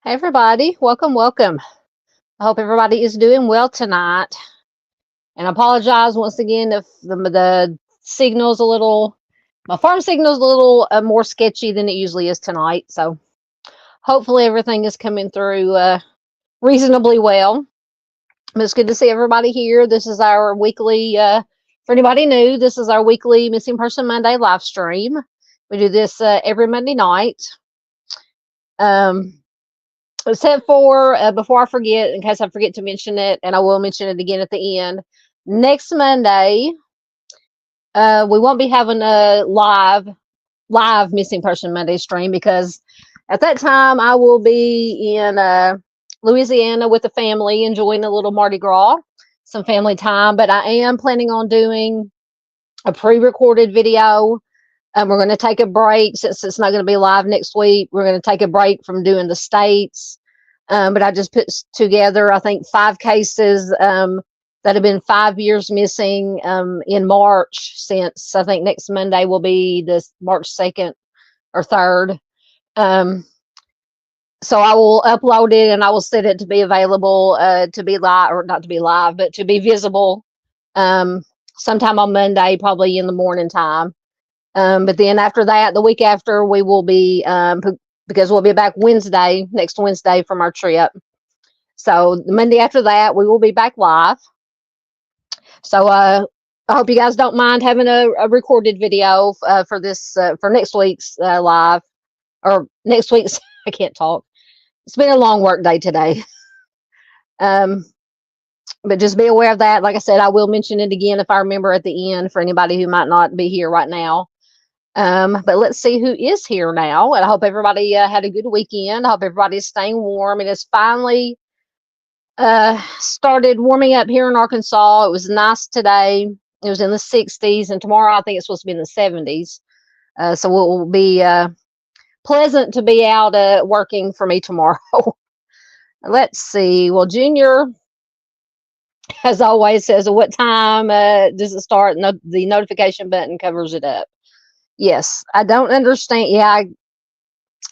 Hey everybody, welcome. I hope everybody is doing well tonight. And I apologize once again if the signal's a little, my farm signal's a little more sketchy than it usually is tonight. So hopefully everything is coming through reasonably well. But it's good to see everybody here. This is our weekly, for anybody new, this is our weekly Missing Person Monday live stream. We do this every Monday night. Except for, before I forget, in case I forget to mention it, and I will mention it again at the end, next Monday, we won't be having a live Missing Person Monday stream because at that time I will be in Louisiana with the family enjoying a little Mardi Gras, some family time, but I am planning on doing a pre-recorded video. We're going to take a break since it's not going to be live next week. We're going to take a break from doing the states. But I just put together, I think, 5 cases that have been 5 years missing in March, since I think next Monday will be the March 2nd or 3rd. So I will upload it and I will set it to be available to be live, or not to be live, but to be visible sometime on Monday, probably in the morning time. But then after that, the week after, we will be, because we'll be back next Wednesday from our trip. So the Monday after that, we will be back live. So I hope you guys don't mind having a recorded video for this, for next week's live, or next week's, I can't talk. It's been a long work day today. But just be aware of that. Like I said, I will mention it again if I remember at the end for anybody who might not be here right now. But let's see who is here now. And I hope everybody had a good weekend. I hope everybody's staying warm. It has finally started warming up here in Arkansas. It was nice today. It was in the 60s, and tomorrow I think it's supposed to be in the 70s. So it will be pleasant to be out working for me tomorrow. Let's see. Well, Junior, as always, says, what time does it start? No, the notification button covers it up. Yes, I don't understand. Yeah,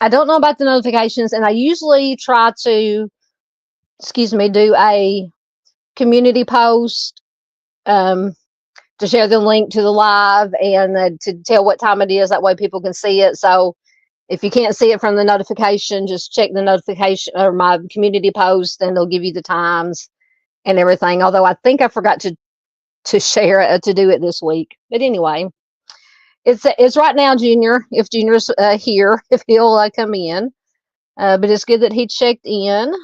I don't know about the notifications, and I usually try to excuse me, do a community post to share the link to the live and to tell what time it is. That way people can see it. So if you can't see it from the notification, just check the notification or my community post, and they'll give you the times and everything. Although I think I forgot to share it, to do it this week. But anyway, it's right now Junior. If Junior's here, if he'll come in. But it's good that he checked in.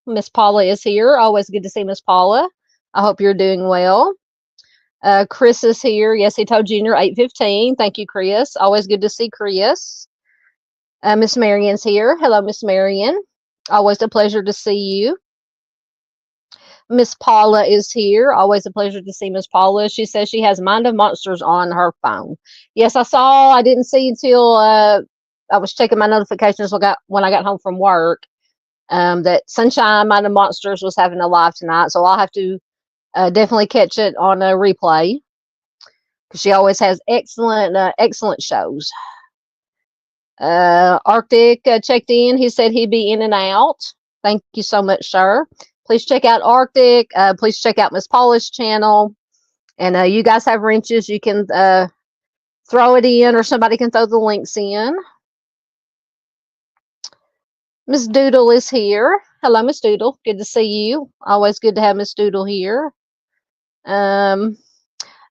Miss Paula is here. Always good to see Miss Paula. I hope you're doing well. Chris is here. Yes, he told Junior 8:15. Thank you, Chris. Always good to see Chris. Miss Marion's here. Hello, Miss Marion. Always a pleasure to see you. Miss Paula is here. Always a pleasure to see Miss Paula. She says she has Mind of Monsters on her phone. Yes, I saw. I didn't see until I was checking my notifications when I got home from work that Sunshine Mind of Monsters was having a live tonight. So I'll have to definitely catch it on a replay, because she always has excellent shows. Arctic checked in. He said he'd be in and out. Thank you so much, sir. Please check out Arctic. Please check out Miss Paula's channel. And you guys have wrenches. You can throw it in, or somebody can throw the links in. Miss Doodle is here. Hello, Miss Doodle. Good to see you. Always good to have Miss Doodle here.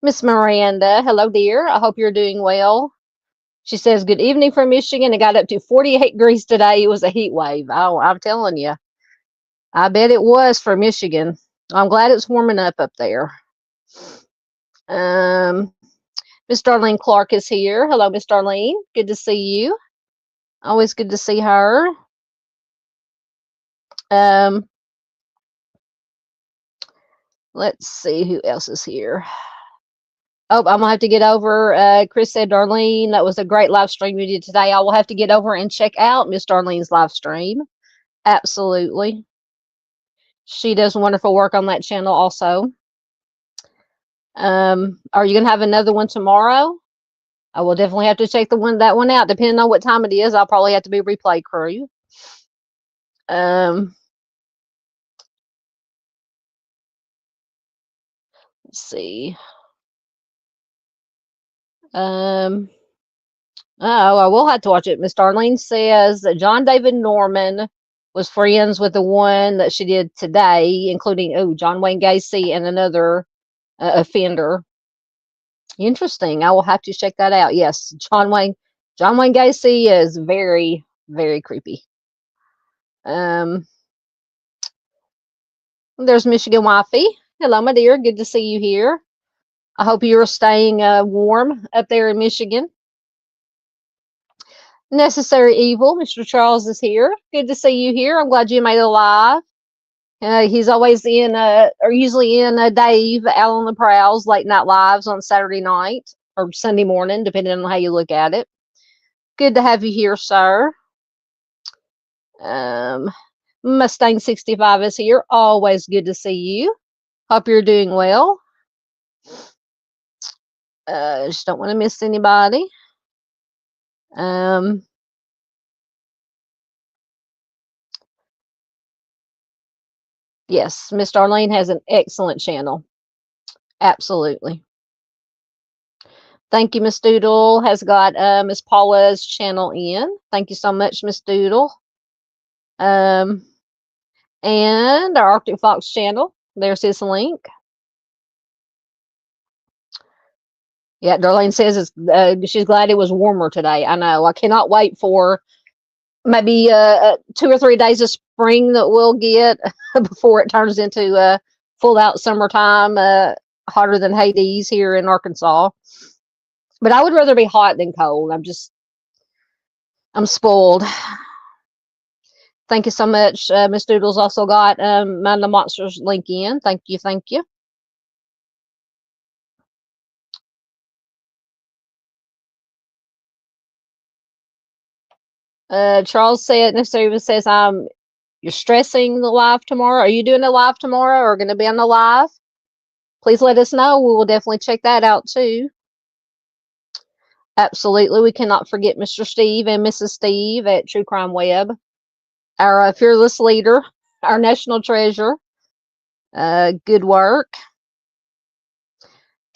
Miss Miranda. Hello, dear. I hope you're doing well. She says, good evening from Michigan. It got up to 48 degrees today. It was a heat wave. Oh, I'm telling you. I bet it was for Michigan. I'm glad it's warming up there. Miss Darlene Clark is here. Hello, Miss Darlene. Good to see you. Always good to see her. Let's see who else is here. Oh, I'm gonna have to get over. Chris said, Darlene, that was a great live stream you did today. I will have to get over and check out Miss Darlene's live stream. Absolutely. She does wonderful work on that channel also. Are you gonna have another one tomorrow? I will definitely have to check that one out. Depending on what time it is, I'll probably have to be replay crew. Let's see. Oh, I will have to watch it. Miss Darlene says that John David Norman was friends with the one that she did today, including John Wayne Gacy and another offender. Interesting. I will have to check that out. Yes, John Wayne Gacy is very, very creepy. There's Michigan Wifey. Hello, my dear. Good to see you here. I hope you are staying warm up there in Michigan. Necessary Evil. Mr. Charles is here. Good to see you here. I'm glad you made it live. He's always in, or usually in Dave out on the prowls, late night lives on Saturday night or Sunday morning, depending on how you look at it. Good to have you here, sir. Mustang 65 is here. Always good to see you. Hope you're doing well. Just don't want to miss anybody. Yes, Miss Darlene has an excellent channel. Absolutely. Thank you, Miss Doodle. Has got Miss Paula's channel in. Thank you so much, Miss Doodle. And our Arctic Fox channel. There's his link. Yeah, Darlene says she's glad it was warmer today. I know. I cannot wait for maybe 2 or 3 days of spring that we'll get before it turns into full out summertime, hotter than Hades here in Arkansas. But I would rather be hot than cold. I'm spoiled. Thank you so much. Miss Doodle's also got Mind the Monsters link in. Thank you. Charles said, necessarily says, you're stressing the live tomorrow. Are you doing a live tomorrow or going to be on the live? Please let us know. We will definitely check that out too. Absolutely. We cannot forget Mr. Steve and Mrs. Steve at True Crime Web, our fearless leader. our national treasure. Good work.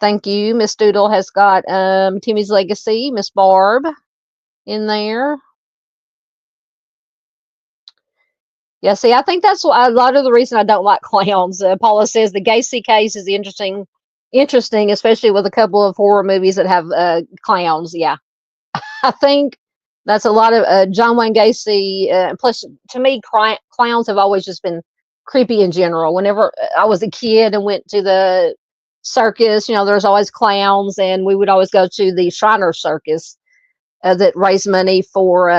Thank you. Miss Doodle has got Timmy's Legacy, Miss Barb in there. Yeah, see, I think that's a lot of the reason I don't like clowns. Paula says the Gacy case is interesting, especially with a couple of horror movies that have clowns. Yeah, I think that's a lot of John Wayne Gacy. Plus, to me, clowns have always just been creepy in general. Whenever I was a kid and went to the circus, there's always clowns, and we would always go to the Shriner Circus that raised money for.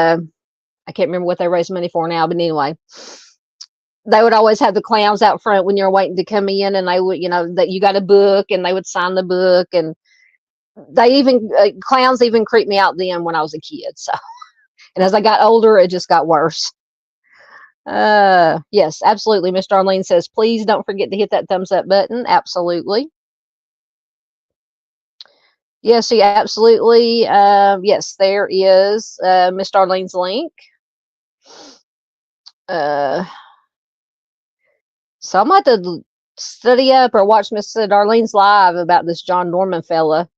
I can't remember what they raise money for now, but anyway, they would always have the clowns out front when you're waiting to come in, and they would, that you got a book, and they would sign the book, and they even clowns even creeped me out then when I was a kid. So, and as I got older, it just got worse. Yes, absolutely. Miss Darlene says, please don't forget to hit that thumbs up button. Absolutely. Yes, yeah, absolutely. Yes, there is Miss Darlene's link. So I'm going to study up or watch Miss Darlene's live about this John Norman fella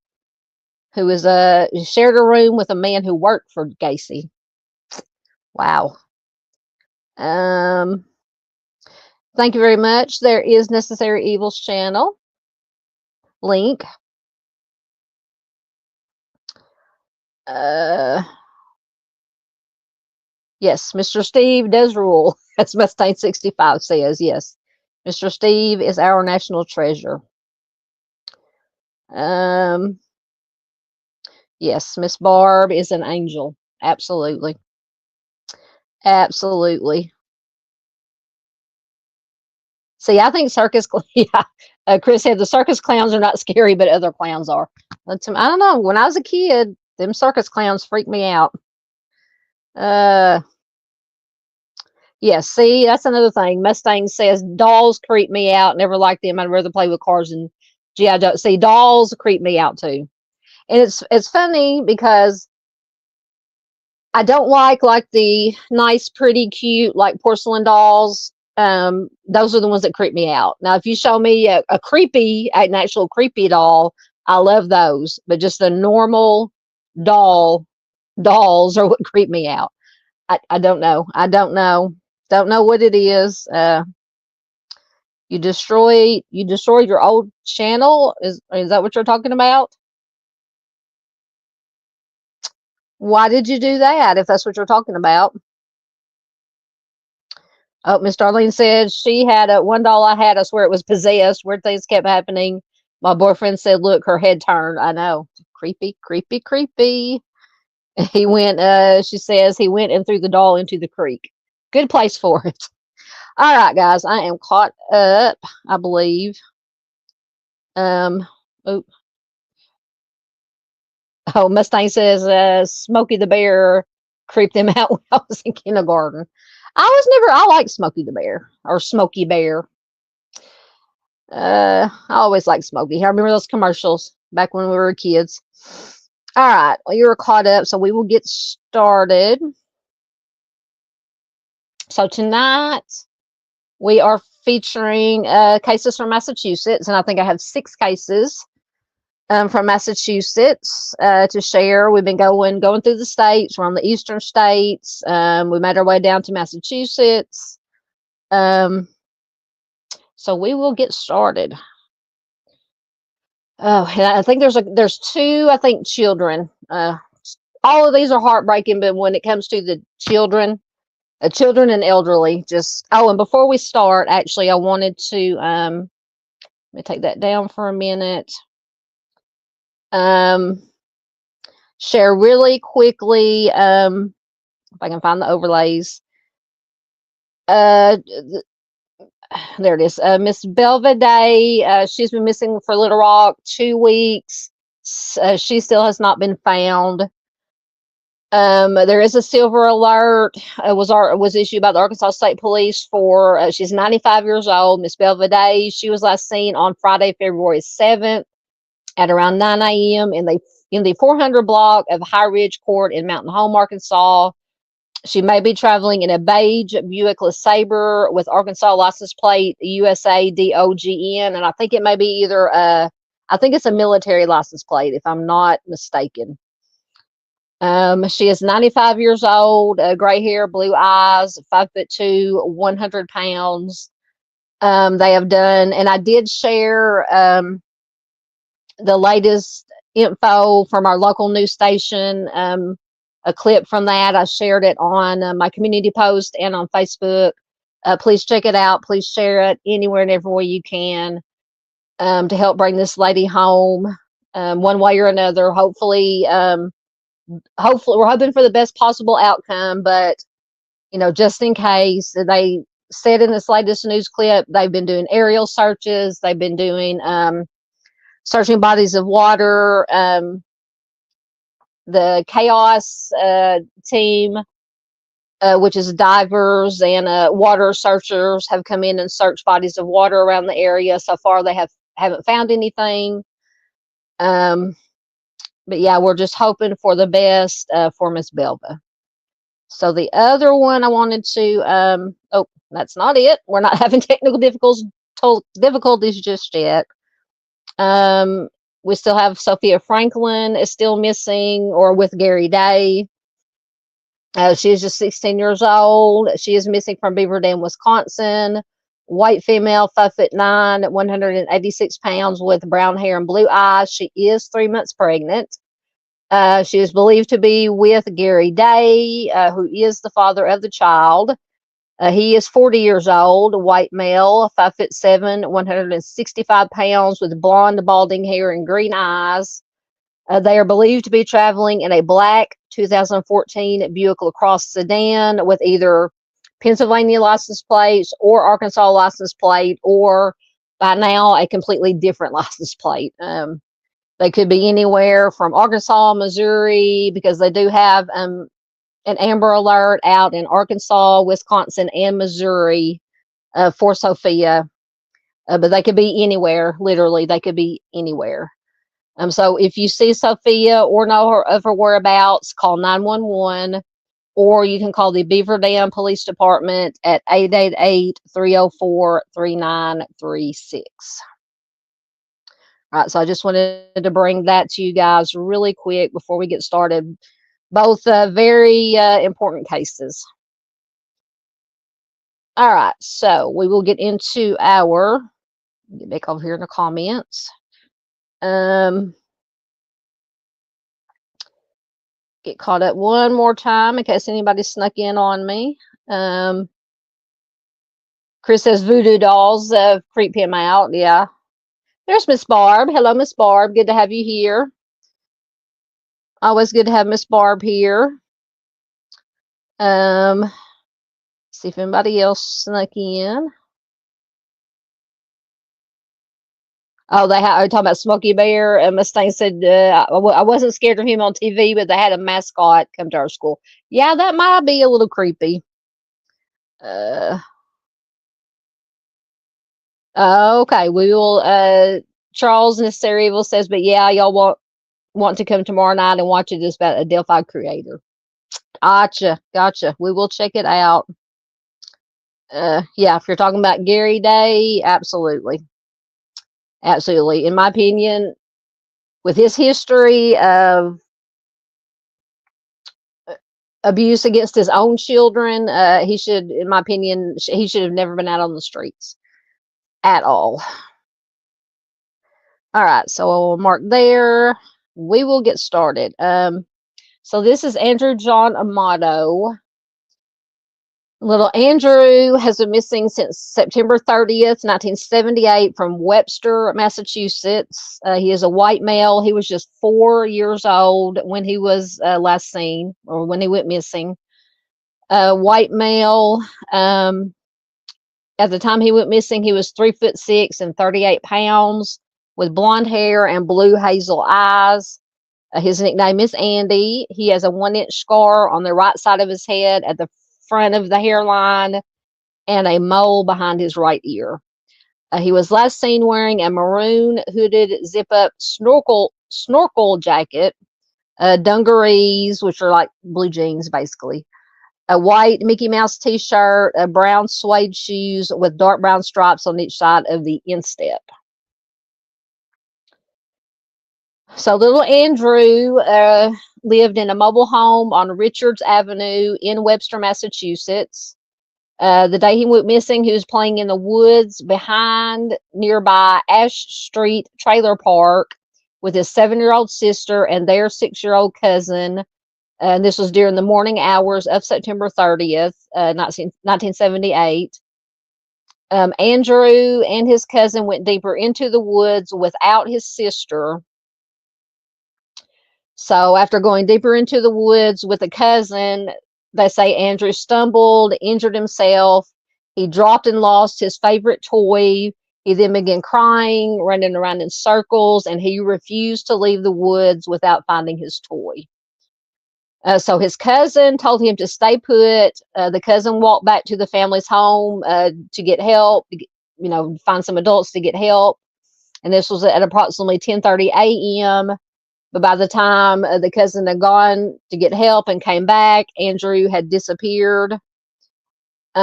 who is shared a room with a man who worked for Gacy. Wow. Thank you very much. There is Necessary Evils channel link. Yes, Mr. Steve does rule. That's Mustang 65 says. Yes, Mr. Steve is our national treasure. Yes, Miss Barb is an angel. Absolutely. Absolutely. See, I think circus, yeah. Chris said the circus clowns are not scary, but other clowns are. I don't know. When I was a kid, them circus clowns freaked me out. Yes, see, that's another thing. Mustang says dolls creep me out. Never liked them. I'd rather play with cars and G.I. Joe. See, dolls creep me out too. And it's funny because I don't like the nice, pretty, cute, like porcelain dolls. Those are the ones that creep me out. Now, if you show me an actual creepy doll, I love those. But just the normal dolls are what creep me out. I don't know. I don't know. Don't know what it is. You destroyed your old channel. Is that what you're talking about? Why did you do that? If that's what you're talking about. Oh, Miss Darlene said she had one doll I had. I swear it was possessed. Weird things kept happening. My boyfriend said, "Look, her head turned." I know, creepy, creepy, creepy. He went. She says he went and threw the doll into the creek. Good place for it. All right, guys, I am caught up, I believe. Oh, Mustang says Smokey the Bear creeped them out when I was in kindergarten. I liked Smokey the Bear or Smokey Bear. I always liked Smokey. I remember those commercials back when we were kids. All right, well, you're caught up, so we will get started. So tonight we are featuring cases from Massachusetts, and I think I have 6 cases from Massachusetts to share. We've been going through the states. We're on the eastern states. We made our way down to Massachusetts. So we will get started. Oh, and I think there's 2, I think, children. All of these are heartbreaking, but when it comes to the children and elderly, and before we start, actually, I wanted to, let me take that down for a minute. Share really quickly, if I can find the overlays. There it is. Miss Belvedere, she's been missing for Little Rock 2 weeks. She still has not been found. There is a silver alert. Was issued by the Arkansas State Police for she's 95 years old. Miss Belvedere. She was last seen on Friday, February 7th at around 9 a.m. in the 400 block of High Ridge Court in Mountain Home, Arkansas. She may be traveling in a beige Buick LeSabre with Arkansas license plate USA DOGN, and I think it may be either I think it's a military license plate, if I'm not mistaken. She is 95 years old, gray hair, blue eyes, 5'2", 100 pounds. They have done, and I did share the latest info from our local news station. A clip from that. I shared it on my community post and on Facebook. Please check it out. Please share it anywhere and everywhere you can to help bring this lady home one way or another. Hopefully, we're hoping for the best possible outcome, but just in case. They said in this latest news clip, they've been doing aerial searches. They've been doing searching bodies of water. The chaos team, which is divers and water searchers, have come in and searched bodies of water around the area. So far, they haven't found anything. But yeah, we're just hoping for the best for Miss Belva. So the other one I wanted to, oh, that's not it. We're not having technical difficulties just yet. We still have Sophia Franklin is still missing, or with Gary Day. She is just 16 years old. She is missing from Beaver Dam, Wisconsin. White female, 5'9", 186 pounds, with brown hair and blue eyes. She is 3 months pregnant. She is believed to be with Gary Day, who is the father of the child. He is 40 years old, white male, 5'7", 165 pounds, with blonde, balding hair and green eyes. They are believed to be traveling in a black 2014 Buick LaCrosse sedan with either Pennsylvania license plates or Arkansas license plate, or by now a completely different license plate. They could be anywhere from Arkansas, Missouri, because they do have an Amber Alert out in Arkansas, Wisconsin, and Missouri for Sophia. But they could be anywhere. Literally, they could be anywhere. So if you see Sophia or know her of her whereabouts, call 911, or you can call the Beaver Dam Police Department at 888-304-3936. All right, so I just wanted to bring that to you guys really quick before we get started. Both very important cases. All right, so we will get into our, get back over here in the comments. Get caught up one more time in case anybody snuck in on me. Chris says voodoo dolls creep him out. Yeah. There's Miss Barb. Hello, Miss Barb. Good to have you here. Always good to have Miss Barb here. See if anybody else snuck in. Oh, they are talking about Smokey Bear. And Mustang said, I wasn't scared of him on TV, but they had a mascot come to our school. Yeah, that might be a little creepy. Okay, we will. Charles Necessary says, but yeah, y'all want to come tomorrow night and watch it. It's about a Delphi creator. Gotcha. We will check it out. Yeah, if you're talking about Gary Day, absolutely. In my opinion, with his history of abuse against his own children, he should, in my opinion, he should have never been out on the streets at all. All right, so I'll mark there. We will get started. So this is Andrew John Amato. Little Andrew has been missing since September 30th, 1978 from Webster, Massachusetts. He is a white male. He was just 4 years old when he was last seen, or when he went missing. White male. At the time he went missing, he was 3'6" and 38 pounds, with blonde hair and blue hazel eyes. His nickname is Andy. He has a 1-inch scar on the right side of his head at the front of the hairline and a mole behind his right ear. He was last seen wearing a maroon hooded zip-up snorkel jacket, dungarees, which are like blue jeans basically, a white Mickey Mouse t-shirt, a brown suede shoes with dark brown stripes on each side of the instep. So little Andrew lived in a mobile home on Richards Avenue in Webster, Massachusetts. The day he went missing, he was playing in the woods behind nearby Ash Street Trailer Park with his 7-year-old sister and their 6-year-old cousin. And this was during the morning hours of September 30th, 1978. Andrew and his cousin went deeper into the woods without his sister. So after going deeper into the woods with a cousin, they say Andrew stumbled, injured himself. He dropped and lost his favorite toy. He then began crying, running around in circles, and he refused to leave the woods without finding his toy. So his cousin told him to stay put. The cousin walked back to the family's home to get help, find some adults to get help. And this was at approximately 10:30 a.m. But by the time the cousin had gone to get help and came back, Andrew had disappeared. He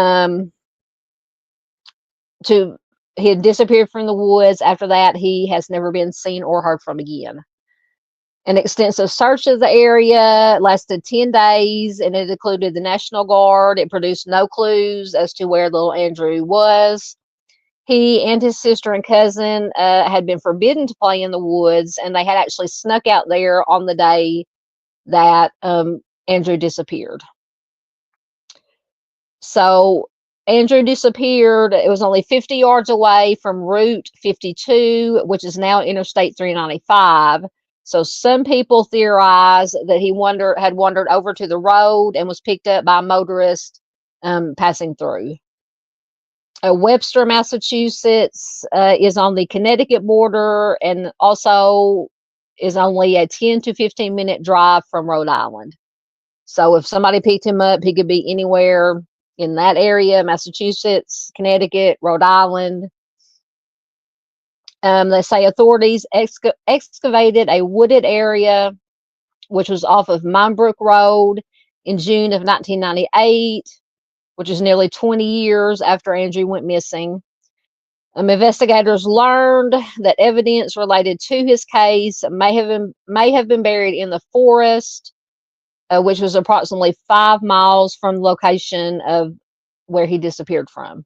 had disappeared from the woods. After that, he has never been seen or heard from again. An extensive search of the area lasted 10 days, and it included the National Guard. It produced no clues as to where little Andrew was. He and his sister and cousin had been forbidden to play in the woods, and they had actually snuck out there on the day that Andrew disappeared. So Andrew disappeared. It was only 50 yards away from Route 52, which is now Interstate 395. So some people theorize that he had wandered over to the road and was picked up by a motorist passing through. Webster, Massachusetts is on the Connecticut border and also is only a 10 to 15 minute drive from Rhode Island. So if somebody picked him up, he could be anywhere in that area: Massachusetts, Connecticut, Rhode Island. They say authorities excavated a wooded area, which was off of Minebrook Road, in June of 1998, which is nearly 20 years after Andrew went missing. Investigators learned that evidence related to his case may have been buried in the forest, which was approximately 5 miles from the location of where he disappeared from.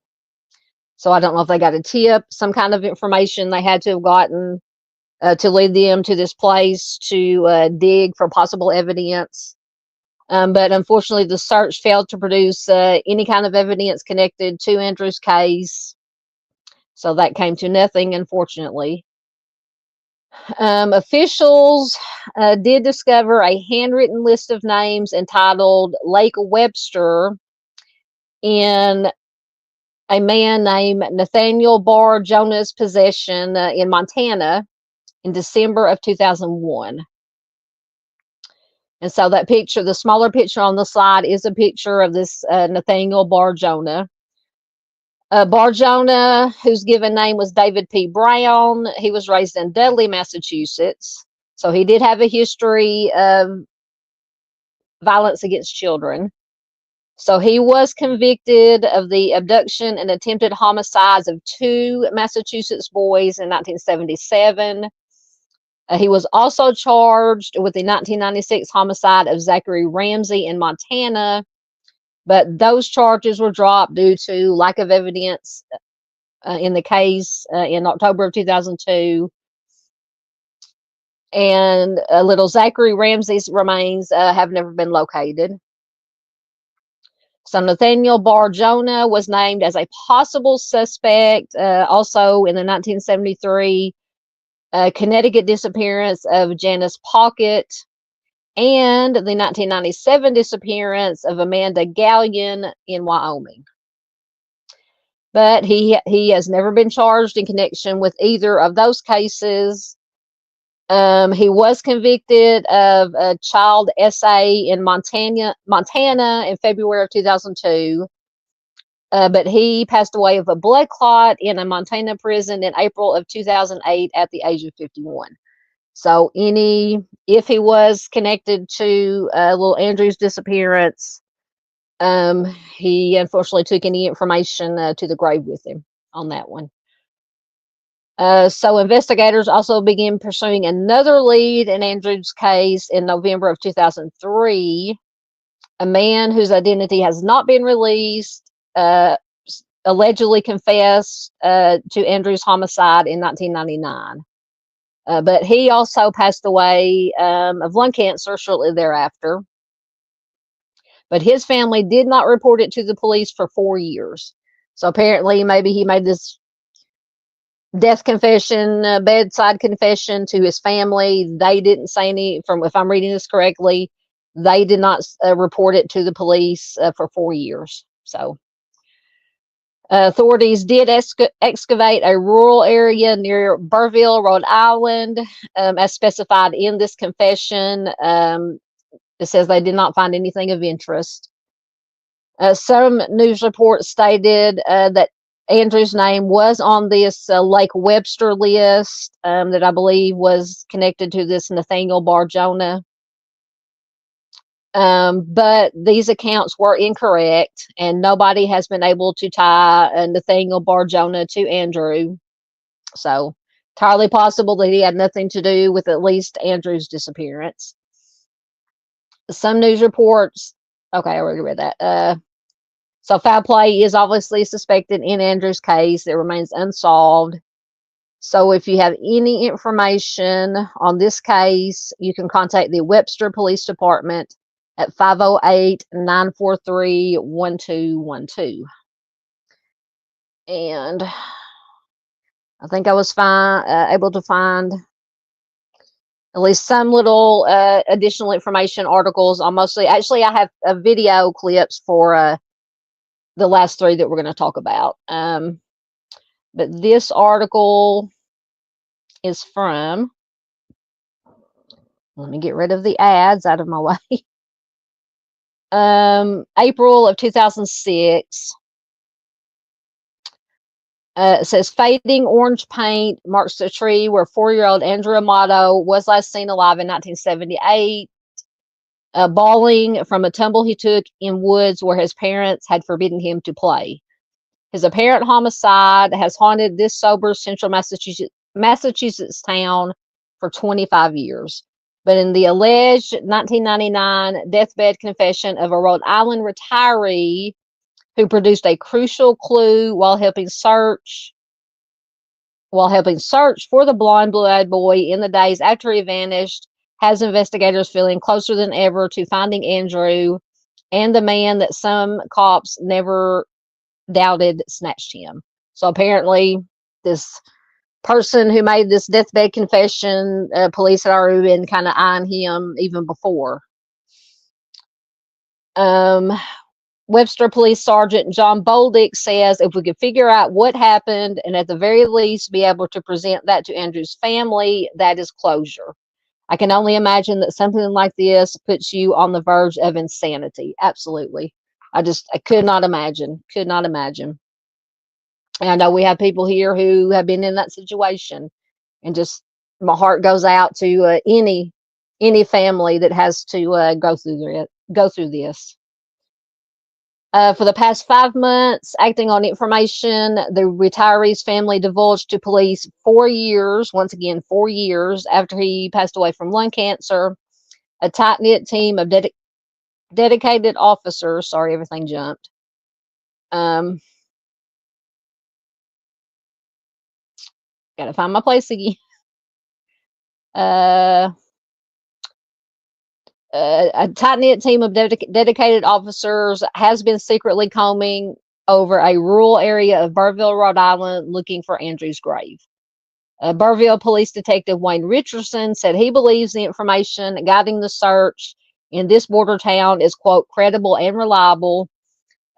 So I don't know if they got a tip, some kind of information they had to have gotten to lead them to this place to dig for possible evidence. But unfortunately, the search failed to produce any kind of evidence connected to Andrew's case. So that came to nothing, unfortunately. Officials did discover a handwritten list of names entitled Lake Webster in a man named Nathaniel Barr Jonah's possession in Montana in December of 2001. And so that picture, the smaller picture on the slide, is a picture of this Nathaniel Barr Jonah. Barr Jonah, whose given name was David P. Brown, he was raised in Dudley, Massachusetts. So he did have a history of violence against children. So he was convicted of the abduction and attempted homicides of 2 Massachusetts boys in 1977. He was also charged with the 1996 homicide of Zachary Ramsey in Montana, but those charges were dropped due to lack of evidence in the case in October of 2002. And little Zachary Ramsey's remains have never been located. So Nathaniel Barr Jonah was named as a possible suspect also in the 1973 Connecticut disappearance of Janice Pocket and the 1997 disappearance of Amanda Gallion in Wyoming. But he has never been charged in connection with either of those cases. He was convicted of a child SA in Montana in February of 2002. But he passed away of a blood clot in a Montana prison in April of 2008 at the age of 51. So if he was connected to little Andrew's disappearance, He unfortunately took any information to the grave with him on that one. So investigators also began pursuing another lead in Andrew's case in November of 2003. A man whose identity has not been released allegedly confessed to Andrew's homicide in 1999. But he also passed away of lung cancer shortly thereafter. But his family did not report it to the police for 4 years. So apparently, maybe he made this death confession, bedside confession to his family. They didn't say any, from if I'm reading this correctly, they did not report it to the police for 4 years. So authorities did excavate a rural area near Burville, Rhode Island, as specified in this confession. It says they did not find anything of interest. Some news reports stated that Andrew's name was on this Lake Webster list that I believe was connected to this Nathaniel Barjona. But these accounts were incorrect, and nobody has been able to tie Nathaniel Barjona to Andrew. So, entirely possible that he had nothing to do with at least Andrew's disappearance. Some news reports, okay, I already read that. So foul play is obviously suspected in Andrew's case. It remains unsolved. So if you have any information on this case, you can contact the Webster Police Department at 508-943-1212. And I think I was able to find at least some little additional information articles on mostly. Actually, I have video clips for the last three that we're going to talk about. But this article is from, let me get rid of the ads out of my way. April of 2006. It says fading orange paint marks the tree where 4-year-old Andrew Amato was last seen alive in 1978. Bawling from a tumble he took in woods where his parents had forbidden him to play. His apparent homicide has haunted this sober central Massachusetts town for 25 years. But in the alleged 1999 deathbed confession of a Rhode Island retiree who produced a crucial clue while helping search for the blonde blue-eyed boy in the days after he vanished, has investigators feeling closer than ever to finding Andrew and the man that some cops never doubted snatched him. So apparently this person who made this deathbed confession, police had already been kind of eyeing him even before. Webster Police Sergeant John Boldick says if we could figure out what happened and at the very least be able to present that to Andrew's family, that is closure. I can only imagine that something like this puts you on the verge of insanity. Absolutely. I could not imagine. And I know we have people here who have been in that situation, and just my heart goes out to any family that has to go through this. For the past 5 months, acting on information the retiree's family divulged to police 4 years, once again, 4 years after he passed away from lung cancer, a tight-knit team of dedicated officers, sorry, everything jumped. Gotta find my place again. A tight-knit team of dedicated officers has been secretly combing over a rural area of Burville, Rhode Island, looking for Andrew's grave. Burville Police Detective Wayne Richardson said he believes the information guiding the search in this border town is, quote, credible and reliable,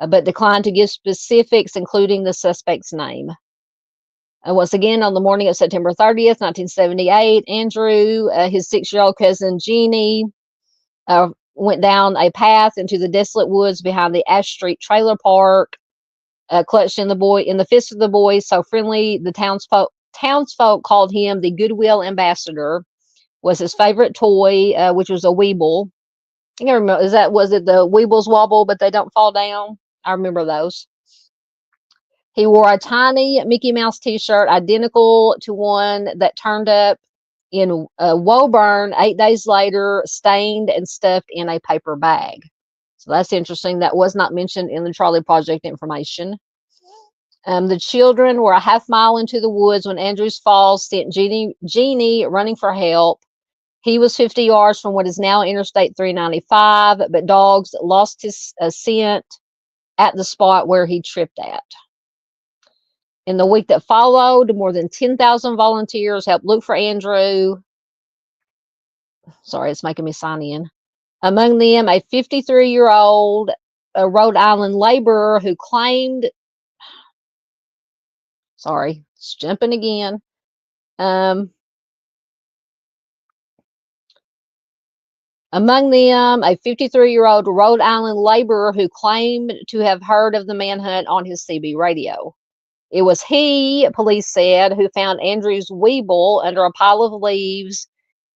but declined to give specifics, including the suspect's name. Once again, on the morning of September 30th, 1978, Andrew, his 6-year-old cousin Jeannie, went down a path into the desolate woods behind the Ash Street Trailer Park, clutched in the fist of the boy so friendly the townsfolk called him the Goodwill Ambassador, was his favorite toy, which was a Weeble. I can't remember. Was it the Weebles Wobble, but they don't fall down? I remember those. He wore a tiny Mickey Mouse T-shirt, identical to one that turned up in Woburn 8 days later, stained and stuffed in a paper bag. So that's interesting. That was not mentioned in the Charlie Project information. The children were a half mile into the woods when Andrews Falls sent Jeannie running for help. He was 50 yards from what is now Interstate 395, but dogs lost his scent at the spot where he tripped at. In the week that followed, more than 10,000 volunteers helped look for Andrew. Sorry, it's making me sign in. Among them, a 53-year-old Rhode Island laborer who claimed, sorry, it's jumping again. Among them, a 53-year-old Rhode Island laborer who claimed to have heard of the manhunt on his CB radio. It was he, police said, who found Andrew's Weeble under a pile of leaves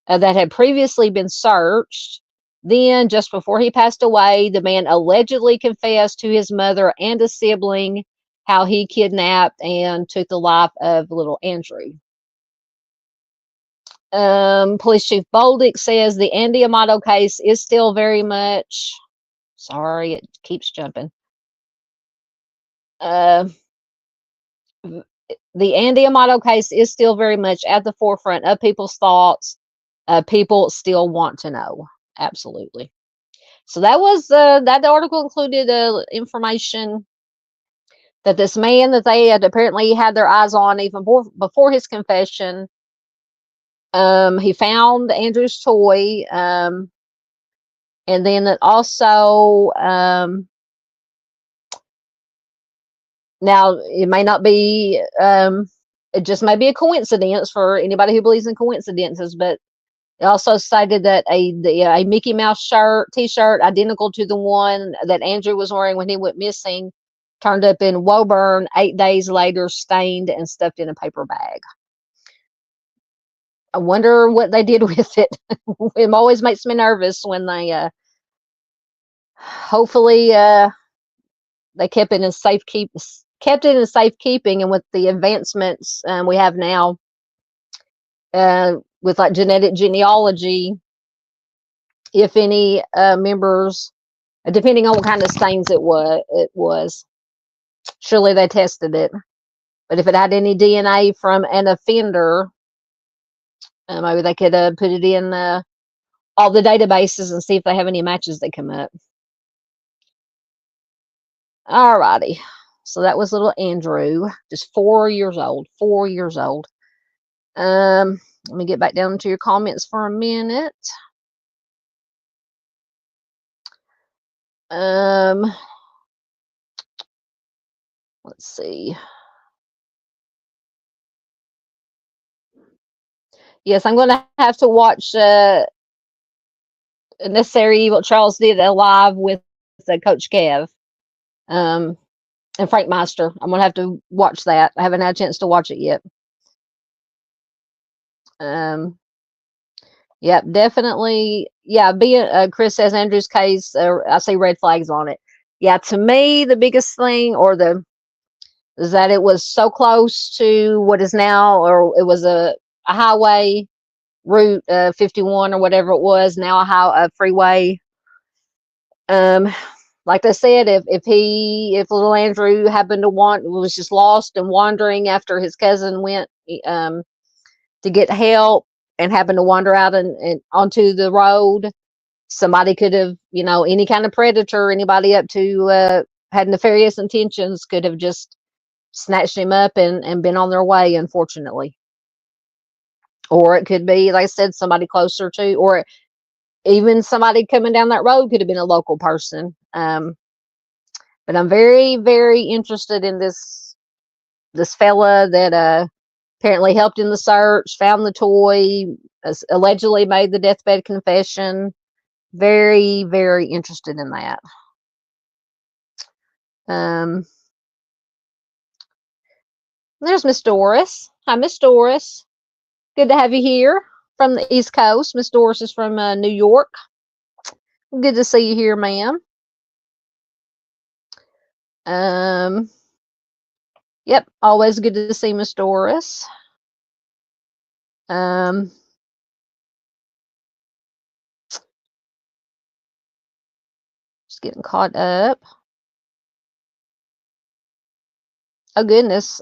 that had previously been searched. Then, just before he passed away, the man allegedly confessed to his mother and a sibling how he kidnapped and took the life of little Andrew. Police Chief Boldick says the Andy Amato case is still very much, sorry, it keeps jumping. The Andy Amato case is still very much at the forefront of people's thoughts. People still want to know. Absolutely. So that was that article included information that this man that they had apparently had their eyes on even before his confession. He found Andrew's toy, and then it also now it may not be it just may be a coincidence for anybody who believes in coincidences, but it also cited that a Mickey Mouse T-shirt identical to the one that Andrew was wearing when he went missing turned up in Woburn 8 days later, stained and stuffed in a paper bag. I wonder what they did with it. It always makes me nervous when they hopefully they kept it in safekeeping, and with the advancements we have now with like genetic genealogy, if any members, depending on what kind of stains it was, surely they tested it. But if it had any DNA from an offender, maybe they could put it in all the databases and see if they have any matches that come up. Alrighty. So that was little Andrew, just 4 years old. 4 years old. Let me get back down to your comments for a minute. Let's see. Yes, I'm going to have to watch Necessary Evil. Charles did a live with Coach Kev and Frank Meister. I'm going to have to watch that. I haven't had a chance to watch it yet. Yep, definitely. Yeah, being Chris says Andrew's case, I see red flags on it. Yeah, to me, the biggest thing is that it was so close to what is now, or it was a highway route 51 or whatever it was, now a freeway. Like I said, if little Andrew happened to was just lost and wandering after his cousin went to get help and happened to wander out and onto the road, somebody could have, any kind of predator, anybody up to had nefarious intentions could have just snatched him up and been on their way, unfortunately. Or it could be, like I said, somebody closer to, or even somebody coming down that road could have been a local person. But I'm very, very interested in this fella that apparently helped in the search, found the toy, allegedly made the deathbed confession. Very, very interested in that. There's Miss Doris. Hi, Miss Doris. Good to have you here from the East Coast. Miss Doris is from New York. Good to see you here, ma'am. Yep, always good to see Miss Doris. Just getting caught up. Oh goodness.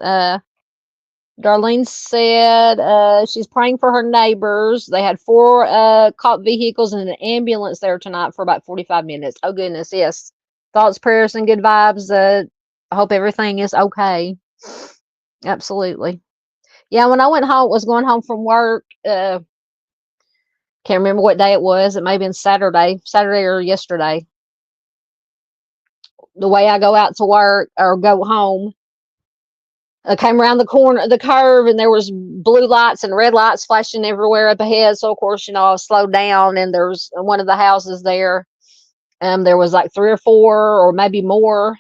Darlene said she's praying for her neighbors. They had 4 cop vehicles and an ambulance there tonight for about 45 minutes. Oh goodness, yes. Thoughts, prayers, and good vibes. I hope everything is okay. Absolutely. Yeah, when I was going home from work. Can't remember what day it was. It may have been Saturday or yesterday. The way I go out to work or go home, I came around the curve, and there was blue lights and red lights flashing everywhere up ahead. So of course, I slowed down, and there's one of the houses there. There was like 3 or 4 or maybe more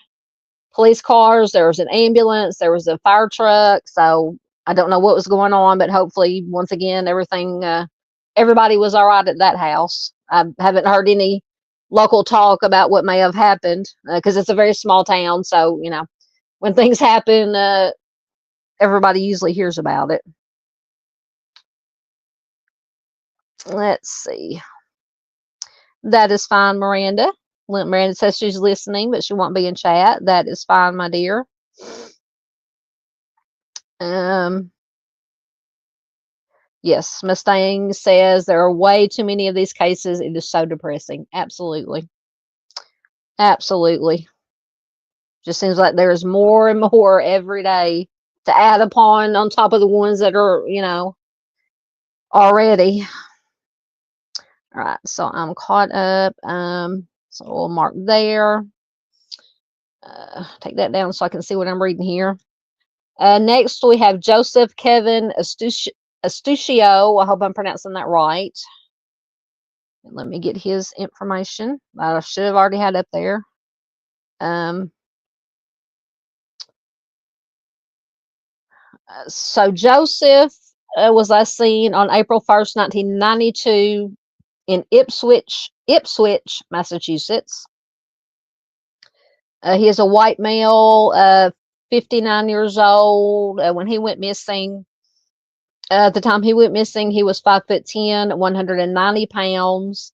police cars. There was an ambulance. There was a fire truck. So I don't know what was going on, but hopefully, once again, everybody was all right at that house. I haven't heard any local talk about what may have happened because it's a very small town. So, when things happen, everybody usually hears about it. Let's see. That is fine, Miranda. Miranda says she's listening, but she won't be in chat. That is fine, my dear. Yes, Mustang says there are way too many of these cases. It is so depressing. Absolutely. Absolutely. Just seems like there's more and more every day to add upon on top of the ones that are, already. All right, so I'm caught up. So we'll mark there. Take that down so I can see what I'm reading here. Next, we have Joseph Kevin Astuccio. I hope I'm pronouncing that right. And let me get his information. I should have already had up there. So Joseph was last seen on April 1st, 1992 in Ipswich, Massachusetts. He is a white male, 59 years old. When he went missing, at the time he went missing, he was 5'10", 190 pounds,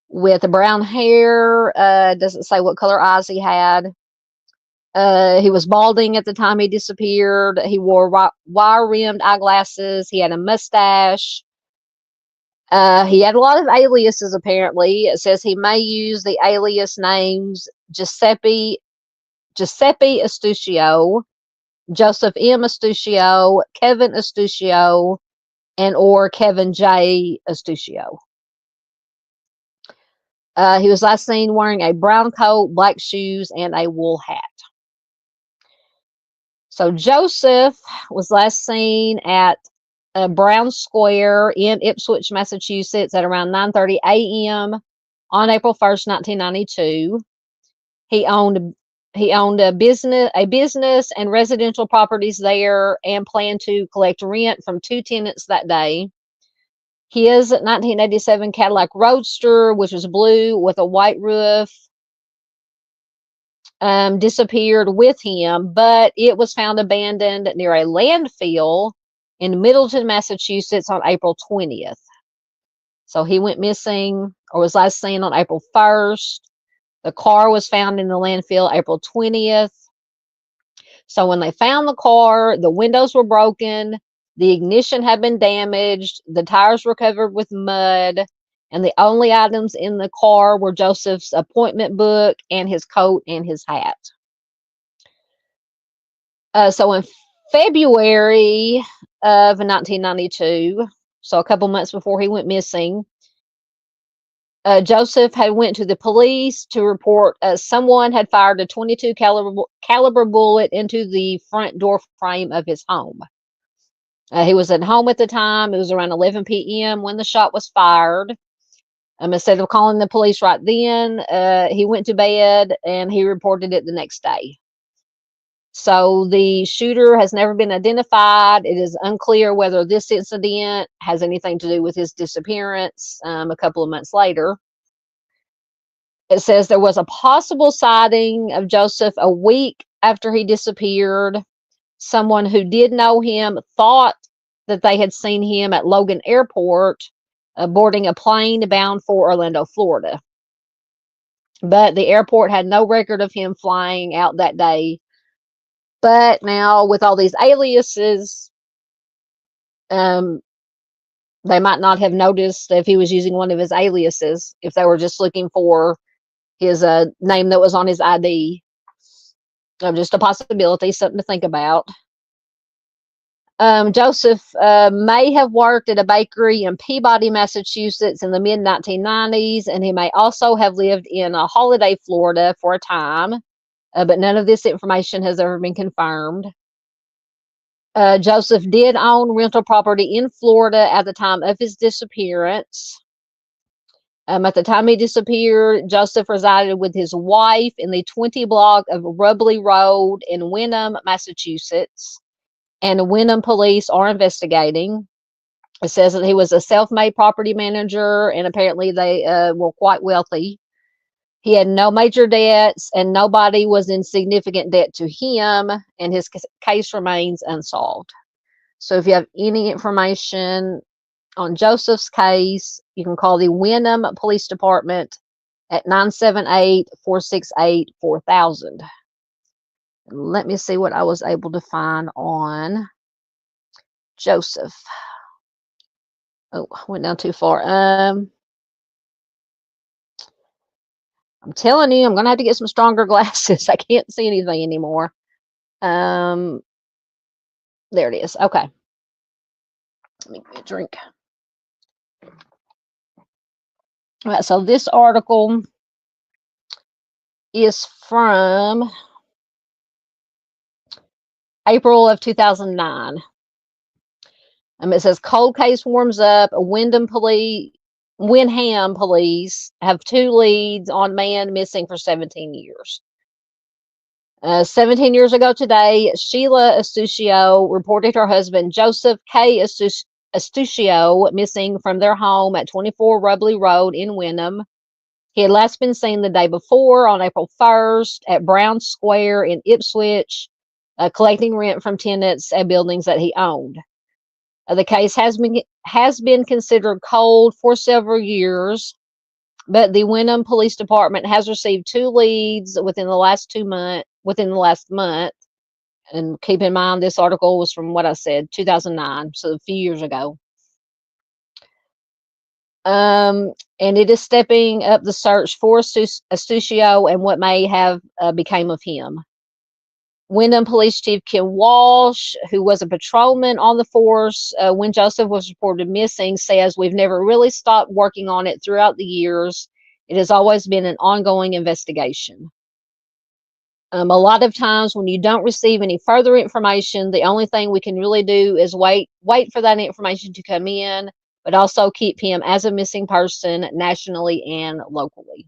with brown hair. Doesn't say what color eyes he had. He was balding at the time he disappeared. He wore wire-rimmed eyeglasses. He had a mustache. He had a lot of aliases, apparently. It says he may use the alias names Giuseppe Astuccio, Joseph M. Astuccio, Kevin Astuccio, and or Kevin J. Astuccio. He was last seen wearing a brown coat, black shoes, and a wool hat. So Joseph was last seen at Brown Square in Ipswich, Massachusetts at around 9:30 a.m. on April 1st, 1992. He owned a business and residential properties there, and planned to collect rent from 2 tenants that day. His 1987 Cadillac Roadster, which was blue with a white roof, disappeared with him, but it was found abandoned near a landfill in Middleton, Massachusetts on April 20th. So he went missing, or was last seen on April 1st. The car was found in the landfill April 20th. So when they found the car, the windows were broken, the ignition had been damaged, the tires were covered with mud, and the only items in the car were Joseph's appointment book and his coat and his hat. So in February of 1992, so a couple months before he went missing, Joseph had went to the police to report someone had fired a .22 caliber bullet into the front door frame of his home. He was at home at the time. It was around 11 p.m. when the shot was fired. Instead of calling the police right then, he went to bed and he reported it the next day. So the shooter has never been identified. It is unclear whether this incident has anything to do with his disappearance a couple of months later. It says there was a possible sighting of Joseph a week after he disappeared. Someone who did know him thought that they had seen him at Logan Airport boarding a plane bound for Orlando, Florida. But the airport had no record of him flying out that day. But now, with all these aliases, they might not have noticed if he was using one of his aliases, if they were just looking for his name that was on his ID. Just a possibility, something to think about. Joseph may have worked at a bakery in Peabody, Massachusetts in the mid-1990s, and he may also have lived in Holiday, Florida for a time, but none of this information has ever been confirmed. Joseph did own rental property in Florida at the time of his disappearance. At the time he disappeared, Joseph resided with his wife in the 20 block of Rubley Road in Wenham, Massachusetts, and Wenham police are investigating. It says that he was a self-made property manager, and apparently they were quite wealthy. He had no major debts, and nobody was in significant debt to him, and his case remains unsolved. So if you have any information on Joseph's case, you can call the Wenham Police Department at 978-468-4000. Let me see what I was able to find on Joseph. Oh, I went down too far. I'm telling you, I'm going to have to get some stronger glasses. I can't see anything anymore. There it is. Okay. Let me get a drink. All right, so this article is from April of 2009. It says cold case warms up. Wenham police have 2 leads on man missing for 17 years. 17 years ago today, Sheila Astuccio reported her husband Joseph K. Astuccio missing from their home at 24 Rubley Road in Wenham. He had last been seen the day before on April 1st at Brown Square in Ipswich, collecting rent from tenants at buildings that he owned. The case has been considered cold for several years, but the Wenham Police Department has received 2 leads within the last month. And keep in mind, this article was from what I said, 2009, so a few years ago. And it is stepping up the search for Astuccio and what may have became of him. Wenham Police Chief Kim Walsh, who was a patrolman on the force when Joseph was reported missing, says, "We've never really stopped working on it throughout the years. It has always been an ongoing investigation." A lot of times when you don't receive any further information, the only thing we can really do is wait for that information to come in, but also keep him as a missing person nationally and locally.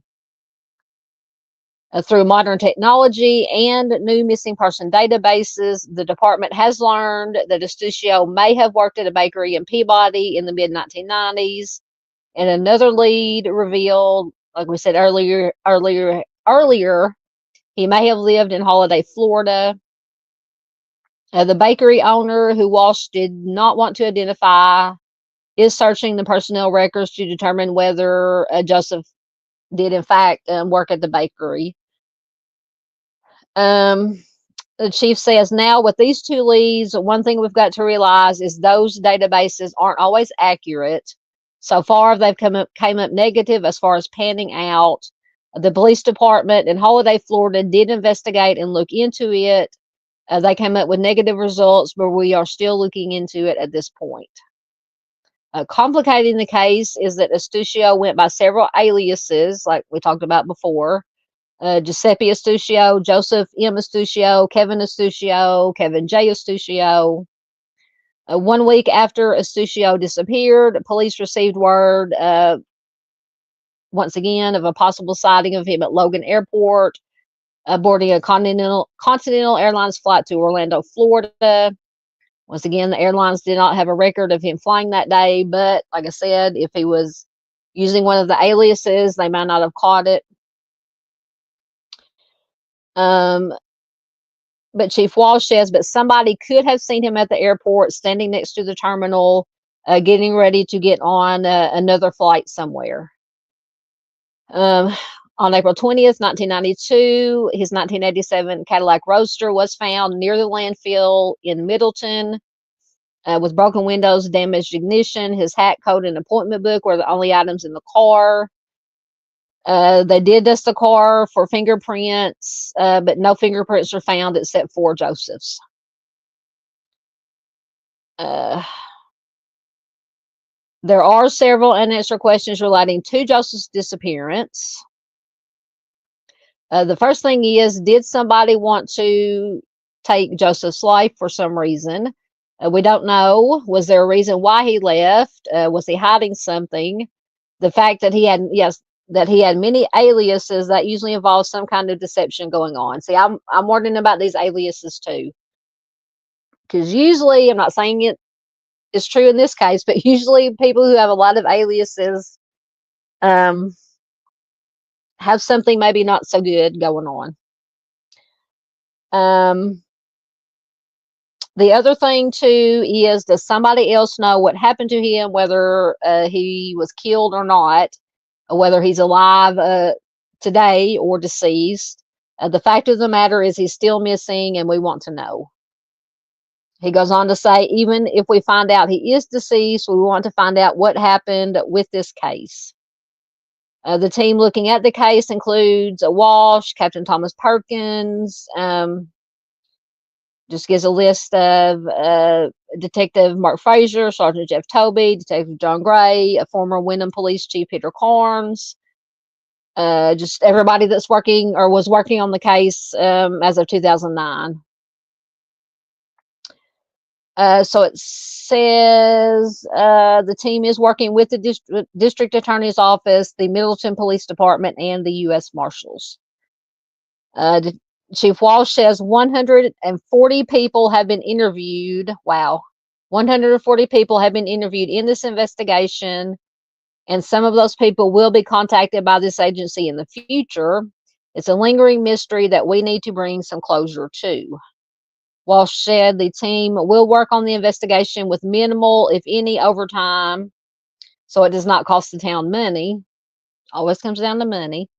Through modern technology and new missing person databases, the department has learned that Astuccio may have worked at a bakery in Peabody in the mid-1990s. And another lead revealed, like we said earlier, he may have lived in Holiday, Florida. The bakery owner, who Walsh did not want to identify, is searching the personnel records to determine whether Joseph did, in fact, work at the bakery. The chief says, now with these 2 leads, one thing we've got to realize is those databases aren't always accurate. So far, they've came up negative as far as panning out. The police department in Holiday, Florida did investigate and look into it. They came up with negative results, but we are still looking into it at this point. Complicating the case is that Astuccio went by several aliases, like we talked about before. Giuseppe Astuccio, Joseph M. Astuccio, Kevin Astuccio, Kevin J. Astuccio. 1 week after Astuccio disappeared, police received word, once again, of a possible sighting of him at Logan Airport, boarding a Continental Airlines flight to Orlando, Florida. Once again, the airlines did not have a record of him flying that day, but like I said, if he was using one of the aliases, they might not have caught it. But Chief Walsh says, but somebody could have seen him at the airport, standing next to the terminal, getting ready to get on another flight somewhere. On April 20th, 1992, his 1987 Cadillac Roadster was found near the landfill in Middleton with broken windows, damaged ignition. His hat, coat, and appointment book were the only items in the car. They did dust the car for fingerprints, but no fingerprints were found except for Joseph's. There are several unanswered questions relating to Joseph's disappearance. The first thing is, did somebody want to take Joseph's life for some reason? We don't know. Was there a reason why he left? Was he hiding something? The fact that he had, that he had many aliases, that usually involves some kind of deception going on. See, I'm wondering about these aliases too. Because usually, I'm not saying it is true in this case, but usually people who have a lot of aliases have something maybe not so good going on. The other thing too is, does somebody else know what happened to him, whether he was killed or not, or whether he's alive today or deceased? The fact of the matter is he's still missing, and we want to know. He goes on to say, even if we find out he is deceased, we want to find out what happened with this case. The team looking at the case includes Walsh, Captain Thomas Perkins, just gives a list of Detective Mark Frazier, Sergeant Jeff Toby, Detective John Gray, a former Wyndham Police Chief Peter Carnes, just everybody that's working or was working on the case as of 2009. So it says the team is working with the district attorney's office, the Middleton Police Department, and the U.S. Marshals. Chief Walsh says 140 people have been interviewed. Wow. 140 people have been interviewed in this investigation, and some of those people will be contacted by this agency in the future. It's a lingering mystery that we need to bring some closure to. Walsh said the team will work on the investigation with minimal, if any, overtime, so it does not cost the town money. Always comes down to money.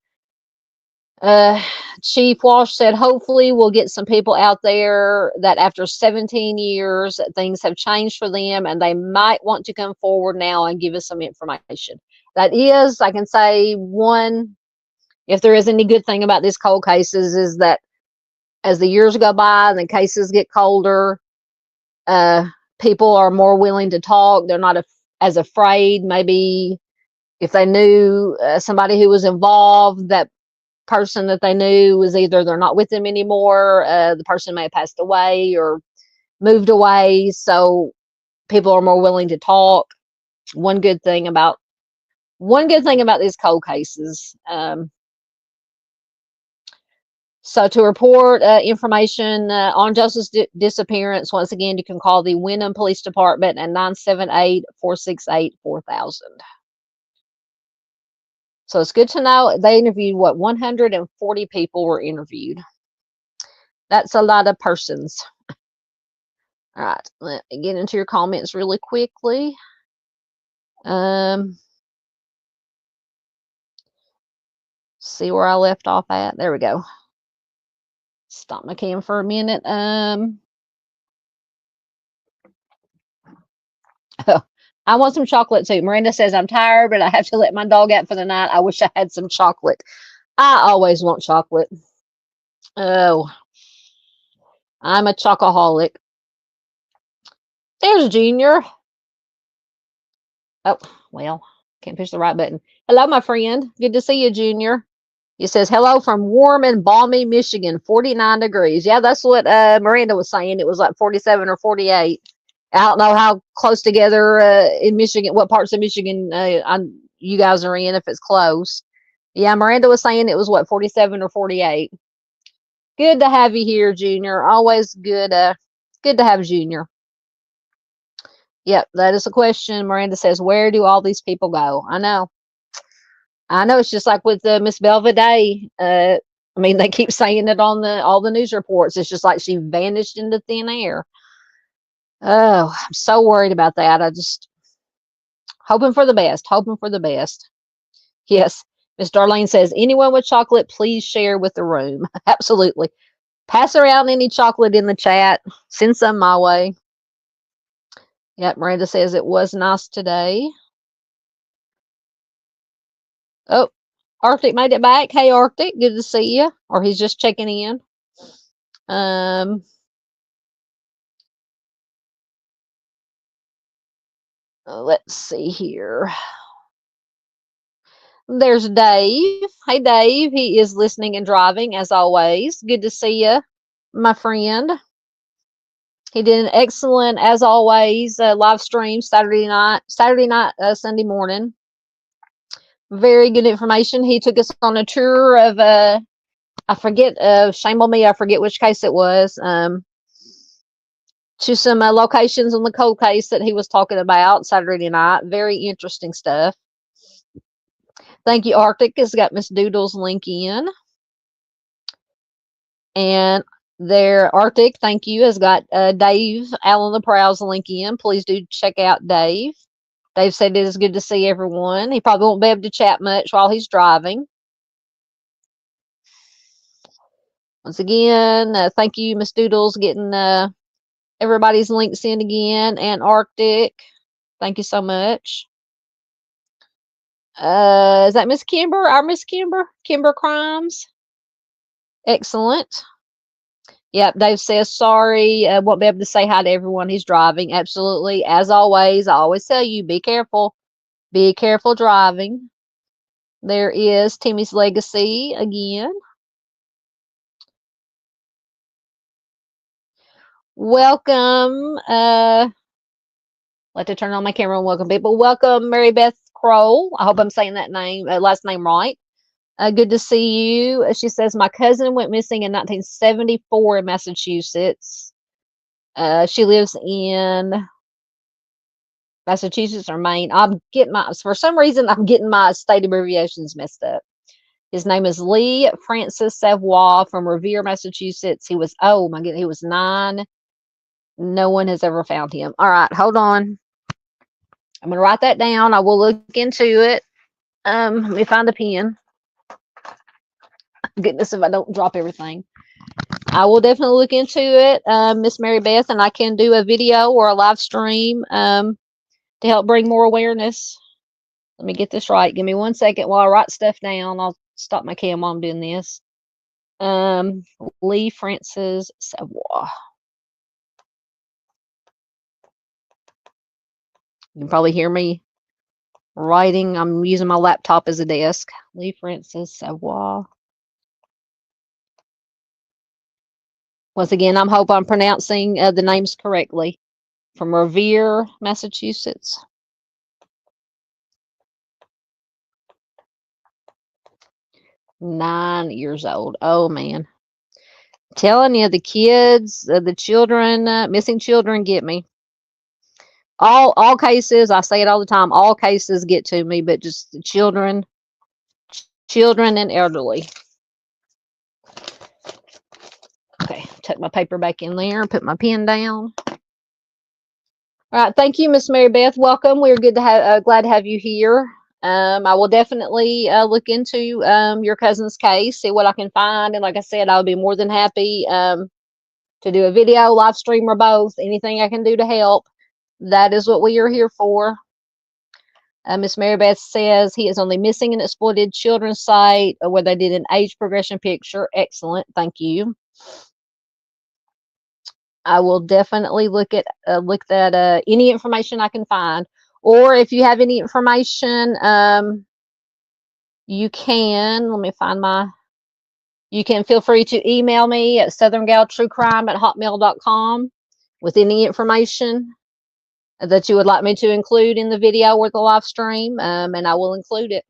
Chief Walsh said, hopefully we'll get some people out there that after 17 years, things have changed for them, and they might want to come forward now and give us some information. That is, I can say, one, if there is any good thing about these cold cases, is that as the years go by and the cases get colder, people are more willing to talk. They're not as afraid. Maybe if they knew somebody who was involved, that person that they knew was either they're not with them anymore, the person may have passed away or moved away, so people are more willing to talk. One good thing about these cold cases. So to report information on Joseph's disappearance, once again, you can call the Wyndham Police Department at 978-468-4000. So it's good to know they interviewed, 140 people were interviewed. That's a lot of persons. All right, let me get into your comments really quickly. See where I left off at. There we go. Stop my cam for a minute. I want some chocolate too. Miranda says, I'm tired, but I have to let my dog out for the night. I wish I had some chocolate. I always want chocolate. Oh, I'm a chocoholic. There's Junior. Oh, well, can't push the right button. Hello, my friend. Good to see you, Junior. He says, hello from warm and balmy Michigan, 49 degrees. Yeah, that's what Miranda was saying. It was like 47 or 48. I don't know how close together in Michigan, what parts of Michigan you guys are in, if it's close. Yeah, Miranda was saying it was, 47 or 48. Good to have you here, Junior. Always good to have Junior. Yep, that is a question. Miranda says, where do all these people go? I know it's just like with Miss Belvedere. I mean, they keep saying it on all the news reports. It's just like she vanished into thin air. Oh, I'm so worried about that. I just hoping for the best. Hoping for the best. Yes. Miss Darlene says, anyone with chocolate, please share with the room. Absolutely. Pass around any chocolate in the chat. Send some my way. Yep, Miranda says it was nice today. Oh, Arctic made it back. Hey, Arctic, good to see you. Or he's just checking in. Let's see here. There's Dave. Hey, Dave. He is listening and driving as always. Good to see you, my friend. He did an excellent, as always, live stream Saturday night, Sunday morning. Very good information. He took us on a tour of, I forget, shame on me, I forget which case it was, to some locations on the cold case that he was talking about Saturday night. Very interesting stuff. Thank you, Arctic. Has got Miss Doodle's link in. And there, Arctic, thank you, has got Dave Allen the Prow's link in. Please do check out Dave. Dave said it is good to see everyone. He probably won't be able to chat much while he's driving. Once again, thank you, Miss Doodles, getting everybody's links in again. And Arctic, thank you so much. Is that Miss Kimber? Our Miss Kimber? Kimber Crimes? Excellent. Yep, Dave says, sorry, won't be able to say hi to everyone. He's driving. Absolutely. As always, I always tell you, be careful. Be careful driving. There is Timmy's Legacy again. Welcome. Let to turn on my camera and welcome people. Welcome, Mary Beth Kroll. I hope I'm saying that name, last name right. Good to see you. She says, my cousin went missing in 1974 in Massachusetts. She lives in Massachusetts or Maine. For some reason, I'm getting my state abbreviations messed up. His name is Lee Francis Savoy from Revere, Massachusetts. He was, oh my goodness, he was 9. No one has ever found him. All right, hold on. I'm going to write that down. I will look into it. Let me find a pen. Goodness, if I don't drop everything. I will definitely look into it, Miss Mary Beth, and I can do a video or a live stream to help bring more awareness. Let me get this right. Give me 1 second while I write stuff down. I'll stop my cam while I'm doing this. Lee Francis Savoy. You can probably hear me writing. I'm using my laptop as a desk. Lee Francis Savoy. Once again, I hope I'm pronouncing the names correctly. From Revere, Massachusetts. Nine years old. Oh, man. I'm telling you, the kids, the children, missing children get me. All cases, I say it all the time, all cases get to me, but just the children and elderly. Okay, tuck my paper back in there, put my pen down. All right, thank you, Miss Mary Beth. Welcome. We're good to have, glad to have you here. I will definitely look into your cousin's case, see what I can find, and like I said, I'll be more than happy to do a video, live stream, or both. Anything I can do to help. That is what we are here for. Miss Mary Beth says he is on the missing and exploited children's site where they did an age progression picture. Excellent. Thank you. I will definitely look at any information I can find, or if you have any information, you can let me find my. You can feel free to email me at southerngaltruecrime@hotmail.com with any information that you would like me to include in the video or the live stream, and I will include it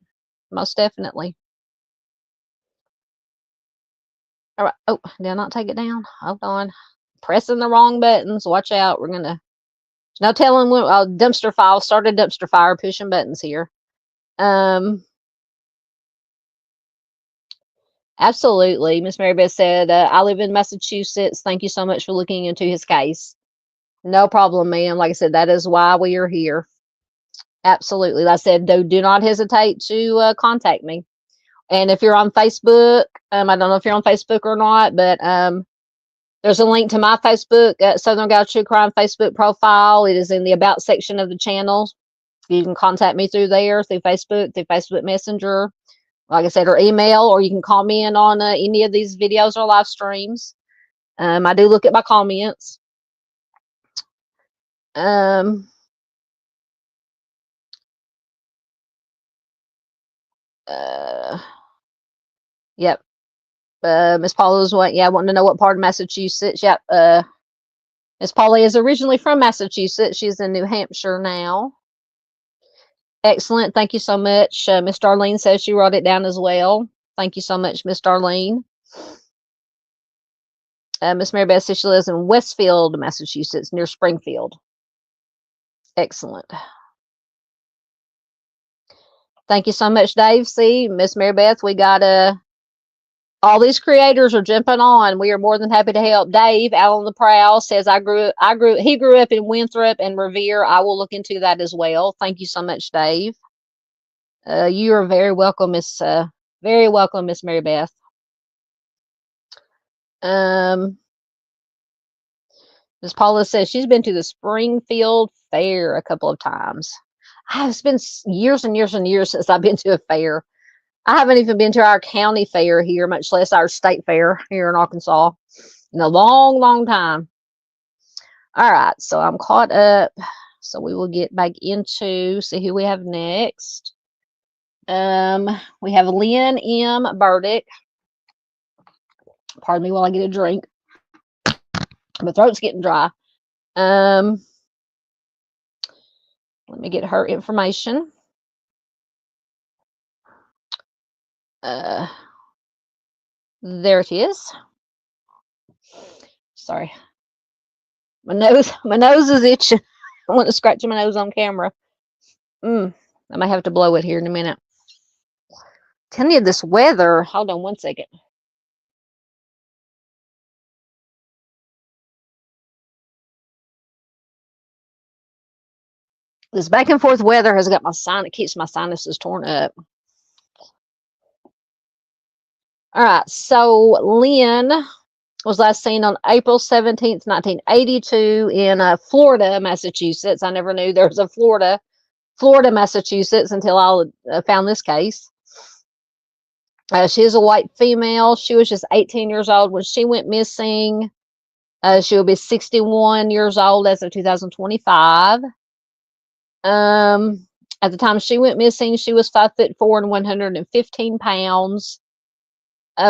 most definitely. All right. Oh, did I not take it down? Hold on. Pressing the wrong buttons. Watch out. We're gonna. No telling when. Dumpster fire. Start a dumpster fire. Pushing buttons here. Absolutely. Miss Mary Beth said, I live in Massachusetts. Thank you so much for looking into his case. No problem, ma'am. Like I said, that is why we are here. Absolutely. Like I said, do not hesitate to contact me. And if you're on Facebook, I don't know if you're on Facebook or not, but there's a link to my Facebook, Southern Gal True Crime Facebook profile. It is in the About section of the channel. You can contact me through there, through Facebook Messenger, like I said, or email, or you can call me in on any of these videos or live streams. I do look at my comments. Yep. Miss Paula's wanting to know what part of Massachusetts. Yep. Miss Paula is originally from Massachusetts. She's in New Hampshire now. Excellent. Thank you so much. Miss Darlene says she wrote it down as well. Thank you so much, Miss Darlene. Miss Mary Beth says she lives in Westfield, Massachusetts, near Springfield. Excellent. Thank you so much, Dave. See, Miss Mary Beth, we got all these creators are jumping on. We are more than happy to help. Dave, out on the prowl, says he grew up in Winthrop and Revere. I will look into that as well. Thank you so much, Dave. You are very welcome, Miss Mary Beth. Miss Paula says she's been to the Springfield Fair a couple of times. It's been years and years and years since I've been to a fair. I haven't even been to our county fair here, much less our state fair here in Arkansas, in a long, long time. All right, so I'm caught up. So we will get back into, see who we have next. We have Lynn M. Burdick. Pardon me while I get a drink. My throat's getting dry. Let me get her information. There it is. Sorry. My nose is itching. I want to scratch my nose on camera. I might have to blow it here in a minute. Telling you this weather. Hold on one second. This back and forth weather has got it keeps my sinuses torn up. All right, so Lynn was last seen on April 17th, 1982 in Florida, Massachusetts. I never knew there was a Florida, Massachusetts until I found this case. She is a white female. She was just 18 years old when she went missing. She will be 61 years old as of 2025. At the time she went missing, she was 5'4" and 115 pounds,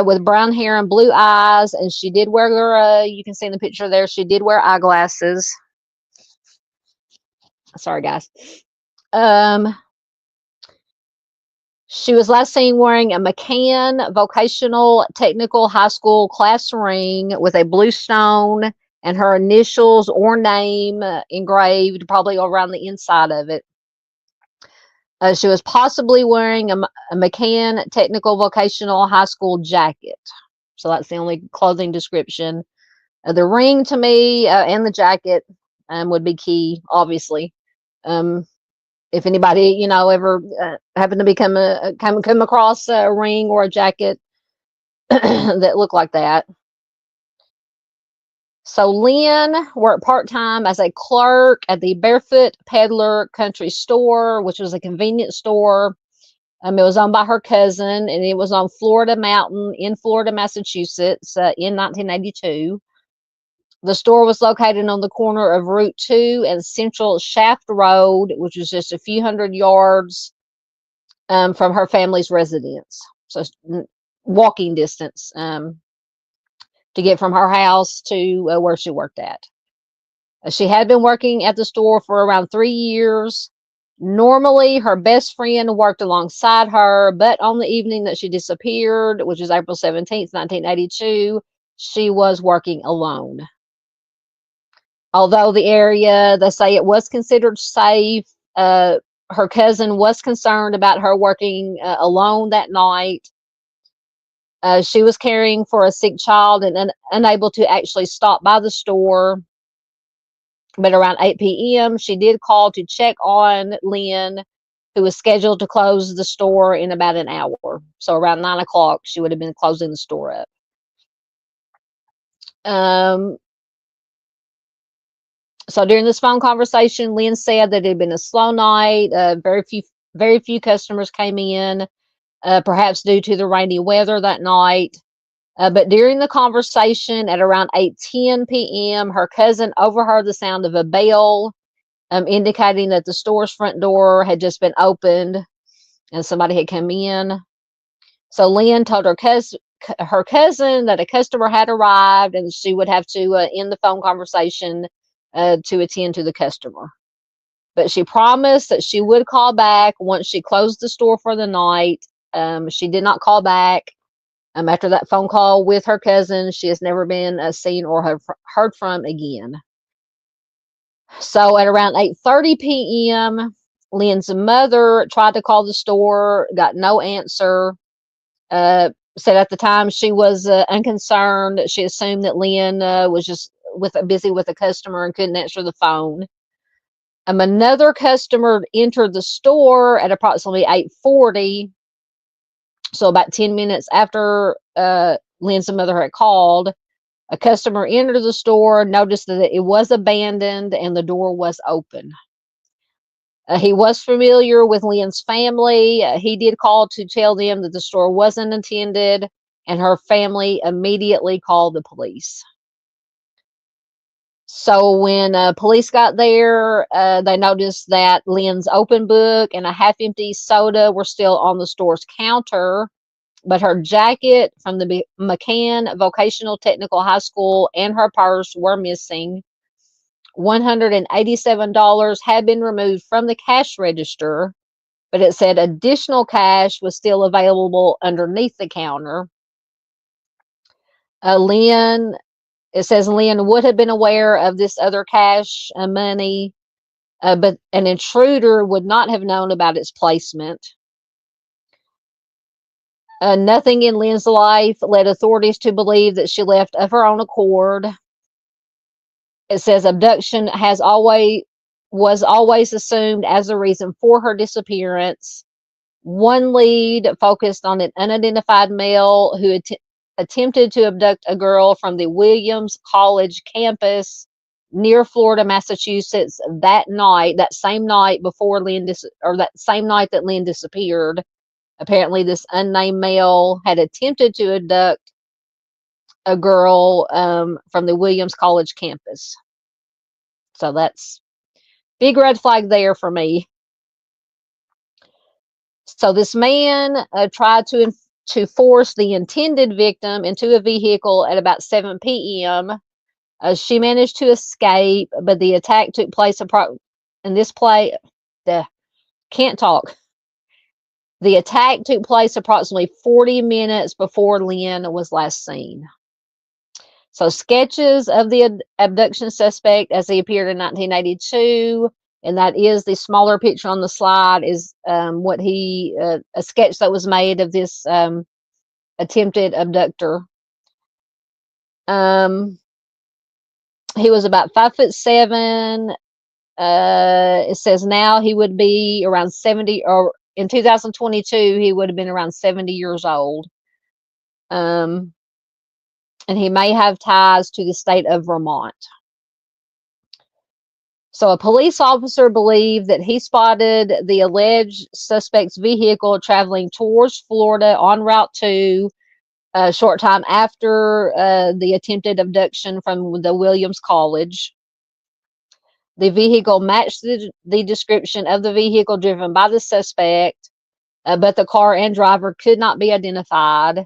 with brown hair and blue eyes, and she did wear you can see in the picture there, she did wear eyeglasses. Sorry, guys. She was last seen wearing a McCann Vocational Technical High School class ring with a blue stone and her initials or name engraved probably around the inside of it. She was possibly wearing a McCann Technical Vocational High School jacket. So that's the only clothing description. The ring to me and the jacket would be key, obviously. If anybody, ever happen to come across a ring or a jacket that looked like that. So Lynn worked part-time as a clerk at the Barefoot Peddler Country Store, which was a convenience store. It was owned by her cousin, and it was on Florida Mountain in Florida, Massachusetts in 1982. The store was located on the corner of Route 2 and Central Shaft Road, which was just a few hundred yards from her family's residence. So walking distance to get from her house to where she worked at. She had been working at the store for around 3 years. Normally, her best friend worked alongside her, but on the evening that she disappeared, which is April 17th, 1982, she was working alone. Although the area, they say it was considered safe, her cousin was concerned about her working alone that night. She was caring for a sick child and unable to actually stop by the store. But around 8 p.m., she did call to check on Lynn, who was scheduled to close the store in about an hour. So around 9 o'clock, she would have been closing the store up. So during this phone conversation, Lynn said that it had been a slow night. Very few customers came in, perhaps due to the rainy weather that night. But during the conversation at around 8:10 p.m., her cousin overheard the sound of a bell, indicating that the store's front door had just been opened and somebody had come in. So Lynn told her cousin that a customer had arrived and she would have to end the phone conversation to attend to the customer. But she promised that she would call back once she closed the store for the night. She did not call back. After that phone call with her cousin, she has never been seen or heard from again. So at around 8:30 p.m., Lynn's mother tried to call the store, got no answer. Said at the time she was unconcerned. She assumed that Lynn was just busy with a customer and couldn't answer the phone. Another customer entered the store at approximately 8:40. So about 10 minutes after Lynn's mother had called, a customer entered the store, noticed that it was abandoned and the door was open. He was familiar with Lynn's family. He did call to tell them that the store wasn't attended, and her family immediately called the police. So when police got there, they noticed that Lynn's open book and a half-empty soda were still on the store's counter, but her jacket from the McCann Vocational Technical High School and her purse were missing. $187 had been removed from the cash register, but it said additional cash was still available underneath the counter. It says Lynn would have been aware of this other cash money, but an intruder would not have known about its placement. Nothing in Lynn's life led authorities to believe that she left of her own accord. It says abduction was always assumed as a reason for her disappearance. One lead focused on an unidentified male who attempted to abduct a girl from the Williams College campus near Florida, Massachusetts that same night that Lynn disappeared. Apparently, this unnamed male had attempted to abduct a girl from the Williams College campus. So that's big red flag there for me. So this man tried to force the intended victim into a vehicle at about 7 p.m. She managed to escape, but the attack took place The attack took place approximately 40 minutes before Lynn was last seen. So sketches of the abduction suspect as he appeared in 1982, and that is the smaller picture on the slide, is a sketch that was made of this attempted abductor. He was about 5'7". It says now he would be around 70, or in 2022 he would have been around 70 years old. And he may have ties to the state of Vermont. So a police officer believed that he spotted the alleged suspect's vehicle traveling towards Florida on Route 2 a short time after the attempted abduction from the Williams College. The vehicle matched the description of the vehicle driven by the suspect, but the car and driver could not be identified.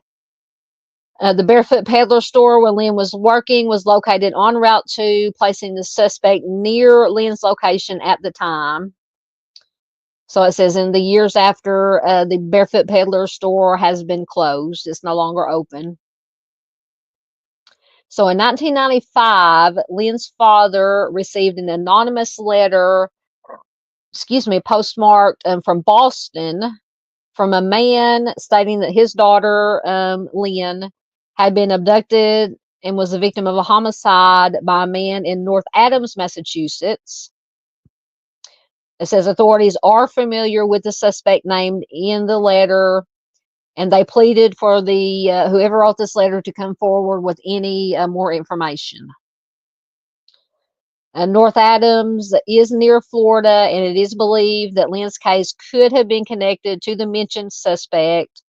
The Barefoot Peddler store where Lynn was working was located on Route 2, placing the suspect near Lynn's location at the time. So it says in the years after, the Barefoot Peddler store has been closed. It's no longer open. So in 1995, Lynn's father received an anonymous letter, postmarked from Boston, from a man stating that his daughter, Lynn, had been abducted and was the victim of a homicide by a man in North Adams, Massachusetts. It says authorities are familiar with the suspect named in the letter, and they pleaded for the whoever wrote this letter to come forward with any more information. North Adams is near Florida, and it is believed that Lynn's case could have been connected to the mentioned suspect.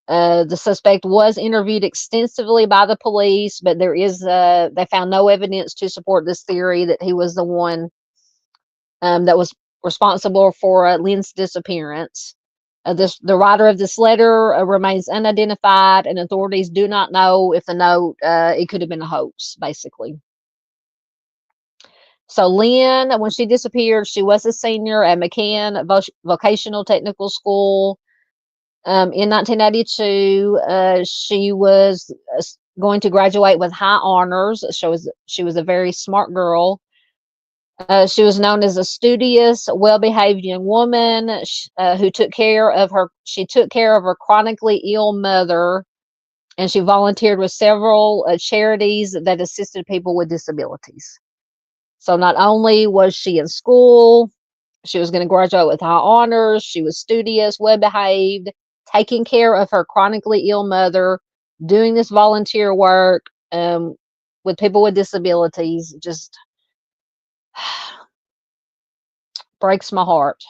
The suspect was interviewed extensively by the police, but they found no evidence to support this theory that he was the one that was responsible for Lynn's disappearance. The writer of this letter remains unidentified, and authorities do not know if the note it could have been a hoax, basically. So Lynn, when she disappeared, she was a senior at McCann Vocational Technical School. In 1982, she was going to graduate with high honors. She was a very smart girl. She was known as a studious, well-behaved young woman who took care of her. She took care of her chronically ill mother, and she volunteered with several charities that assisted people with disabilities. So not only was she in school, she was going to graduate with high honors. She was studious, well-behaved, taking care of her chronically ill mother, doing this volunteer work with people with disabilities. Just breaks my heart.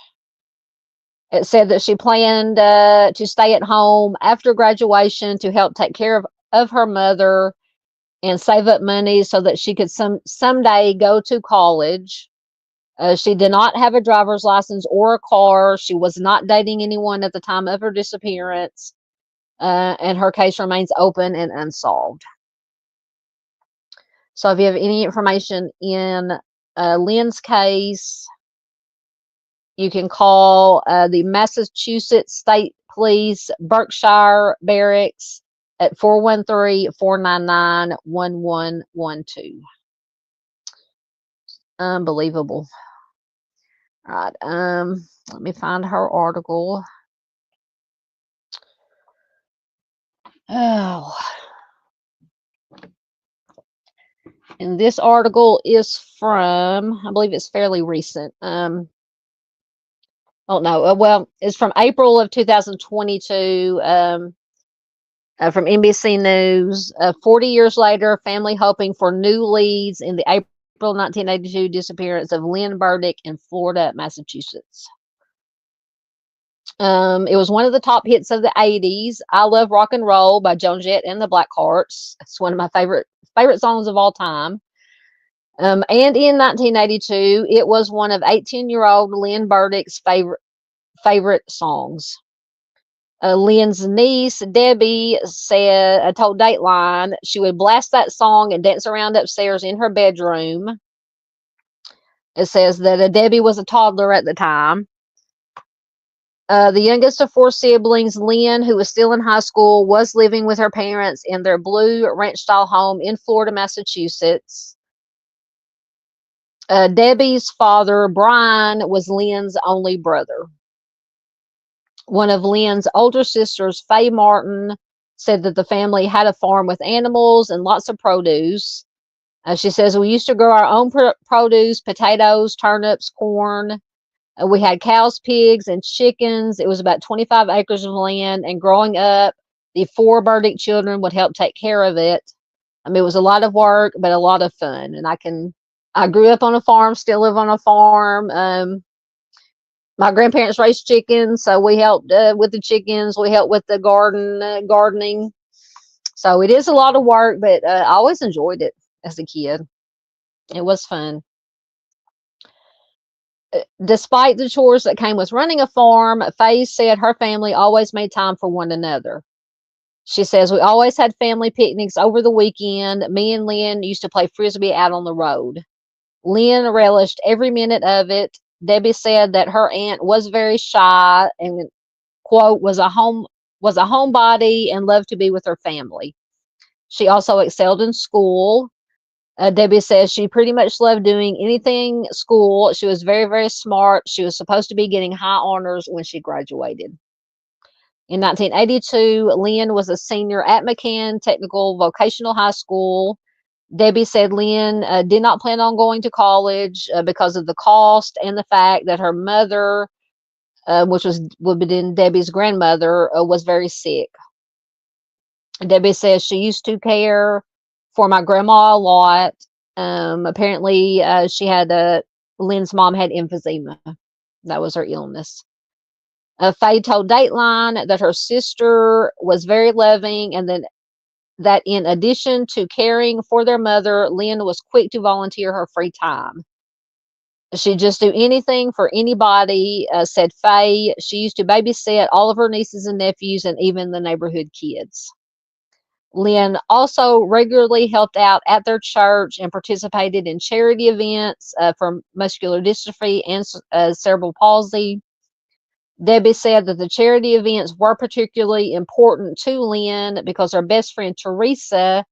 It said that she planned to stay at home after graduation to help take care of her mother and save up money so that she could someday go to college. She did not have a driver's license or a car. She was not dating anyone at the time of her disappearance, and her case remains open and unsolved. So if you have any information in Lynn's case, you can call the Massachusetts State Police Berkshire Barracks at 413-499-1112. Unbelievable. All right. Let me find her article. Oh. And this article is from, I believe it's fairly recent. Oh no, well, it's from April of 2022. From NBC News. 40 years later, family hoping for new leads in the April 1982 disappearance of Lynn Burdick in Florida, Massachusetts. It was one of the top hits of the 80s. I Love Rock and Roll by Joan Jett and the Blackhearts. It's one of my favorite songs of all time. And in 1982, it was one of 18-year-old Lynn Burdick's favorite songs. Lynn's niece, Debbie, told Dateline she would blast that song and dance around upstairs in her bedroom. It says that Debbie was a toddler at the time. The youngest of four siblings, Lynn, who was still in high school, was living with her parents in their blue ranch-style home in Florida, Massachusetts. Debbie's father, Brian, was Lynn's only brother. One of Lynn's older sisters, Faye Martin, said that the family had a farm with animals and lots of produce. She says, we used to grow our own produce, potatoes, turnips, corn. We had cows, pigs, and chickens. It was about 25 acres of land. And growing up, the four Burdick children would help take care of it. I mean, it was a lot of work, but a lot of fun. And I grew up on a farm, still live on a farm. My grandparents raised chickens, so we helped with the chickens. We helped with the gardening. So it is a lot of work, but I always enjoyed it as a kid. It was fun. Despite the chores that came with running a farm, Faye said her family always made time for one another. She says, we always had family picnics over the weekend. Me and Lynn used to play Frisbee out on the road. Lynn relished every minute of it. Debbie said that her aunt was very shy and, quote, was a homebody and loved to be with her family. She also excelled in school. Debbie says she pretty much loved doing anything school. She was very, very smart. She was supposed to be getting high honors when she graduated. In 1982, Lynn was a senior at McCann Technical Vocational High School. Debbie said Lynn did not plan on going to college because of the cost and the fact that her mother, which would have been Debbie's grandmother, was very sick. Debbie says she used to care for my grandma a lot. Apparently, she had Lynn's mom had emphysema. That was her illness. Faye told Dateline that her sister was very loving, and that in addition to caring for their mother, Lynn was quick to volunteer her free time. She'd just do anything for anybody, said Faye. She used to babysit all of her nieces and nephews and even the neighborhood kids. Lynn also regularly helped out at their church and participated in charity events for muscular dystrophy and cerebral palsy. Debbie said that the charity events were particularly important to Lynn because her best friend Teresa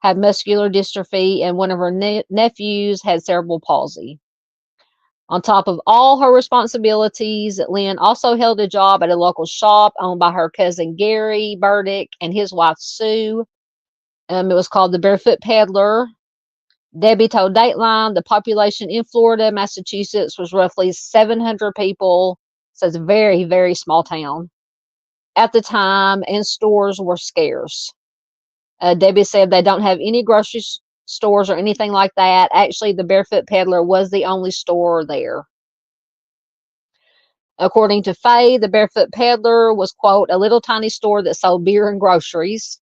had muscular dystrophy and one of her nephews had cerebral palsy. On top of all her responsibilities, Lynn also held a job at a local shop owned by her cousin Gary Burdick and his wife Sue. It was called the Barefoot Peddler. Debbie told Dateline the population in Florida, Massachusetts was roughly 700 people. So it's a very, very small town at the time, and stores were scarce. Debbie said they don't have any grocery stores or anything like that. Actually, the Barefoot Peddler was the only store there. According to Faye, the Barefoot Peddler was, quote, a little tiny store that sold beer and groceries.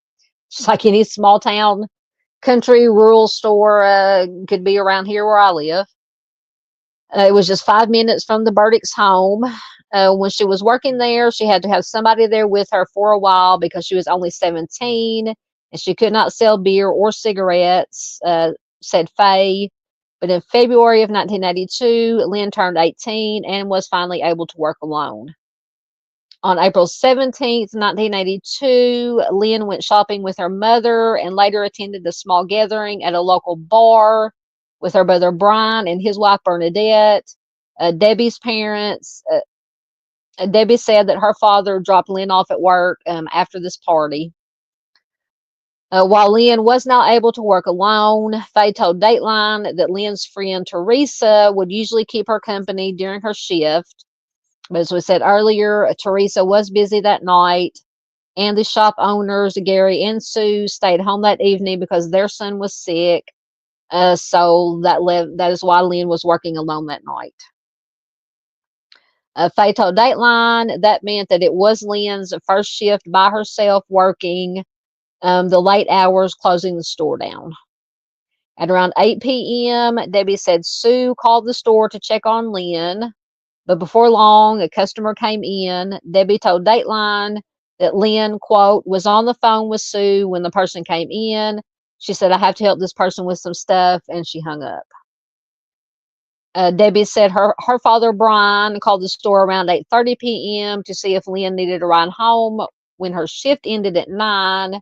Just like any small town, country, rural store could be around here where I live. It was just 5 minutes from the Burdick's home. When she was working there, she had to have somebody there with her for a while because she was only 17 and she could not sell beer or cigarettes, said Faye. But in February of 1982, Lynn turned 18 and was finally able to work alone. On April 17th, 1982, Lynn went shopping with her mother and later attended a small gathering at a local bar with her brother Brian and his wife Bernadette. Debbie's parents, Debbie said that her father dropped Lynn off at work after this party. While Lynn was not able to work alone, Faye told Dateline that Lynn's friend Teresa would usually keep her company during her shift. But as we said earlier, Teresa was busy that night, and the shop owners, Gary and Sue, stayed home that evening because their son was sick. So that is why Lynn was working alone that night. Faye told Dateline that meant that it was Lynn's first shift by herself working the late hours, closing the store down. At around 8 p.m., Debbie said Sue called the store to check on Lynn, but before long, a customer came in. Debbie told Dateline that Lynn, quote, was on the phone with Sue when the person came in. She said, I have to help this person with some stuff, and she hung up. Debbie said her father, Brian, called the store around 8:30 p.m. to see if Lynn needed a ride home. When her shift ended at 9,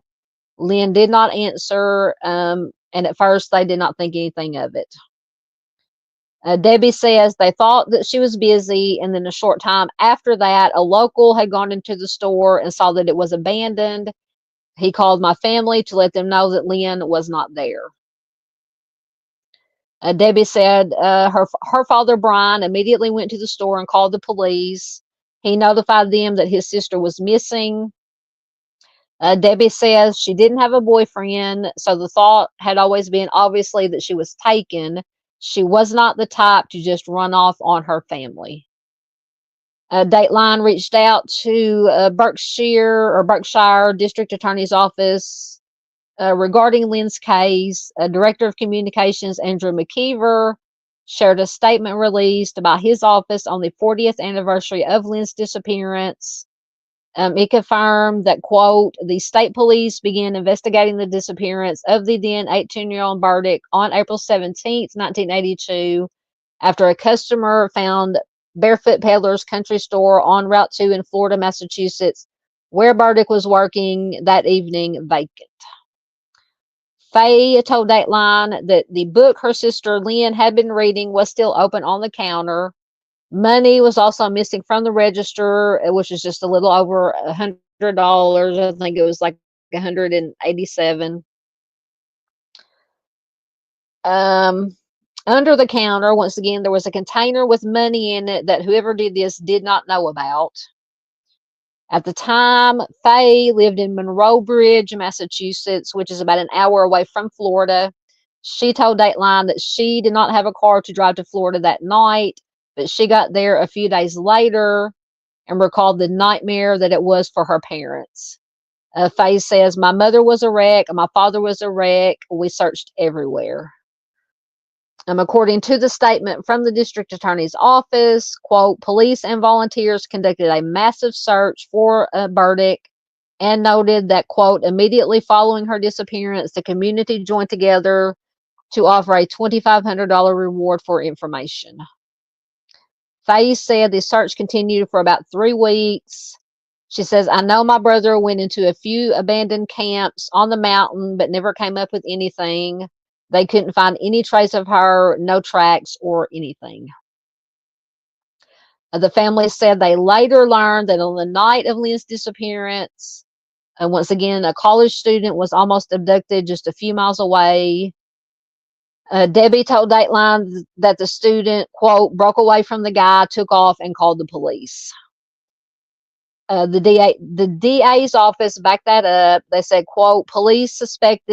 Lynn did not answer, and at first they did not think anything of it. Debbie says they thought that she was busy, and then a short time after that, a local had gone into the store and saw that it was abandoned. He called my family to let them know that Lynn was not there. Debbie said her father, Brian, immediately went to the store and called the police. He notified them that his sister was missing. Debbie says she didn't have a boyfriend, so the thought had always been obviously that she was taken. She was not the type to just run off on her family. Dateline reached out to Berkshire District Attorney's Office regarding Lynn's case. Director of Communications Andrew McKeever shared a statement released by his office on the 40th anniversary of Lynn's disappearance. It confirmed that, quote, the state police began investigating the disappearance of the then 18-year-old Burdick on April 17th, 1982, after a customer found Barefoot Peddler's country store on Route 2 in Florida, Massachusetts, where Burdick was working that evening, vacant. Faye told Dateline that the book her sister Lynn had been reading was still open on the counter. Money was also missing from the register, which was just a little over $100. I think it was like 187. Um, Under the counter, once again, there was a container with money in it that whoever did this did not know about. At the time, Faye lived in Monroe Bridge, Massachusetts, which is about an hour away from Florida. She told Dateline that she did not have a car to drive to Florida that night, but she got there a few days later and recalled the nightmare that it was for her parents. Faye says, "My mother was a wreck, my father was a wreck. We searched everywhere." According to the statement from the district attorney's office, quote, police and volunteers conducted a massive search for Burdick and noted that, quote, immediately following her disappearance, the community joined together to offer a $2,500 reward for information. Faye said the search continued for about 3 weeks. She says, "I know my brother went into a few abandoned camps on the mountain, but never came up with anything. They couldn't find any trace of her, no tracks or anything." The family said they later learned that on the night of Lynn's disappearance, once again, a college student was almost abducted just a few miles away. Debbie told Dateline that the student, quote, broke away from the guy, took off, and called the police. The DA's office backed that up. They said, quote, police suspect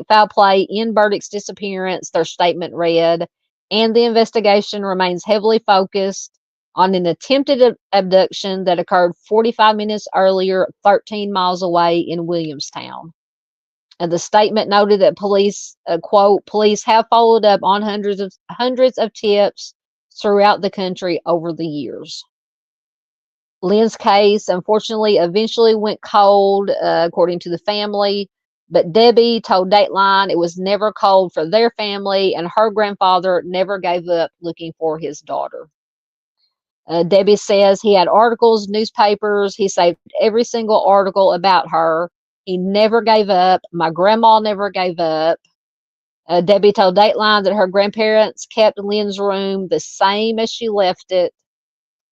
foul play in Burdick's disappearance, their statement read, and the investigation remains heavily focused on an attempted abduction that occurred 45 minutes earlier, 13 miles away in Williamstown. And the statement noted that police, quote, police have followed up on hundreds of tips throughout the country over the years. Lynn's case, unfortunately, eventually went cold, according to the family. But Debbie told Dateline it was never cold for their family, and her grandfather never gave up looking for his daughter. Debbie says he had articles, newspapers. He saved every single article about her. He never gave up. My grandma never gave up. Debbie told Dateline that her grandparents kept Lynn's room the same as she left it.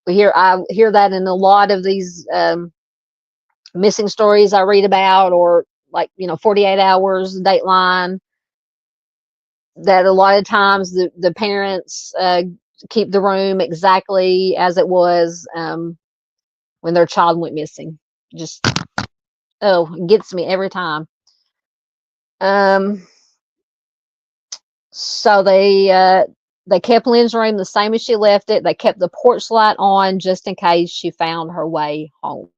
I hear that in a lot of these missing stories I read about, or like 48 hours Dateline, that a lot of times the parents keep the room exactly as it was when their child went missing. Just it gets me every time. So they kept Lynn's room the same as she left it. They kept the porch light on just in case she found her way home.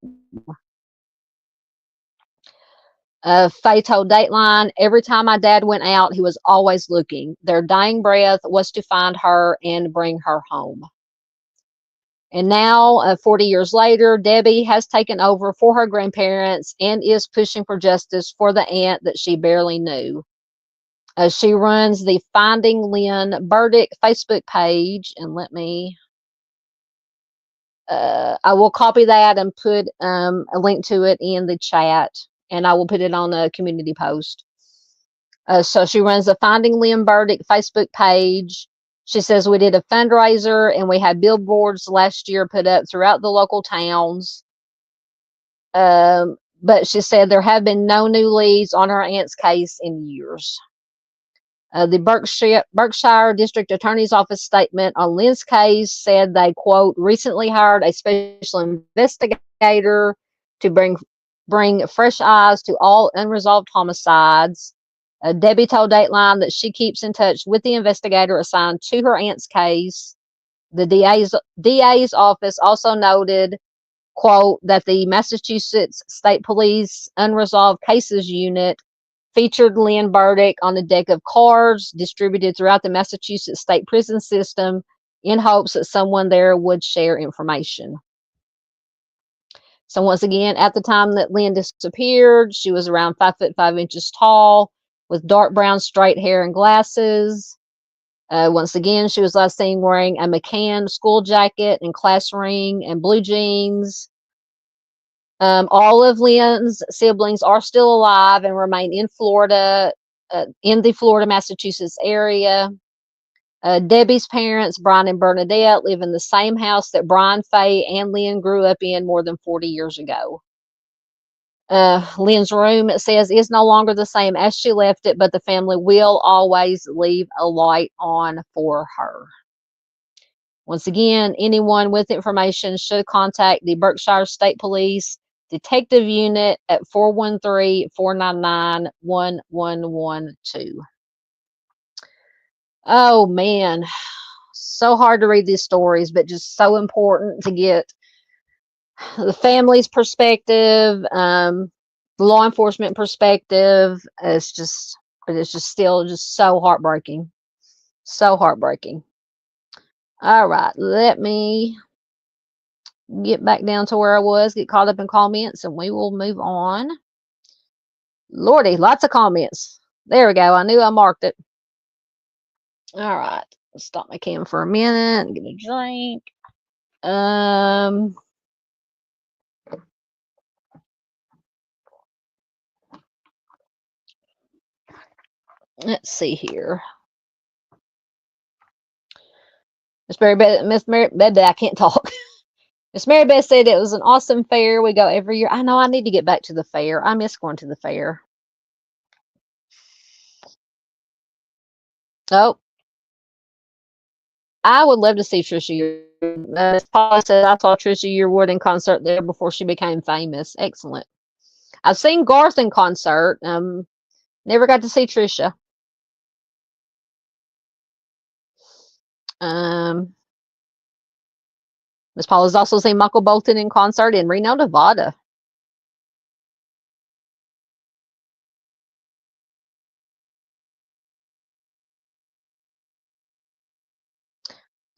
Faye told Dateline, every time my dad went out, he was always looking. Their dying breath was to find her and bring her home. And now, 40 years later, Debbie has taken over for her grandparents and is pushing for justice for the aunt that she barely knew. She runs the Finding Lynn Burdick Facebook page, and I will copy that and put a link to it in the chat, and I will put it on a community post. So she runs the Finding Lynn Burdick Facebook page. She says, we did a fundraiser and we had billboards last year put up throughout the local towns. But she said there have been no new leads on her aunt's case in years. The Berkshire District Attorney's Office statement on Lynn's case said they, quote, recently hired a special investigator to bring fresh eyes to all unresolved homicides. Debbie told Dateline that she keeps in touch with the investigator assigned to her aunt's case. The DA's office also noted, quote, that the Massachusetts State Police Unresolved Cases Unit featured Lynn Burdick on a deck of cards distributed throughout the Massachusetts state prison system in hopes that someone there would share information. So once again, at the time that Lynn disappeared, she was around 5'5" tall with dark brown straight hair and glasses. Once again, she was last seen wearing a McCann school jacket and class ring and blue jeans. All of Lynn's siblings are still alive and remain in Florida, in the Florida, Massachusetts area. Debbie's parents, Brian and Bernadette, live in the same house that Brian, Faye, and Lynn grew up in more than 40 years ago. Lynn's room, it says, is no longer the same as she left it, but the family will always leave a light on for her. Once again, anyone with information should contact the Berkshire State Police Detective Unit at 413-499-1112. Oh man, so hard to read these stories, but just so important to get the family's perspective, the law enforcement perspective. It's just still just so heartbreaking. So heartbreaking. All right, let me get back down to where I was, get caught up in comments, and we will move on. Lordy, lots of comments. There we go. I knew I marked it. All right, let's stop my cam for a minute and get a drink. Let's see here. Miss Mary Beth, I can't talk. Miss Mary Beth said it was an awesome fair. We go every year. I know I need to get back to the fair. I miss going to the fair. Oh, I would love to see Trisha Yearwood. Paula said I saw Trisha Yearwood in concert there before she became famous. Excellent. I've seen Garth in concert. Never got to see Trisha. Miss Paula's also seen Michael Bolton in concert in Reno, Nevada.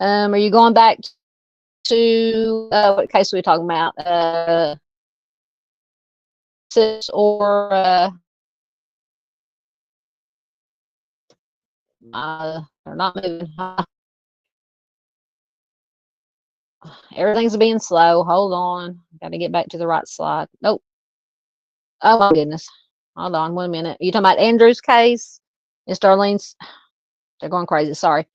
Are you going back to what case are we talking about? Or they're not moving. Everything's being slow. Hold on. Got to get back to the right slide. Nope. Oh my goodness. Hold on 1 minute. Are you talking about Andrew's case? Miss Darlene's. They're going crazy. Sorry.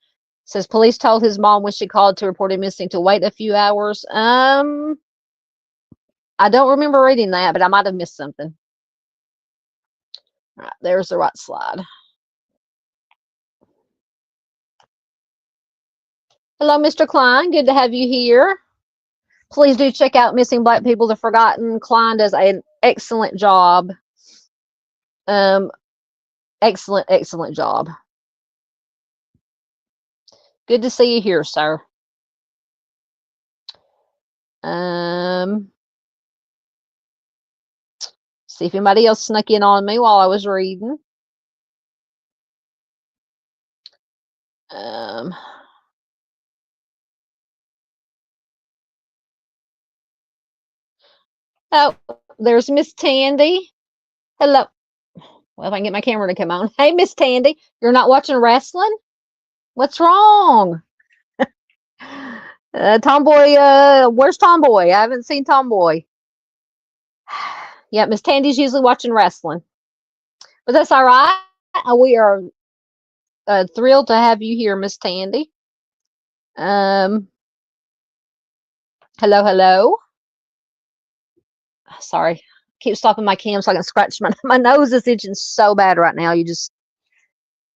Says police told his mom when she called to report him missing to wait a few hours. I don't remember reading that, but I might have missed something. All right, there's the right slide. Hello, Mr. Klein. Good to have you here. Please do check out Missing Black People, The Forgotten. Klein does an excellent job. Excellent job. Good to see you here, sir. See if anybody else snuck in on me while I was reading. Oh, there's Miss Tandy. Hello. Well, if I can get my camera to come on. Hey, Miss Tandy, you're not watching wrestling? What's wrong? Tomboy, where's Tomboy? I haven't seen Tomboy. Yeah, Miss Tandy's usually watching wrestling. But that's all right. We are thrilled to have you here, Miss Tandy. Hello. Sorry. Keep stopping my cam so I can scratch my nose is itching so bad right now.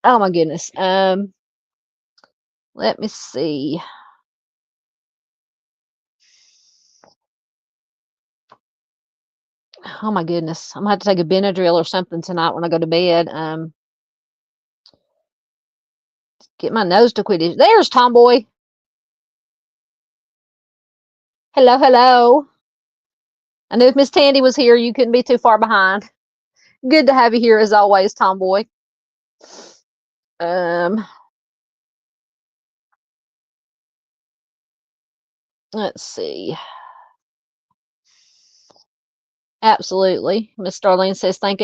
Oh my goodness. Let me see. Oh my goodness. I'm gonna have to take a Benadryl or something tonight when I go to bed. Get my nose to quit itching. There's Tomboy. Hello. I knew if Miss Tandy was here, you couldn't be too far behind. Good to have you here as always, Tomboy. Let's see. Absolutely. Miss Darlene says, thanks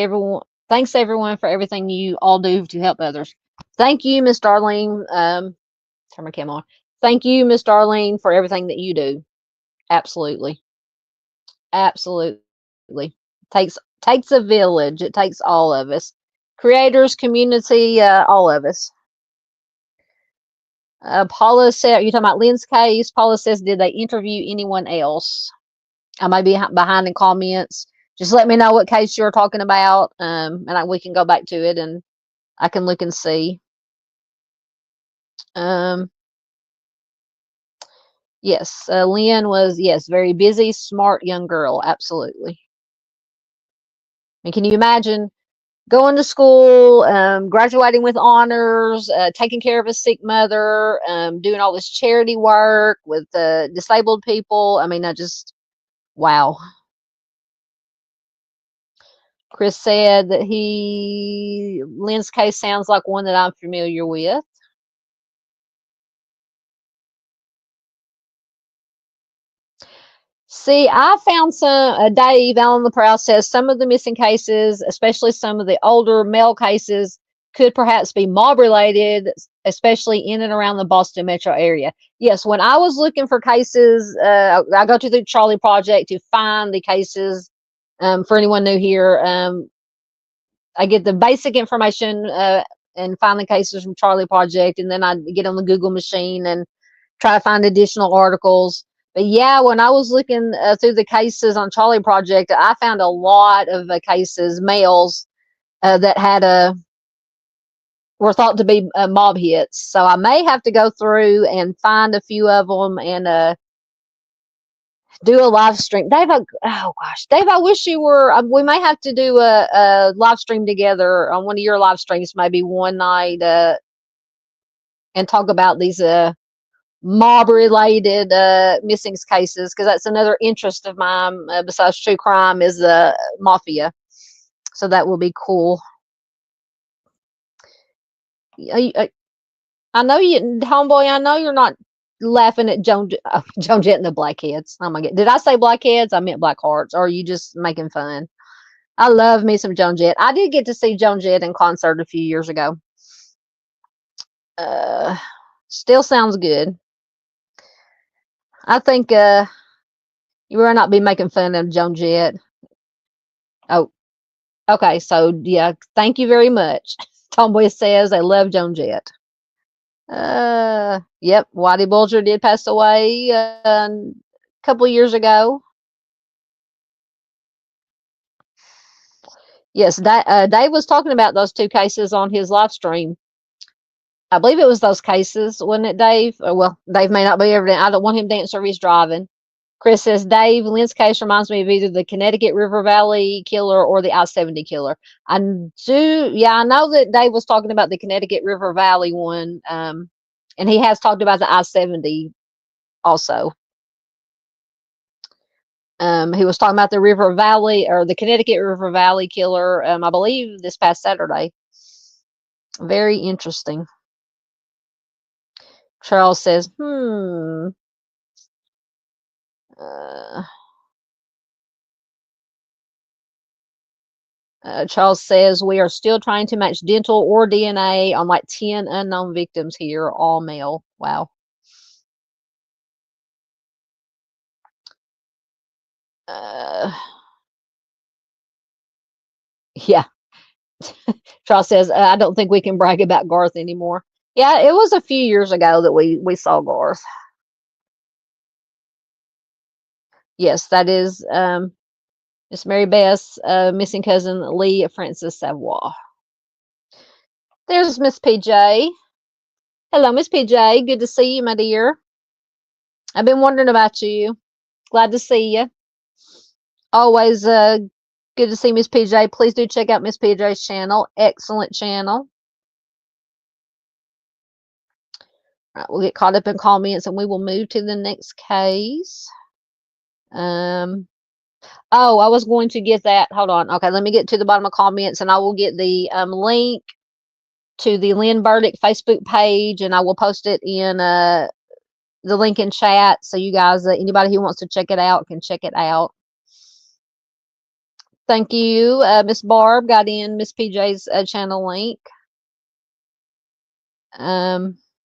everyone for everything you all do to help others. Thank you, Miss Darlene. Turn my camera on. Thank you, Miss Darlene, for everything that you do. Absolutely. Takes a village. It takes all of us. Creators, community, all of us. Paula said, you're talking about Lynn's case. Paula says, did they interview anyone else? I may be behind in comments. Just let me know what case you're talking about, and we can go back to it, and I can look and see. Yes, Lynn was, yes, very busy, smart young girl. Absolutely. I mean, can you imagine going to school, graduating with honors, taking care of a sick mother, doing all this charity work with disabled people? I mean, wow. Chris said that Lynn's case sounds like one that I'm familiar with. See, I found Dave Allen the Proud says some of the missing cases, especially some of the older male cases, could perhaps be mob related, especially in and around the Boston metro area. Yes, when I was looking for cases, I go to the Charlie Project to find the cases. For anyone new here, I get the basic information and find the cases from Charlie Project, and then I get on the Google machine and try to find additional articles. But yeah, when I was looking through the cases on Charlie Project, I found a lot of cases, males that were thought to be mob hits. So I may have to go through and find a few of them and do a live stream. Dave, oh gosh, Dave, I wish you were. We may have to do a live stream together on one of your live streams, maybe one night, and talk about these mob related missing cases, because that's another interest of mine besides true crime is mafia. So that will be cool. I know you, homeboy, I know you're not laughing at Joan Jett and the Blackheads. Oh my god, did I say Blackheads? I meant Black Hearts. Or are you just making fun? I love me some Joan Jett. I did get to see Joan Jett in concert a few years ago. Still sounds good. I think you better not be making fun of Joan Jett. Oh, okay. So yeah, thank you very much. Tomboy says I love Joan Jett. Yep, Whitey Bulger did pass away a couple of years ago. Yes, Dave was talking about those two cases on his live stream. I believe it was those cases, wasn't it, Dave? Well, Dave may not be ever. I don't want him to answer if he's driving. Chris says, Dave, Lynn's case reminds me of either the Connecticut River Valley killer or the I-70 killer. I know that Dave was talking about the Connecticut River Valley one, and he has talked about the I-70 also. He was talking about the River Valley or the Connecticut River Valley killer, I believe this past Saturday. Very interesting. Charles says, Charles says, we are still trying to match dental or DNA on like 10 unknown victims here, all male. Wow. Yeah. Charles says, I don't think we can brag about Garth anymore. Yeah, it was a few years ago that we saw Garth. Yes, that is Miss Mary Beth's missing cousin Lee Francis Savoy. There's Miss PJ. Hello, Miss PJ. Good to see you, my dear. I've been wondering about you. Glad to see you. Always good to see Miss PJ. Please do check out Miss PJ's channel. Excellent channel. All right, we'll get caught up in comments and we will move to the next case. Oh, I was going to get that. Hold on. Okay, let me get to the bottom of comments and I will get the link to the Lynn Burdick Facebook page and I will post it in the link in chat so you guys, anybody who wants to check it out can check it out. Thank you. Miss Barb got in Miss PJ's channel link.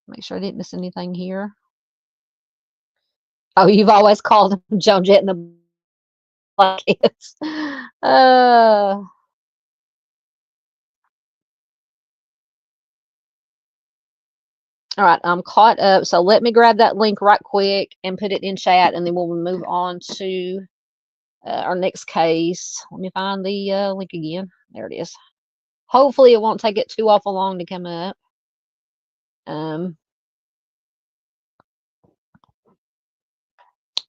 Make sure I didn't miss anything here. Oh, you've always called them Joan Jett and the Blackheads. All right, I'm caught up. So let me grab that link right quick and put it in chat, and then we'll move on to our next case. Let me find the link again. There it is. Hopefully it won't take it too awful long to come up.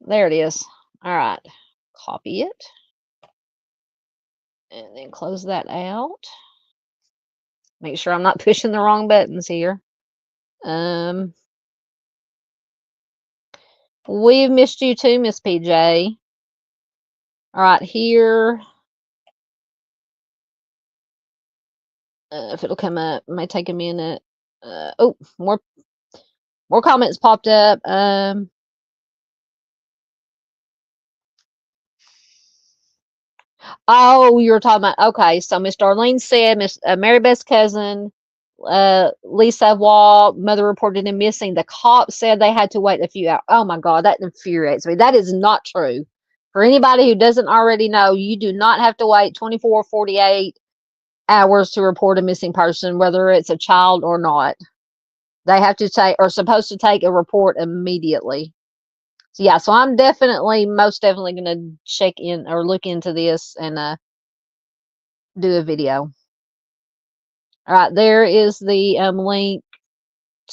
There it is. All right, copy it and then close that out. Make sure I'm not pushing the wrong buttons here. We've missed you too, Miss PJ. All right, here. If it'll come up, it may take a minute. Oh, more comments popped up. Oh, you were talking about, okay, so Miss Darlene said Miss Mary Beth's cousin, Lisa Wall, mother reported him missing. The cops said they had to wait a few hours. Oh my God, that infuriates me. That is not true. For anybody who doesn't already know, you do not have to wait 24, 48 hours to report a missing person, whether it's a child or not. They have to take, or supposed to take a report immediately. So yeah, so I'm most definitely going to check in or look into this and do a video. All right, there is the link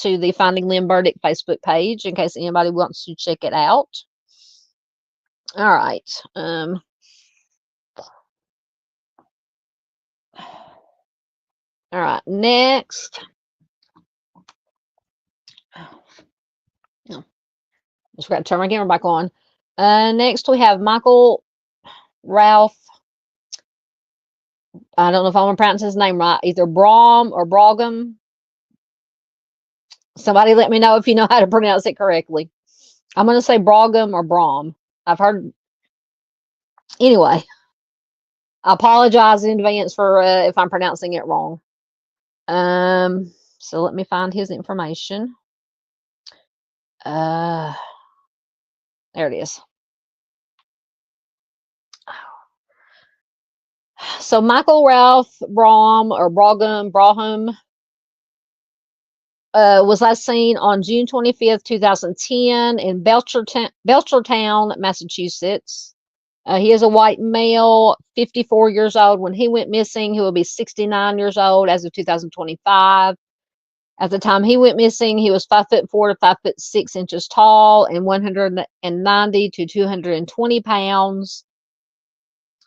to the Finding Lynn Burdick Facebook page in case anybody wants to check it out. All right. All right, next. Oh, just got to turn my camera back on. Next, we have Michael Ralph. I don't know if I'm going to pronounce his name right. Either Brougham or Brougham. Somebody let me know if you know how to pronounce it correctly. I'm going to say Brougham or Brougham. I've heard. Anyway, I apologize in advance for if I'm pronouncing it wrong. So let me find his information. There it is. So Michael Ralph Brougham or Brougham was last seen on June 25th, 2010 in Belchertown, Massachusetts. He is a white male, 54 years old when he went missing. He will be 69 years old as of 2025. At the time he went missing, he was 5'4" to 5'6" tall and 190 to 220 pounds,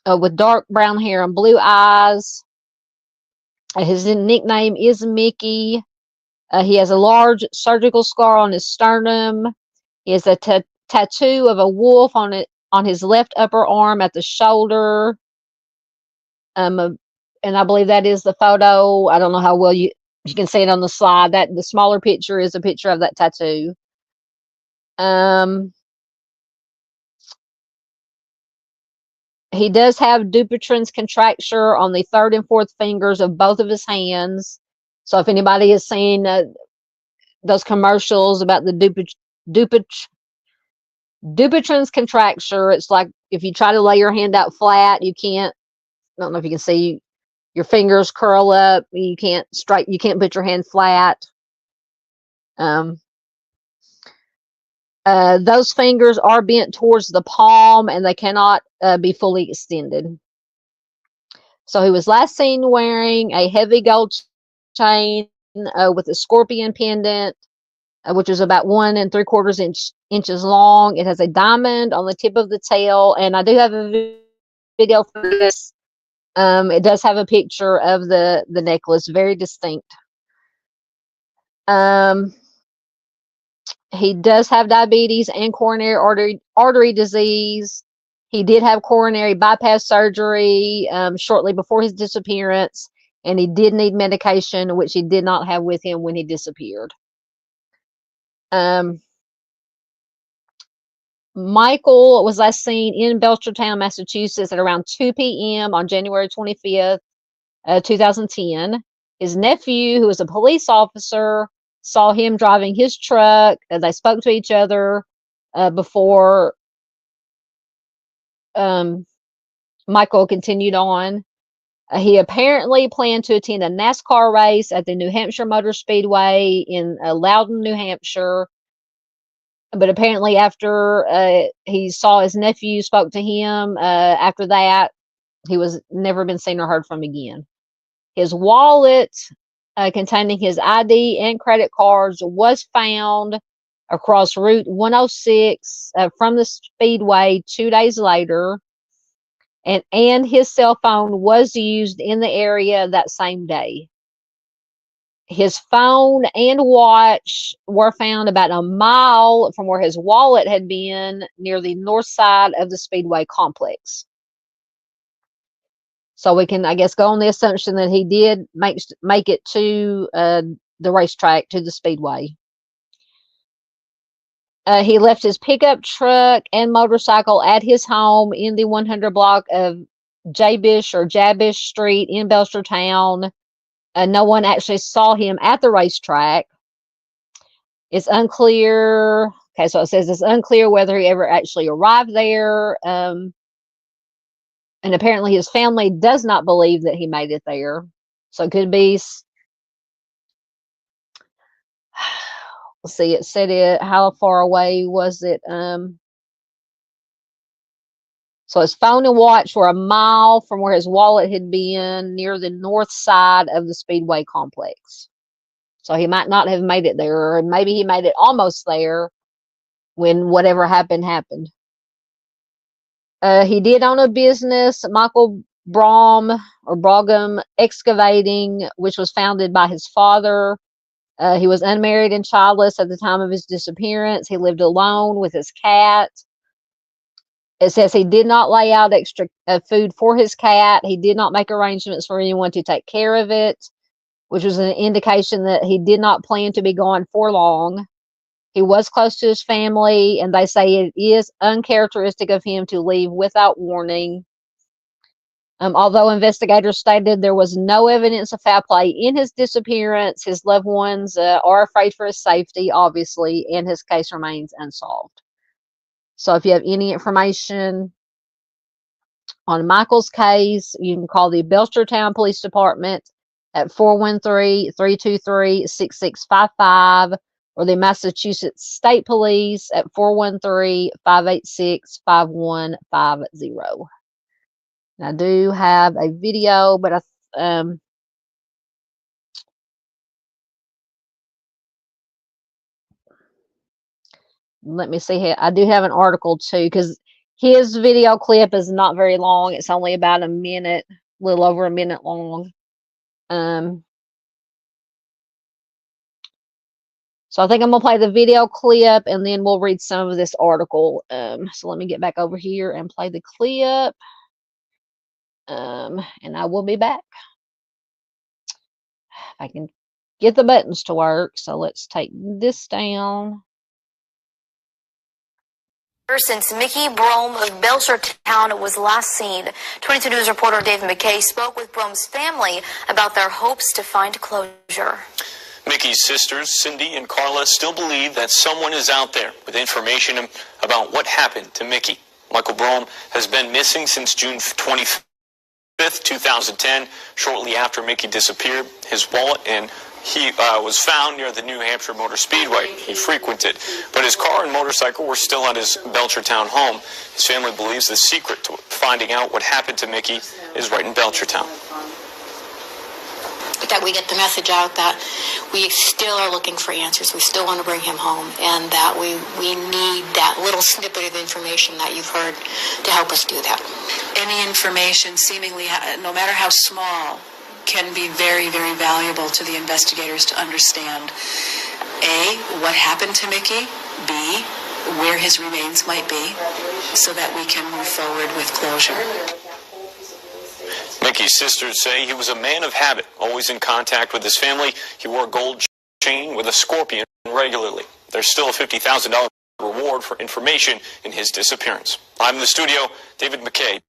with dark brown hair and blue eyes. His nickname is Mickey. He has a large surgical scar on his sternum. He has a tattoo of a wolf on his left upper arm at the shoulder. And I believe that is the photo. I don't know how well you can see it on the slide. That the smaller picture is a picture of that tattoo. He does have Dupuytren's contracture on the third and fourth fingers of both of his hands. So if anybody has seen those commercials about the Dupuytren's contracture, it's like if you try to lay your hand out flat, you can't. I don't know if you can see your fingers curl up. You can't put your hand flat. Those fingers are bent towards the palm and they cannot be fully extended. So he was last seen wearing a heavy gold chain with a scorpion pendant, which is about 1 3/4 inches long. It has a diamond on the tip of the tail, and I do have a video for this. It does have a picture of the necklace, very distinct. He does have diabetes and coronary artery disease. He did have coronary bypass surgery shortly before his disappearance, and he did need medication, which he did not have with him when he disappeared. Michael was last seen in Belchertown, Massachusetts at around 2 p.m. on January 25th, 2010. His nephew, who was a police officer, saw him driving his truck. They spoke to each other before Michael continued on. He apparently planned to attend a NASCAR race at the New Hampshire Motor Speedway in Loudon, New Hampshire. But apparently, after he saw his nephew, spoke to him, after that, he was never been seen or heard from again. His wallet, containing his ID and credit cards, was found across Route 106 from the Speedway 2 days later, and his cell phone was used in the area that same day. His phone and watch were found about a mile from where his wallet had been, near the north side of the Speedway complex. So we can, I guess, go on the assumption that he did make it to the racetrack, to the Speedway. He left his pickup truck and motorcycle at his home in the 100 block of Jabish Street in Belchertown. No one actually saw him at the racetrack. It's unclear. Okay, so it says it's unclear whether he ever actually arrived there. And apparently his family does not believe that he made it there. So it could be, let's see, it said how far away was it? So his phone and watch were a mile from where his wallet had been, near the north side of the Speedway complex. So he might not have made it there, or maybe he made it almost there when whatever happened. He did own a business, Michael Brougham Excavating, which was founded by his father. He was unmarried and childless at the time of his disappearance. He lived alone with his cat. It says he did not lay out extra food for his cat. He did not make arrangements for anyone to take care of it, which was an indication that he did not plan to be gone for long. He was close to his family, and they say it is uncharacteristic of him to leave without warning. Although investigators stated there was no evidence of foul play in his disappearance, his loved ones are afraid for his safety, obviously, and his case remains unsolved. So if you have any information on Michael's case, you can call the Belchertown Police Department at 413-323-6655, or the Massachusetts State Police at 413-586-5150. I do have a video, but let me see here. I do have an article too, because his video clip is not very long. It's only about a minute, a little over a minute long. So I think I'm gonna play the video clip, and then we'll read some of this article. So let me get back over here and play the clip. And I will be back. If I can get the buttons to work. So let's take this down. Since Mickey Brougham of Belchertown was last seen, 22 News reporter David McKay spoke with Brougham's family about their hopes to find closure. Mickey's sisters, Cindy and Carla, still believe that someone is out there with information about what happened to Mickey. Michael Brougham has been missing since June 25th, 2010. Shortly after Mickey disappeared, his wallet and he was found near the New Hampshire Motor Speedway he frequented, but his car and motorcycle were still at his Belchertown home. His family believes the secret to finding out what happened to Mickey is right in Belchertown. That we get the message out that we still are looking for answers. We still want to bring him home, and that we need that little snippet of information that you've heard to help us do that. Any information, seemingly, no matter how small, can be very, very valuable to the investigators to understand, A, what happened to Mickey, B, where his remains might be, so that we can move forward with closure. Mickey's sisters say he was a man of habit, always in contact with his family. He wore a gold chain with a scorpion regularly. There's still a $50,000 reward for information in his disappearance. I'm in the studio, David McKay.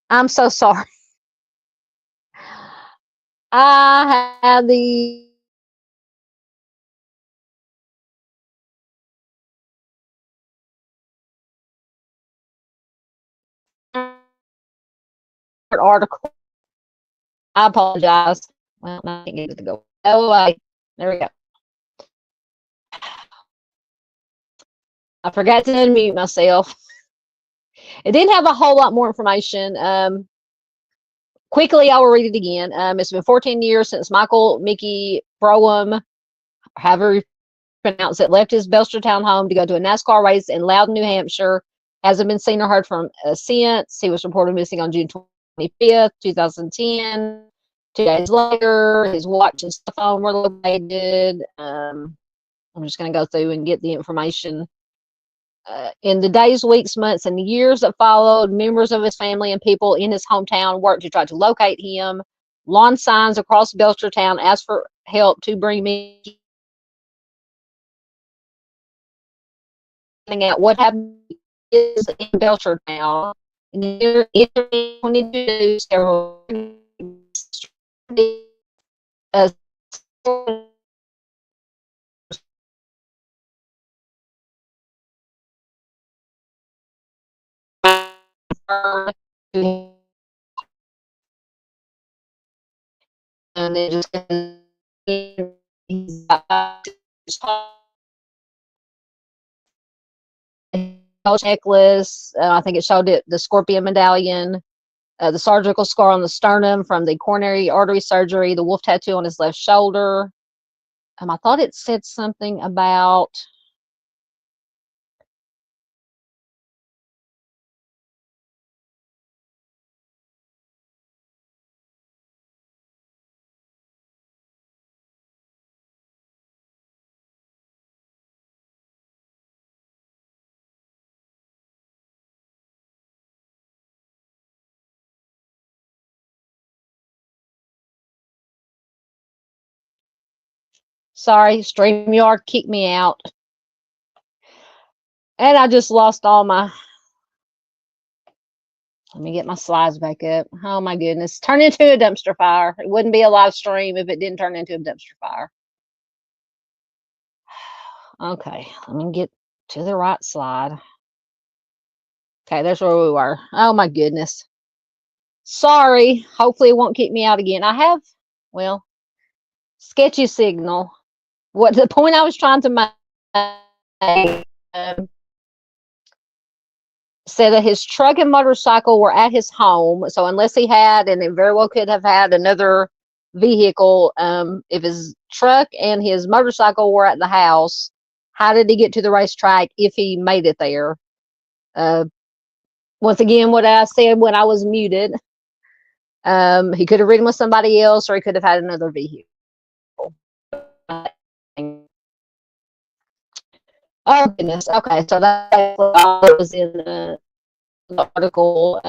I'm so sorry. I had the article. I apologize. Well, I can't get it to go. Oh, there we go. I forgot to unmute myself. It didn't have a whole lot more information. Quickly, I will read it again. It's been 14 years since Mickey Brougham, however you pronounce it, left his Belchertown home to go to a NASCAR race in Loudon, New Hampshire. Hasn't been seen or heard from since. He was reported missing on June 25th, 2010. 2 days later, his watch and cell phone were located. I'm just going to go through and get the information. In the days, weeks, months, and years that followed, members of his family and people in his hometown worked to try to locate him. Lawn signs across Belchertown asked for help to bring me out what happened is in Belchertown. In the year 2022, several and it just checklist. I think it showed it the scorpion medallion, the surgical scar on the sternum from the coronary artery surgery, the wolf tattoo on his left shoulder. I thought it said something about sorry, StreamYard kicked me out. And I just lost all my, let me get my slides back up. Oh my goodness. Turned into a dumpster fire. It wouldn't be a live stream if it didn't turn into a dumpster fire. Okay, let me get to the right slide. Okay, that's where we were. Oh my goodness. Sorry. Hopefully it won't kick me out again. I have, well, sketchy signal. What the point I was trying to make, said that his truck and motorcycle were at his home. So unless he had, and it very well could have had another vehicle, if his truck and his motorcycle were at the house, how did he get to the racetrack if he made it there? Once again, what I said when I was muted, he could have ridden with somebody else, or he could have had another vehicle. Oh goodness. Okay, so that was in the article.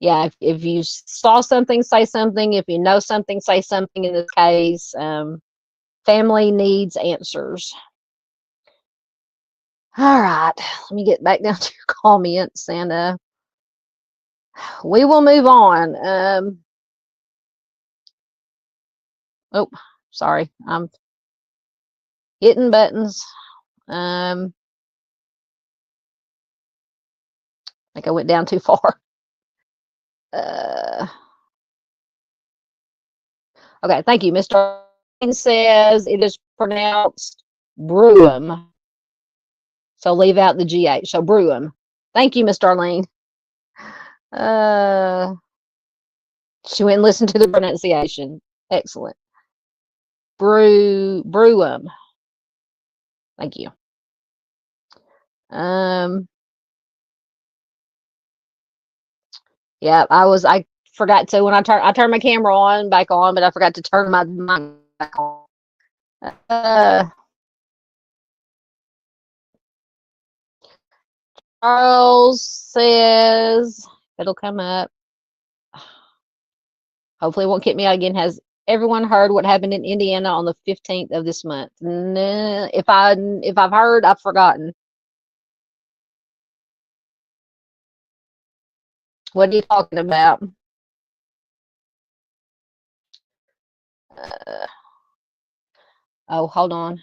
Yeah, if you saw something, say something. If you know something, say something. In this case, family needs answers. All right, let me get back down to your comments, and we will move on. Oh, sorry, I'm hitting buttons. I think I went down too far. Okay, thank you. Mr. says it is pronounced Brougham. So leave out the GH. So Brougham. Thank you, Miss Darlene. She went and listened to the pronunciation. Excellent. Brougham. Thank you. Yeah, I forgot to, when I turned my camera back on, but I forgot to turn my mic back on. Charles says it'll come up. Hopefully it won't kick me out again. Has everyone heard what happened in Indiana on the 15th of this month? Nah, if I've heard, I've forgotten. What are you talking about? Uh, oh, hold on.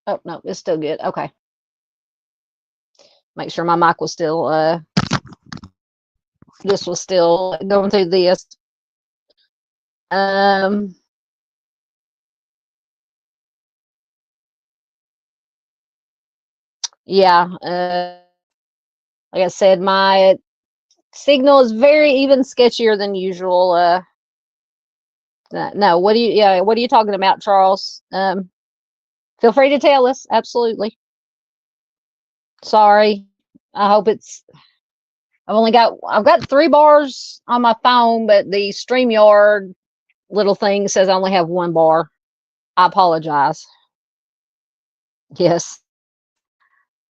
Oh, no, it's still good. Okay. Make sure my mic was still, this was still going through this. Yeah, like I said, my signal is very even sketchier than usual. No, what are you talking about, Charles? Feel free to tell us. Absolutely. Sorry. I hope it's, I've got 3 bars on my phone, but the StreamYard little thing says I only have 1 bar. I apologize. Yes.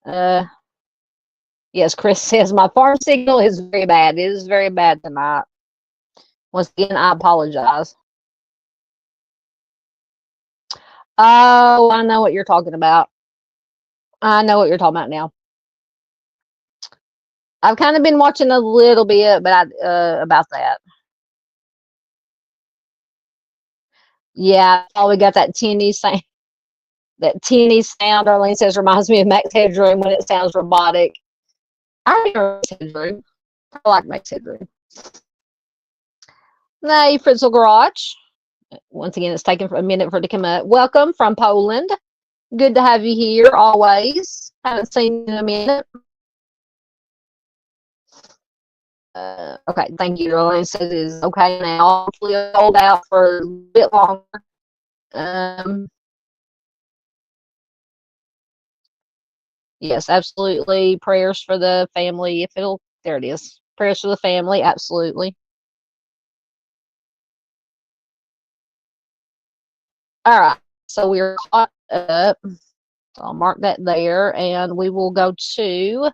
Uh, yes, Chris says my farm signal is very bad. It is very bad tonight. Once again, I apologize. Oh, I know what you're talking about. I know what you're talking about now. I've kind of been watching a little bit, but about that. Yeah, we got that tinny sound. That tinny sound, Arlene says, reminds me of Max Headroom when it sounds robotic. I remember Max Headroom. I like Max Headroom. Hey, Fritzl Garage. Once again, it's taken a minute for it to come up. Welcome from Poland. Good to have you here always. Haven't seen you in a minute. Okay, thank you. Arlene says it is okay now. Hopefully, hold out for a bit longer. Yes, absolutely. Prayers for the family. If it'll, there it is. Prayers for the family. Absolutely. All right. So we're caught up. So I'll mark that there, and we will go to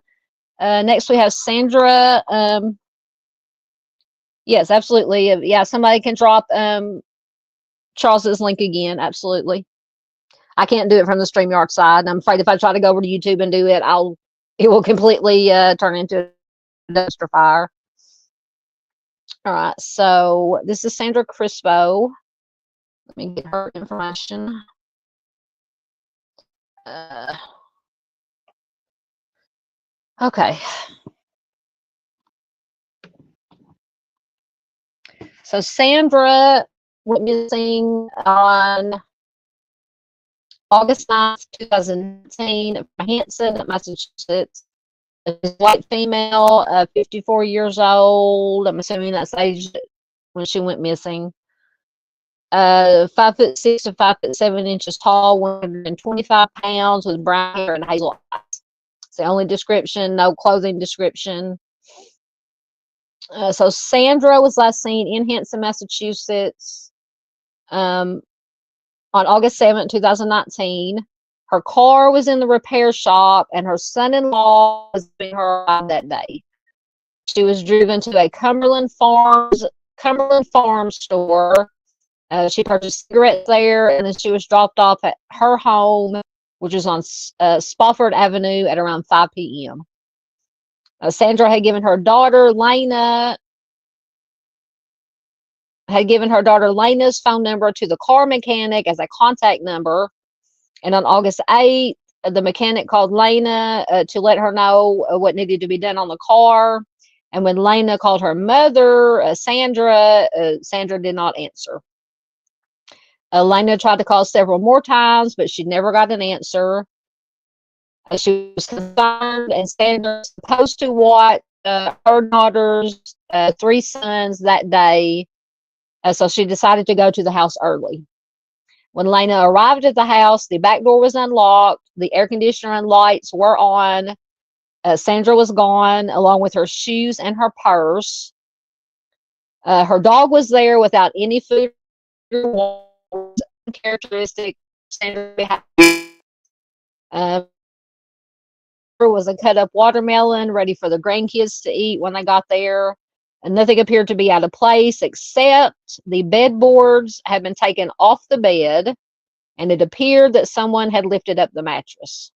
next. We have Sandra. Yes, absolutely. Yeah, somebody can drop Charles's link again. Absolutely. I can't do it from the StreamYard side. I'm afraid if I try to go over to YouTube and do it, it will completely turn into a dumpster fire. All right, so this is Sandra Crispo. Let me get her information. Okay. So Sandra went missing on August 9th, 2019 from Hanson, Massachusetts. She's a white female, 54 years old. I'm assuming that's age when she went missing. 5'6" to 5'7" tall, 125 pounds, with brown hair and hazel eyes. It's the only description, no clothing description. So Sandra was last seen in Hanson, Massachusetts on August 7th, 2019. Her car was in the repair shop, and her son-in-law was being her ride that day. She was driven to a Cumberland Farms store. She purchased cigarettes there, and then she was dropped off at her home, which is on Spofford Avenue, at around 5 p.m. Sandra had given her daughter Lena's phone number to the car mechanic as a contact number. And on August 8th, the mechanic called Lena to let her know what needed to be done on the car. And when Lena called her mother, Sandra did not answer. Lena tried to call several more times, but she never got an answer. She was concerned, and Sandra was supposed to watch her daughter's 3 sons that day. So she decided to go to the house early. When Lena arrived at the house, the back door was unlocked, the air conditioner and lights were on. Sandra was gone, along with her shoes and her purse. Her dog was there without any food or water, characteristic Sandra behavior. Was a cut up watermelon ready for the grandkids to eat when they got there. And nothing appeared to be out of place, except the bedboards had been taken off the bed, and it appeared that someone had lifted up the mattress.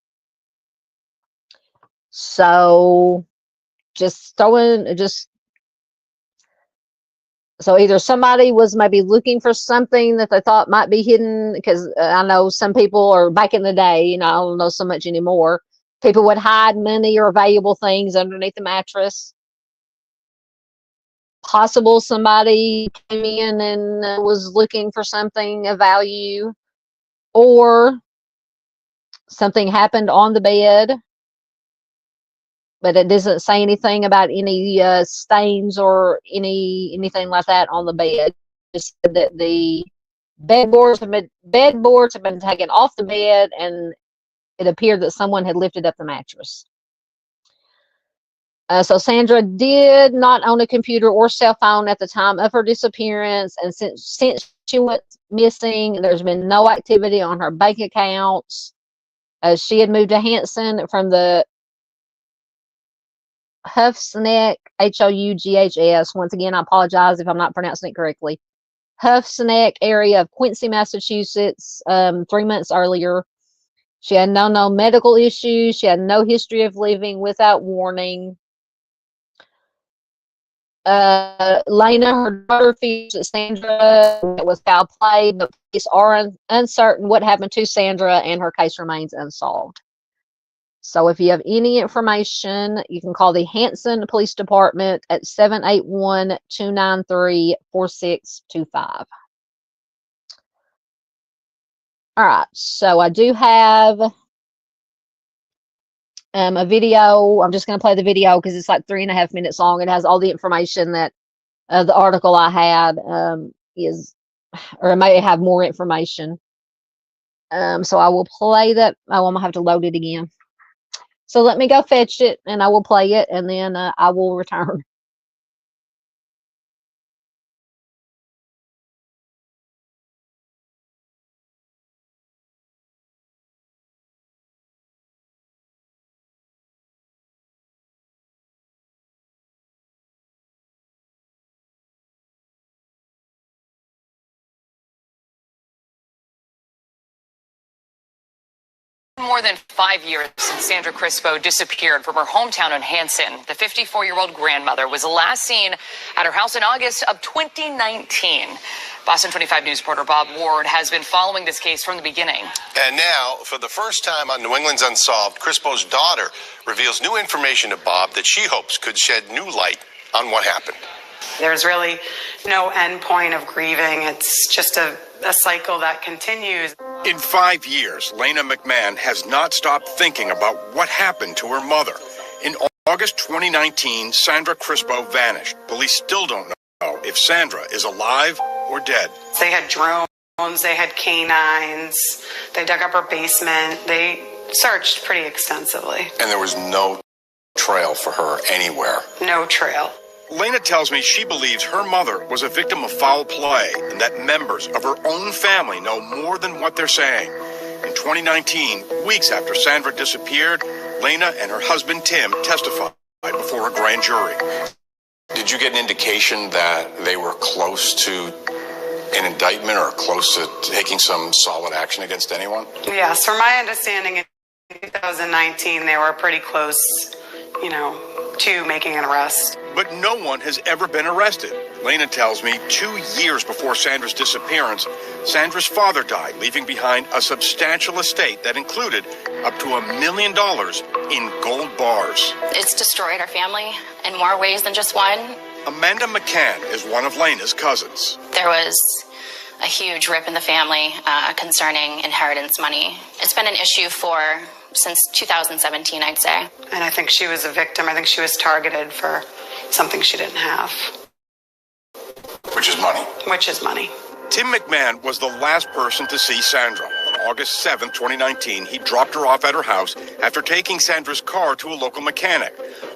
So so either somebody was maybe looking for something that they thought might be hidden, because I know some people, or back in the day, I don't know so much anymore, people would hide money or valuable things underneath the mattress. Possible somebody came in and was looking for something of value, or something happened on the bed, but it doesn't say anything about any stains or anything like that on the bed. Just that the bedboards have been taken off the bed, and it appeared that someone had lifted up the mattress. So Sandra did not own a computer or cell phone at the time of her disappearance, and since she went missing, there's been no activity on her bank accounts. She had moved to Hanson from the Huffsneck, Houghs. Once again, I apologize if I'm not pronouncing it correctly. Huffsneck area of Quincy, Massachusetts, 3 months earlier. She had no medical issues. She had no history of leaving without warning. Lena, her daughter, feels that Sandra was foul play, but police are uncertain what happened to Sandra, and her case remains unsolved. So if you have any information, you can call the Hanson Police Department at 781-293-4625. All right, so I do have a video. I'm just going to play the video because it's like 3.5 minutes long. It has all the information that the article I had is, or it may have more information. So I will play that. Oh, I'm going to have to load it again. So let me go fetch it, and I will play it, and then I will return. More than 5 years since Sandra Crispo disappeared from her hometown in Hanson. The 54-year-old grandmother was last seen at her house in August of 2019. Boston 25 News reporter Bob Ward has been following this case from the beginning. And now, for the first time on New England's Unsolved, Crispo's daughter reveals new information to Bob that she hopes could shed new light on what happened. There's really no end point of grieving. It's just a cycle that continues. In 5 years, Lena McMahon has not stopped thinking about what happened to her mother. In August 2019, Sandra Crispo vanished. Police still don't know if Sandra is alive or dead. They had drones, they had canines, they dug up her basement, they searched pretty extensively. And there was no trail for her anywhere. No trail. Lena tells me she believes her mother was a victim of foul play and that members of her own family know more than what they're saying. In 2019, weeks after Sandra disappeared, Lena and her husband Tim testified before a grand jury. Did you get an indication that they were close to an indictment or close to taking some solid action against anyone? Yes, from my understanding, in 2019, they were pretty close, to making an arrest. But no one has ever been arrested. Lena tells me 2 years before Sandra's disappearance, Sandra's father died, leaving behind a substantial estate that included up to $1 million in gold bars. It's destroyed our family in more ways than just one. Amanda McCann is one of Lena's cousins. There was a huge rip in the family concerning inheritance money. It's been an issue since 2017, I'd say. And I think she was a victim. I think she was targeted for something she didn't have. Which is money. Which is money. Tim McMahon was the last person to see Sandra. On August 7, 2019, he dropped her off at her house after taking Sandra's car to a local mechanic.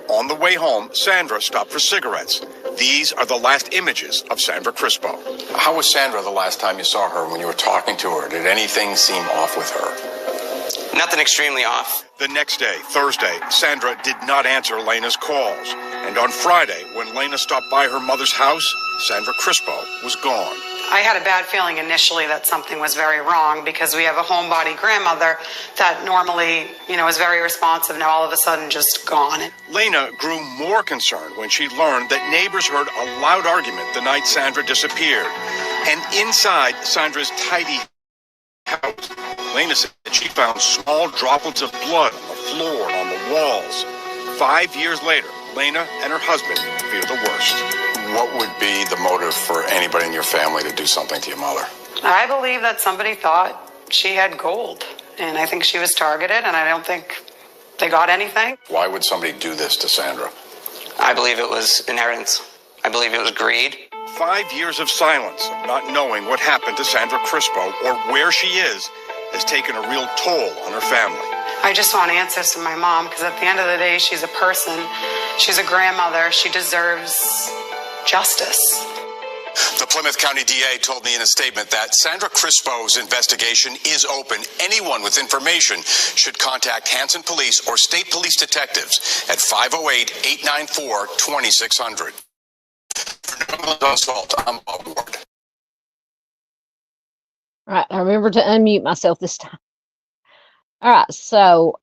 On the way home, Sandra stopped for cigarettes. These are the last images of Sandra Crispo. How was Sandra the last time you saw her when you were talking to her? Did anything seem off with her? Nothing extremely off. The next day, Thursday, Sandra did not answer Lena's calls. And on Friday, when Lena stopped by her mother's house, Sandra Crispo was gone. I had a bad feeling initially that something was very wrong because we have a homebody grandmother that normally, is very responsive. Now all of a sudden just gone. Lena grew more concerned when she learned that neighbors heard a loud argument the night Sandra disappeared. And inside Sandra's tidy house, Lena said that she found small droplets of blood on the floor and on the walls. 5 years later, Lena and her husband fear the worst. What would be the motive for anybody in your family to do something to your mother? I believe that somebody thought she had gold, and I think she was targeted, and I don't think they got anything. Why would somebody do this to Sandra? I believe it was inheritance. I believe it was greed. 5 years of silence, of not knowing what happened to Sandra Crispo or where she is, has taken a real toll on her family. I just want answers from my mom, because at the end of the day, she's a person. She's a grandmother. She deserves justice. The Plymouth County DA told me in a statement that Sandra Crispo's investigation is open. Anyone with information should contact Hanson Police or State Police detectives at 508-894-2600. For New England Unsolved, I'm Bob Ward. All right, I remember to unmute myself this time. All right, so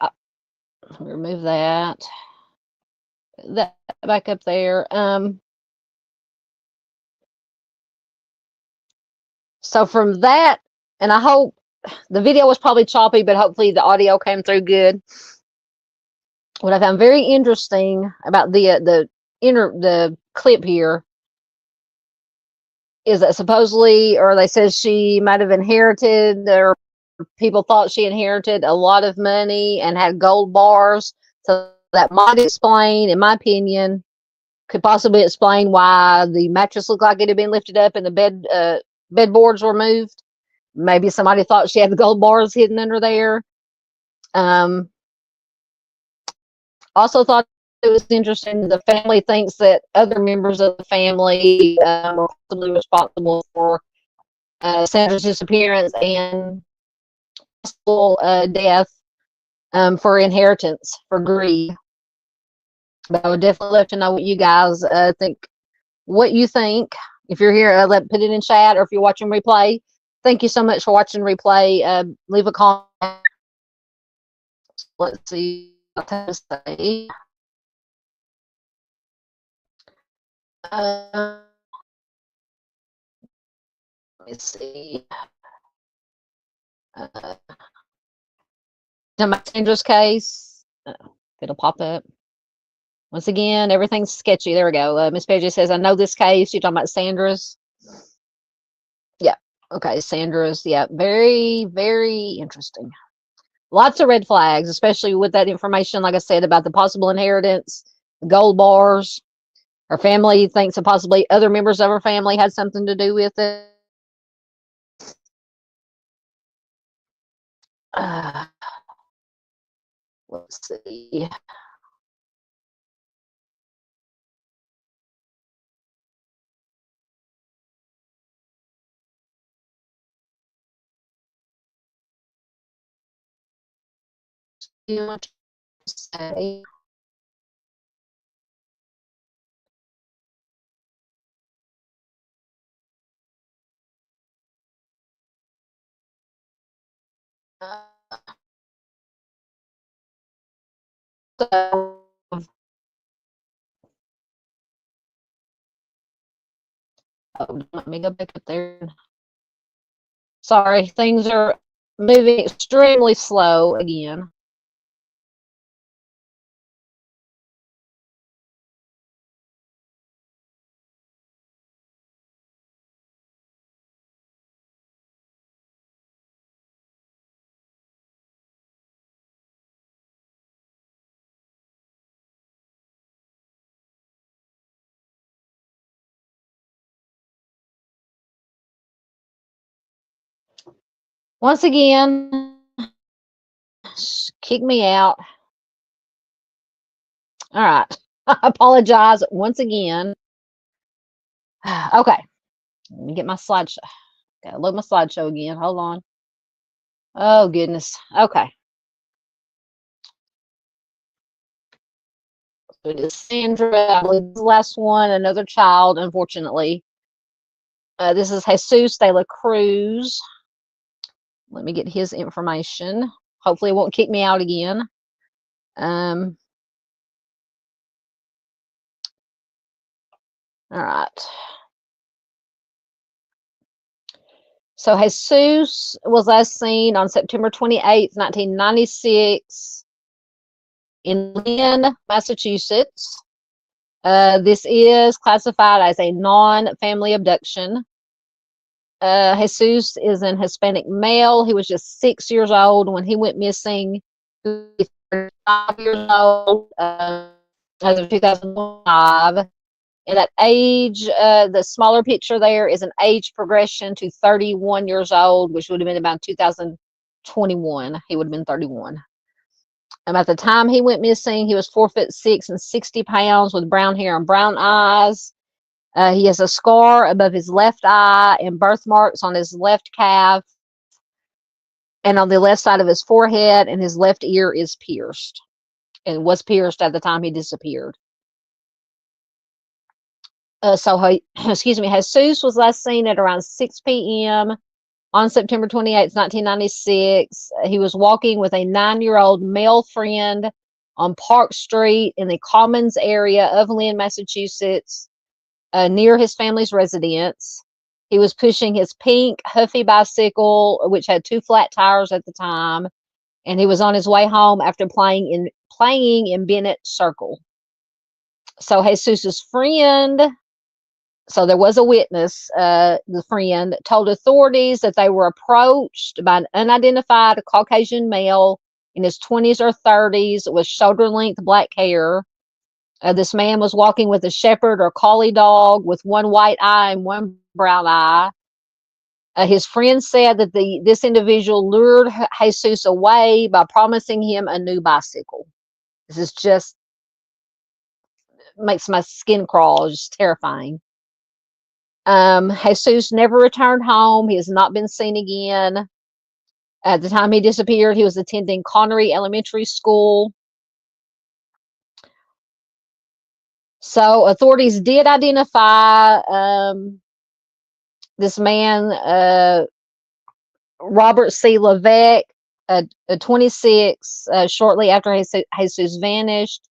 remove that. Put that back up there. So from that, and I hope the video was probably choppy, but hopefully the audio came through good. What I found very interesting about the clip here is that supposedly, or they said she might have inherited, or people thought she inherited a lot of money and had gold bars. So that might explain, in my opinion, could possibly explain why the mattress looked like it had been lifted up and the bedboards were moved. Maybe somebody thought she had the gold bars hidden under there. Also thought it was interesting. The family thinks that other members of the family were possibly responsible for Sandra's disappearance and possible death for inheritance, for greed. But I would definitely love to know what you guys think. What you think. If you're here, put it in chat, or if you're watching replay, thank you so much for watching replay. Leave a comment. Let's see what to say. Let me see. Sandra's case. It'll pop up. Once again, everything's sketchy. There we go. Miss Peggy says, I know this case. You're talking about Sandra's. Yeah. Okay. Sandra's. Yeah. Very, very interesting. Lots of red flags, especially with that information, like I said, about the possible inheritance, the gold bars. Her family thinks that possibly other members of her family had something to do with it. Let's see. Too much to say. So, let me go back up there. Sorry, things are moving extremely slow again. Once again, kick me out. All right. I apologize once again. Okay. Let me get my slideshow. Gotta load my slideshow again. Hold on. Oh, goodness. Okay. So it is Sandra. I believe the last one, another child, unfortunately. This is Jesus de la Cruz. Let me get his information. Hopefully it won't kick me out again. All right. So Jesus was last seen on September 28th, 1996 in Lynn, Massachusetts. This is classified as a non-family abduction. Jesus is an Hispanic male. He was just 6 years old when he went missing. He was 35 years old as of 2005. And that age, the smaller picture there is an age progression to 31 years old, which would have been about 2021. He would have been 31. At the time he went missing, he was 4'6" and 60 pounds with brown hair and brown eyes. He has a scar above his left eye and birthmarks on his left calf and on the left side of his forehead, and his left ear is pierced and was pierced at the time he disappeared. Jesus was last seen at around 6 p.m. on September 28, 1996. He was walking with a 9-year-old male friend on Park Street in the Commons area of Lynn, Massachusetts, near his family's residence. He was pushing his pink Huffy bicycle, which had 2 flat tires at the time, and he was on his way home after playing in Bennett Circle. So Jesus's friend, so there was a witness, the friend told authorities that they were approached by an unidentified Caucasian male in his 20s or 30s with shoulder-length black hair. This man was walking with a shepherd or collie dog with one white eye and one brown eye. His friend said that this individual lured Jesus away by promising him a new bicycle. This is just makes my skin crawl. It's just terrifying. Jesus never returned home. He has not been seen again. At the time he disappeared, he was attending Connery Elementary School. So authorities did identify this man, Robert C. Levesque, 26, shortly after Jesus vanished.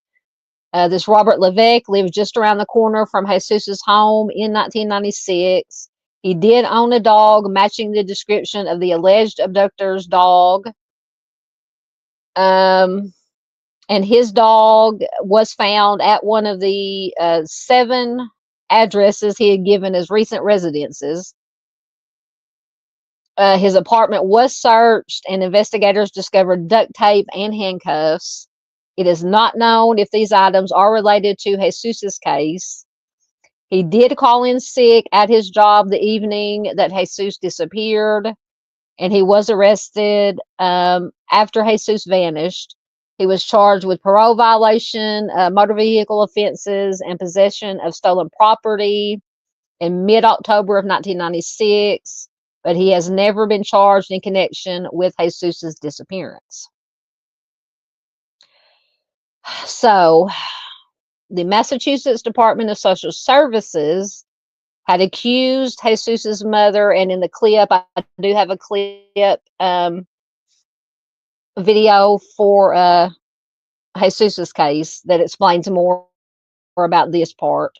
This Robert Levesque lived just around the corner from Jesus's home in 1996. He did own a dog matching the description of the alleged abductor's dog. And his dog was found at one of the 7 addresses he had given as recent residences. His apartment was searched, and investigators discovered duct tape and handcuffs. It is not known if these items are related to Jesus's case. He did call in sick at his job the evening that Jesus disappeared, and he was arrested after Jesus vanished. He was charged with parole violation, motor vehicle offenses, and possession of stolen property in mid-October of 1996, but he has never been charged in connection with Jesus's disappearance. So, the Massachusetts Department of Social Services had accused Jesus's mother, and in the clip, I do have a clip video for Jesus's case that explains more about this part.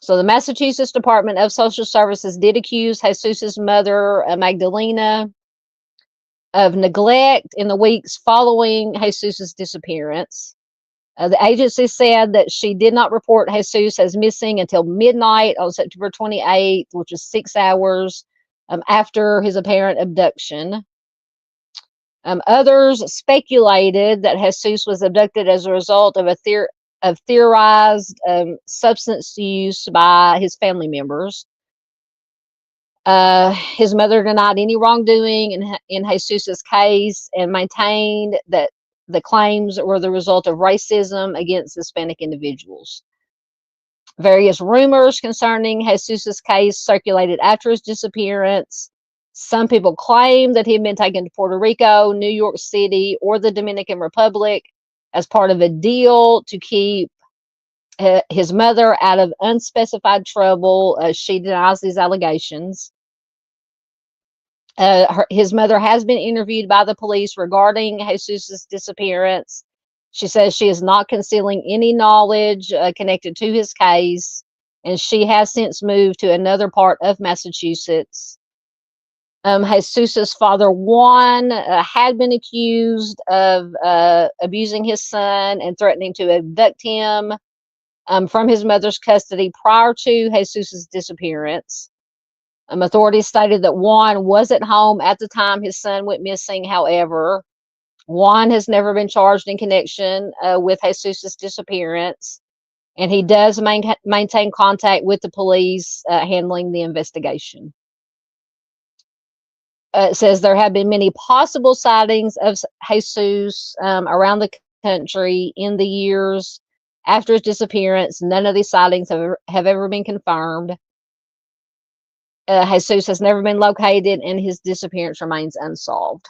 So the Massachusetts Department of Social Services did accuse Jesus's mother, Magdalena, of neglect in the weeks following Jesus's disappearance. The agency said that she did not report Jesus as missing until midnight on September 28th, which was 6 hours after his apparent abduction. Others speculated that Jesus was abducted as a result of theorized substance use by his family members. His mother denied any wrongdoing in Jesus's case and maintained that the claims were the result of racism against Hispanic individuals. Various rumors concerning Jesus's case circulated after his disappearance. Some people claim that he had been taken to Puerto Rico, New York City, or the Dominican Republic as part of a deal to keep his mother out of unspecified trouble. She denies these allegations. His mother has been interviewed by the police regarding Jesus's disappearance. She says she is not concealing any knowledge connected to his case, and she has since moved to another part of Massachusetts. Jesus's father, Juan, had been accused of abusing his son and threatening to abduct him from his mother's custody prior to Jesus's disappearance. Authorities stated that Juan was at home at the time his son went missing. However, Juan has never been charged in connection with Jesus's disappearance, and he does maintain contact with the police handling the investigation. It says there have been many possible sightings of Jesus around the country in the years after his disappearance. None of these sightings have ever been confirmed. Jesus has never been located, and his disappearance remains unsolved.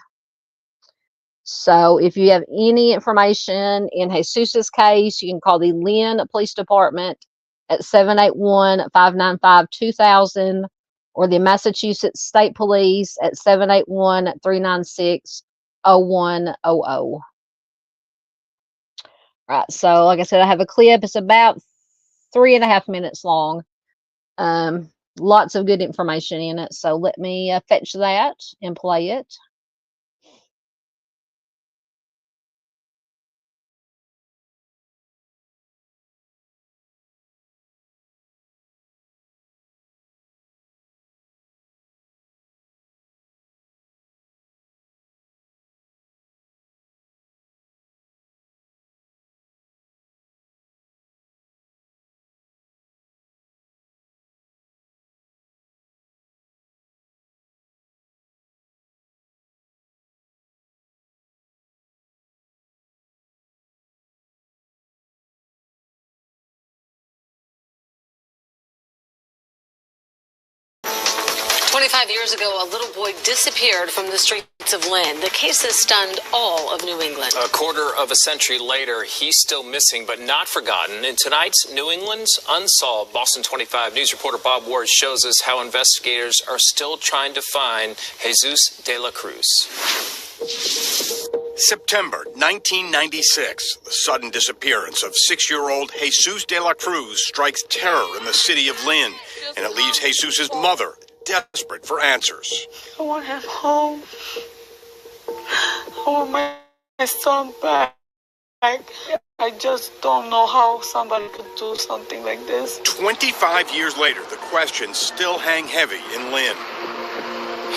So if you have any information in Jesus's case, you can call the Lynn Police Department at 781-595-2000 or the Massachusetts State Police at 781-396-0100. Right, so like I said, I have a clip. It's about 3.5 minutes long. Lots of good information in it. So let me fetch that and play it. Years ago, a little boy disappeared from the streets of Lynn. The case has stunned all of New England. A quarter of a century later, he's still missing but not forgotten. In tonight's New England's Unsolved, Boston 25 News reporter Bob Ward shows us how investigators are still trying to find Jesus de la Cruz. September 1996, the sudden disappearance of 6-year-old Jesus de la Cruz strikes terror in the city of Lynn, and it leaves Jesus's mother desperate for answers. I want him home. I want my son back. I just don't know how somebody could do something like this. 25 years later, the questions still hang heavy in Lynn.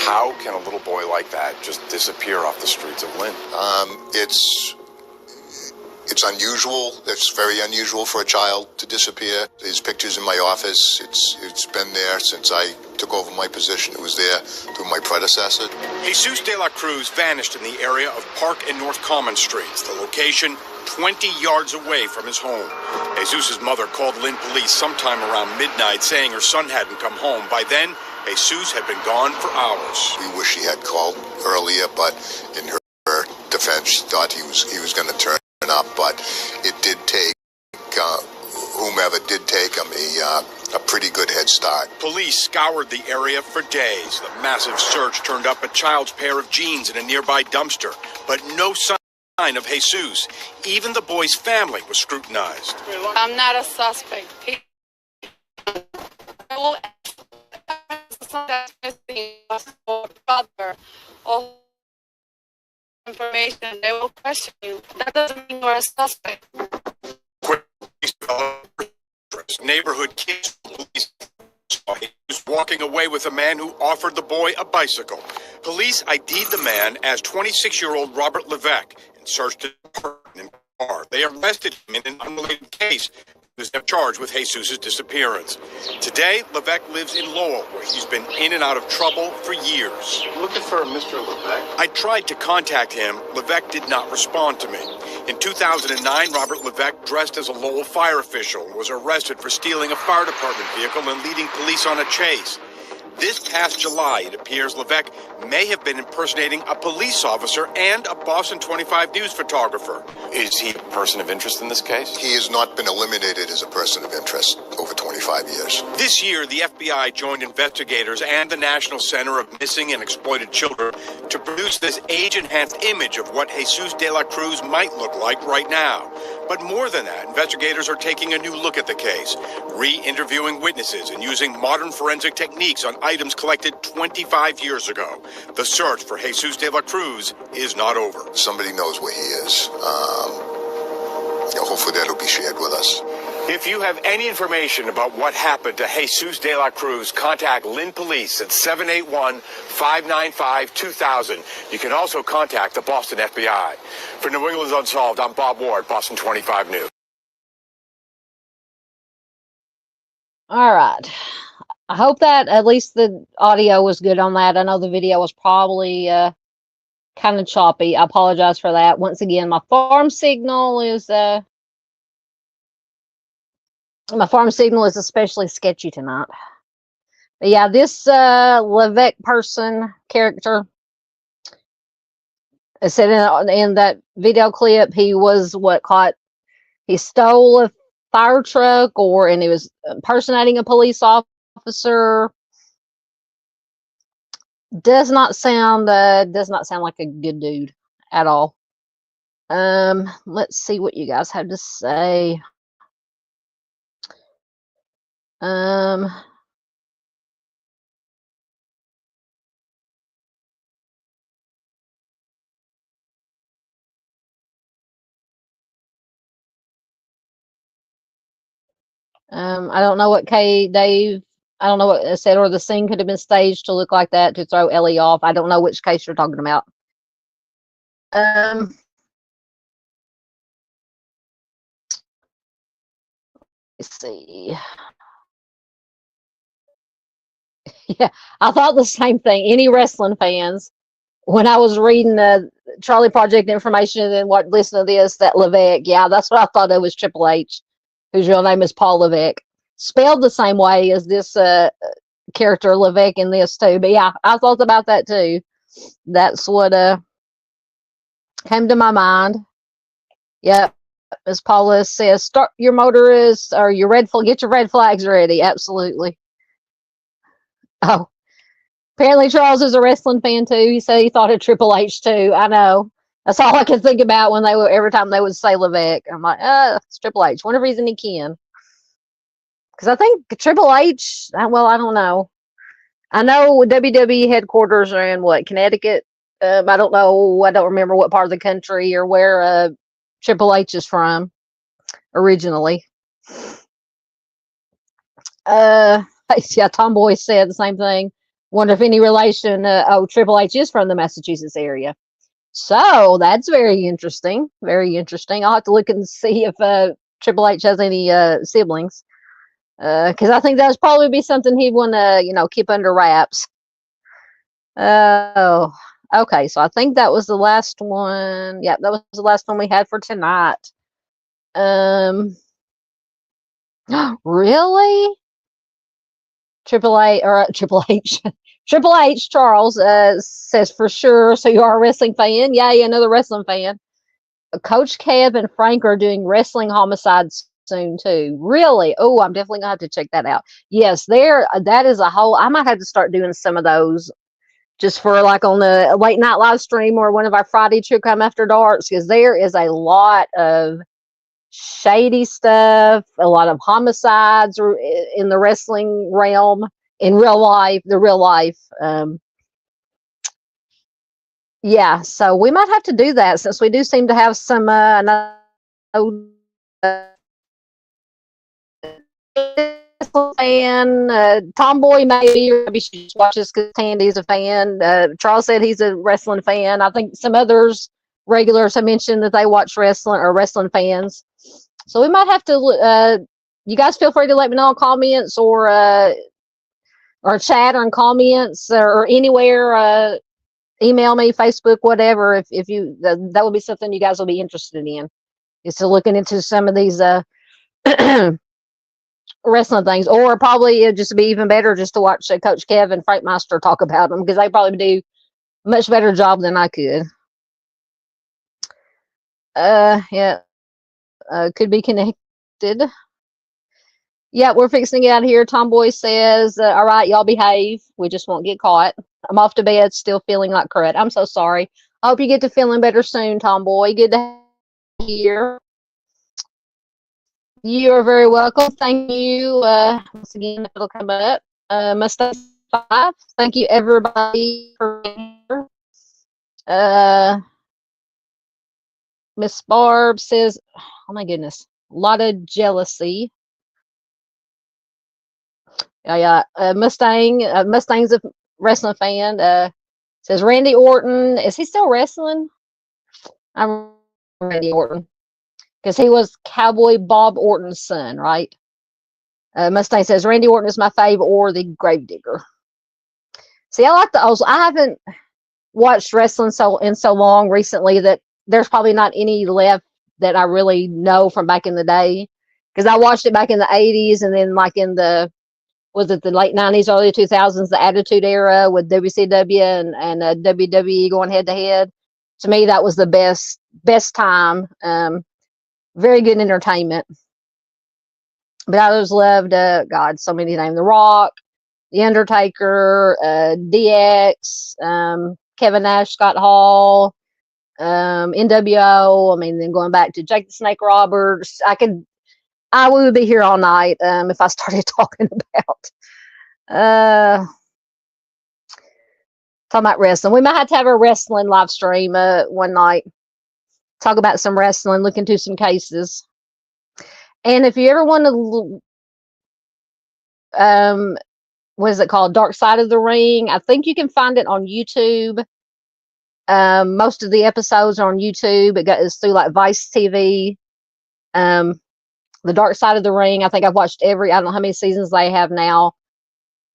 How can a little boy like that just disappear off the streets of Lynn? It's unusual. It's very unusual for a child to disappear. There's pictures in my office. It's been there since I took over my position. It was there through my predecessor. Jesus de la Cruz vanished in the area of Park and North Common Streets, the location 20 yards away from his home. Jesus' mother called Lynn police sometime around midnight saying her son hadn't come home. By then, Jesus had been gone for hours. We wish he had called earlier, but in her defense, she thought he was going to turn up, but it did take whomever did take him a pretty good head start. Police scoured the area for days. The massive search turned up a child's pair of jeans in a nearby dumpster, but no sign of Jesus. Even the boy's family was scrutinized. I'm not a suspect. All information, they will question you. That doesn't mean you're a suspect. Neighborhood kids saw he was walking away with a man who offered the boy a bicycle. Police ID'd the man as 26-year-old Robert Levesque and searched his apartment and car. They arrested him in an unrelated case. He was charged with Jesus' disappearance. Today, Levesque lives in Lowell, where he's been in and out of trouble for years. Looking for Mr. Levesque? I tried to contact him. Levesque did not respond to me. In 2009, Robert Levesque, dressed as a Lowell fire official, was arrested for stealing a fire department vehicle and leading police on a chase. This past July, it appears Levesque may have been impersonating a police officer and a Boston 25 News photographer. Is he a person of interest in this case? He has not been eliminated as a person of interest over 25 years. This year, the FBI joined investigators and the National Center of Missing and Exploited Children to produce this age-enhanced image of what Jesus de la Cruz might look like right now. But more than that, investigators are taking a new look at the case, re-interviewing witnesses and using modern forensic techniques on items collected 25 years ago. The search for Jesus de la Cruz is not over. Somebody knows where he is. Hopefully that'll be shared with us. If you have any information about what happened to Jesus de la Cruz, contact Lynn Police at 781-595-2000. You can also contact the Boston FBI. For New England's Unsolved, I'm Bob Ward, Boston 25 News. All right. I hope that at least the audio was good on that. I know the video was probably kind of choppy. I apologize for that. Once again, my farm signal is especially sketchy tonight. But yeah, this Levesque person character, I said in that video clip, he was he stole a fire truck and he was impersonating a police officer. Does not sound like a good dude at all. Let's see what you guys have to say. I don't know what Dave, I don't know what it said, or the scene could have been staged to look like that to throw Ellie off. I don't know which case you're talking about. Let's see. Yeah, I thought the same thing. Any wrestling fans, when I was reading the Charlie Project information and listening to this, that Levesque, yeah, that's what I thought it was, Triple H, whose real name is Paul Levesque, spelled the same way as this character Levesque in this too. But yeah, I thought about that too. That's what came to my mind. Yep, as Paula says, start your motorists or your get your red flags ready. Absolutely. Oh, apparently Charles is a wrestling fan too. He said he thought of Triple H too. I know. That's all I could think about when every time they would say Levesque. I'm like, it's Triple H. Whatever reason he can. Because I think Triple H, well, I don't know. I know WWE headquarters are in Connecticut. I don't know. I don't remember what part of the country or where Triple H is from originally. Yeah, Tomboy said the same thing. Wonder if any relation. Triple H is from the Massachusetts area. So that's very interesting. Very interesting. I'll have to look and see if Triple H has any siblings. Because I think that would probably be something he'd want to, keep under wraps. Oh, okay. So I think that was the last one. Yeah, that was the last one we had for tonight. Really? Triple H Charles says for sure. So you are a wrestling fan? Yeah, another wrestling fan. Coach Kev and Frank are doing wrestling homicides soon too. Really? Oh, I'm definitely gonna have to check that out. Yes, that is a whole. I might have to start doing some of those just for on the late night live stream or one of our Friday True Crime After Darks, because there is a lot of shady stuff, a lot of homicides in the wrestling realm, in real life, yeah, so we might have to do that since we do seem to have some fan. Tomboy maybe she just watches because Tandy's a fan. Charles said he's a wrestling fan. I think some others regulars have mentioned that they watch wrestling or wrestling fans. So we might have to. You guys feel free to let me know in comments or chat or in comments or anywhere. Email me, Facebook, whatever. If you that would be something you guys will be interested in, is to looking into some of these wrestling things, or probably it'd just be even better just to watch Coach Kev and Frank Meister talk about them, because they probably do a much better job than I could. Yeah, could be connected. Yeah, we're fixing to get out of here. Tomboy says, all right, y'all behave. We just won't get caught. I'm off to bed, still feeling like crud. I'm so sorry. I hope you get to feeling better soon, Tomboy. Good to hear. You are very welcome. Thank you. Once again, if it'll come up. Mustang 5. Thank you, everybody, for being here. Miss Barb says, oh my goodness, a lot of jealousy. Yeah. Mustang's a wrestling fan. Says Randy Orton. Is he still wrestling? I'm Randy Orton, because he was Cowboy Bob Orton's son, right? Mustang says Randy Orton is my fave, or the Gravedigger. See, I like the old. I haven't watched wrestling so long recently that there's probably not any left that I really know from back in the day, because I watched it back in the 80s, and then like in the the late 90s, early 2000s, the Attitude Era with WCW and WWE going head to head. To me, that was the best time. Very good entertainment. But I always loved, God, so many names: The Rock, The Undertaker, DX, Kevin Nash, Scott Hall, NWO. I mean, then going back to Jake the Snake Roberts. We would be here all night if I started talking about talking about wrestling. We might have to have a wrestling live stream one night. Talk about some wrestling, look into some cases. And if you ever want to, what is it called? Dark Side of the Ring. I think you can find it on YouTube. Most of the episodes are on YouTube. It's through like Vice TV. The Dark Side of the Ring. I think I've watched I don't know how many seasons they have now.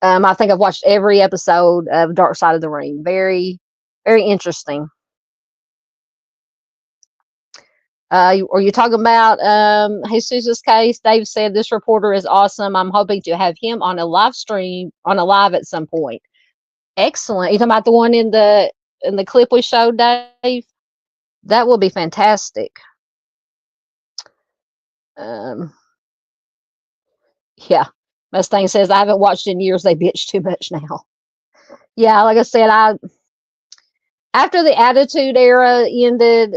I think I've watched every episode of Dark Side of the Ring. Very, very interesting. Are you talking about Jesus' case? Dave said this reporter is awesome. I'm hoping to have him on a live stream, on a live at some point. Excellent. You talking about the one in the clip we showed, Dave? That will be fantastic. Yeah. Mustang says I haven't watched in years. They bitch too much now. Yeah, like I said, after the Attitude Era ended,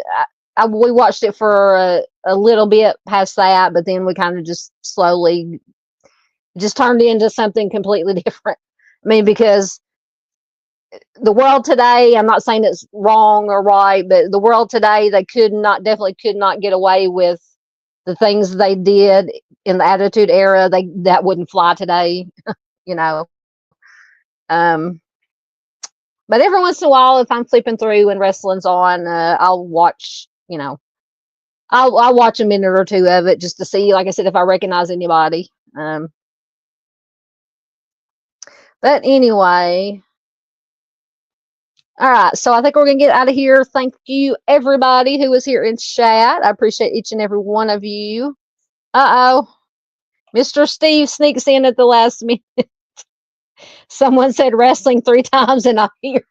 we watched it for a little bit past that, but then we kind of just slowly just turned into something completely different. I mean, because the world today, I'm not saying it's wrong or right, but the world today, they definitely could not get away with the things they did in the Attitude Era. That wouldn't fly today, you know. But every once in a while, if I'm flipping through and wrestling's on, I'll watch, I'll watch a minute or two of it just to see, like I said, if I recognize anybody. But anyway, all right. So I think we're going to get out of here. Thank you, everybody who was here in chat. I appreciate each and every one of you. Uh-oh. Mr. Steve sneaks in at the last minute. Someone said wrestling 3 times and I'm here.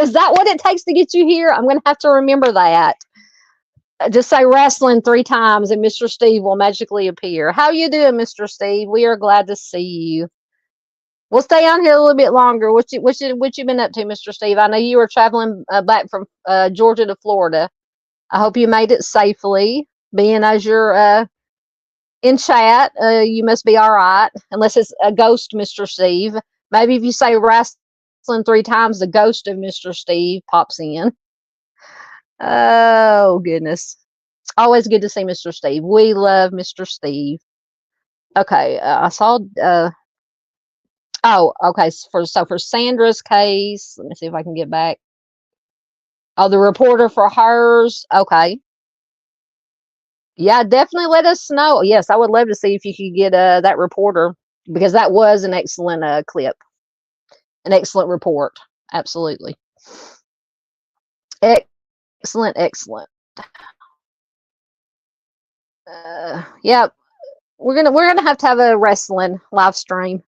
Is that what it takes to get you here? I'm going to have to remember that. Just say wrestling 3 times and Mr. Steve will magically appear. How you doing, Mr. Steve? We are glad to see you. We'll stay on here a little bit longer. What you been up to, Mr. Steve? I know you were traveling back from Georgia to Florida. I hope you made it safely. Being as you're in chat, you must be all right. Unless it's a ghost, Mr. Steve. Maybe if you say wrestling 3 times, the ghost of Mr. Steve pops in. Oh, goodness. Always good to see Mr. Steve. We love Mr. Steve. Okay, I saw... oh, okay. For Sandra's case, let me see if I can get back. Oh, the reporter for hers. Okay. Yeah, definitely let us know. Yes, I would love to see if you could get that reporter, because that was an excellent clip. An excellent report. Absolutely. Excellent. Yeah. we're gonna have to have a wrestling live stream.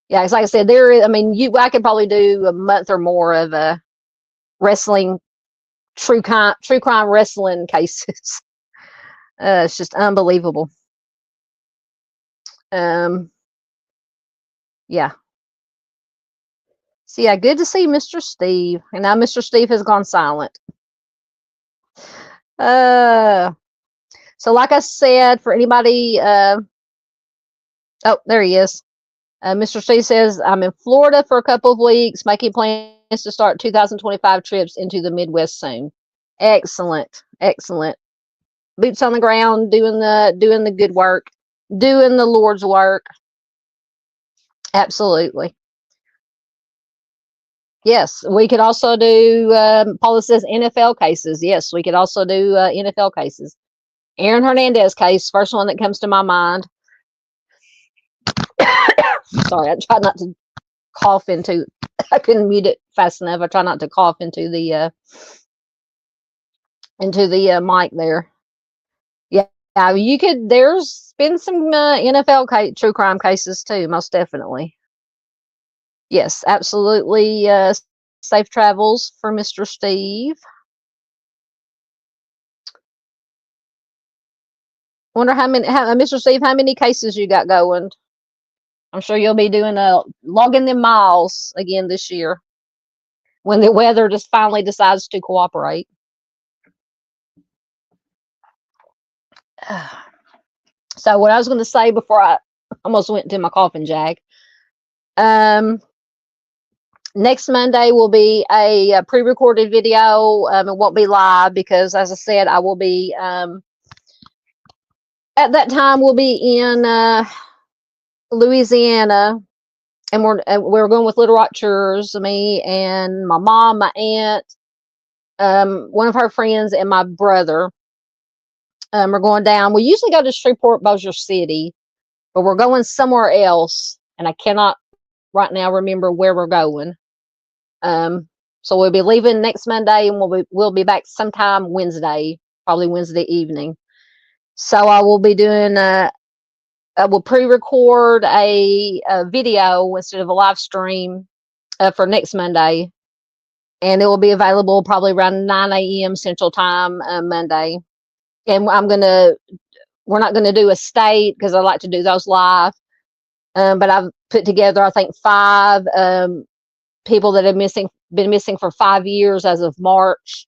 Yeah, it's like I said, I mean, I could probably do a month or more of wrestling, true crime wrestling cases. It's just unbelievable. Yeah. So yeah, good to see Mr. Steve. And now Mr. Steve has gone silent. So like I said, for anybody, oh, there he is. Mr. Steve says, I'm in Florida for a couple of weeks, making plans to start 2025 trips into the Midwest soon. Excellent. Excellent. Boots on the ground, doing the good work, doing the Lord's work. Absolutely. Yes, we could also do, Paula says NFL cases. Yes, we could also do NFL cases. Aaron Hernandez case, first one that comes to my mind. Sorry, I tried not to cough into, I couldn't mute it fast enough. I try not to cough into the mic there. Yeah, you could, there's been some NFL true crime cases too, most definitely. Yes, absolutely. Safe travels for Mr. Steve. Wonder Mr. Steve, how many cases you got going? I'm sure you'll be doing logging them miles again this year when the weather just finally decides to cooperate. So what I was going to say before I almost went into my coughing jag, next Monday will be a pre-recorded video. It won't be live because, as I said, I will be at that time we'll be in Louisiana, and we're going with Little Rock Tours. Me and my mom, my aunt, one of her friends, and my brother. We're going down. We usually go to Shreveport, Bossier City, but we're going somewhere else, and I cannot right now remember where we're going. So we'll be leaving next Monday, and we'll be back sometime Wednesday, probably Wednesday evening. So I will be doing I will pre-record a video instead of a live stream for next Monday, and it will be available probably around 9 a.m. Central Time Monday. And we're not gonna do a state because I like to do those live. But I've put together, I think, 5 people that have been missing for 5 years as of March.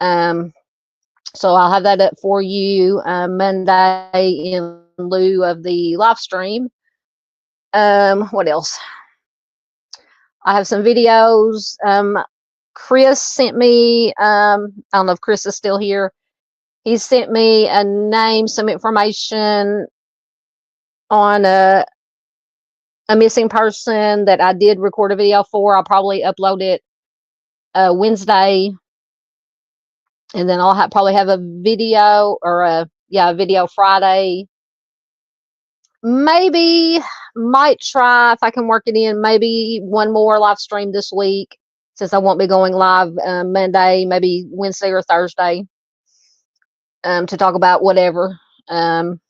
So I'll have that up for you Monday in lieu of the live stream. What else? I have some videos. Chris sent me, I don't know if Chris is still here. He sent me a name, some information on a missing person that I did record a video for. I'll probably upload it Wednesday. And then I'll probably have a video or a video Friday. Maybe might try if I can work it in. Maybe one more live stream this week since I won't be going live Monday. Maybe Wednesday or Thursday to talk about whatever. And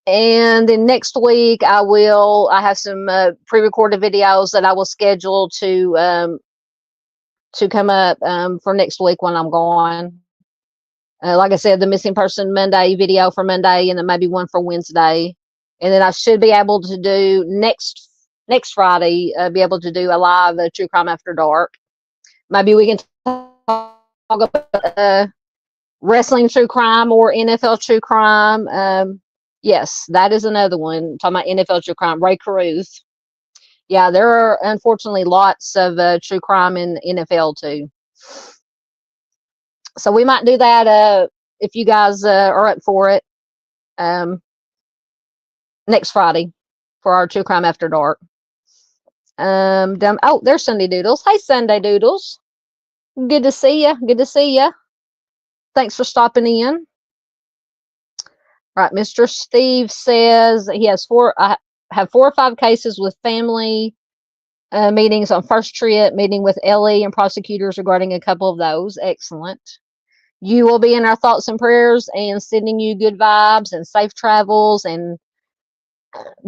then next week I have some pre-recorded videos that I will schedule to come up for next week when I'm gone. Like I said, the missing person Monday video for Monday, and then maybe one for Wednesday. And then I should be able to do next Friday, be able to do a live True Crime After Dark. Maybe we can talk about wrestling true crime or NFL true crime. Yes, that is another one. Talking about NFL true crime, Ray Cruz. Yeah, there are unfortunately lots of true crime in NFL too. So we might do that if you guys are up for it next Friday for our True Crime After Dark. Oh, there's Sunday Doodles. Hey, Sunday Doodles. Good to see you. Good to see you. Thanks for stopping in. All right, Mr. Steve says he has I have 4 or 5 cases with family meetings on first trip, meeting with Ellie and prosecutors regarding a couple of those. Excellent. You will be in our thoughts and prayers and sending you good vibes and safe travels and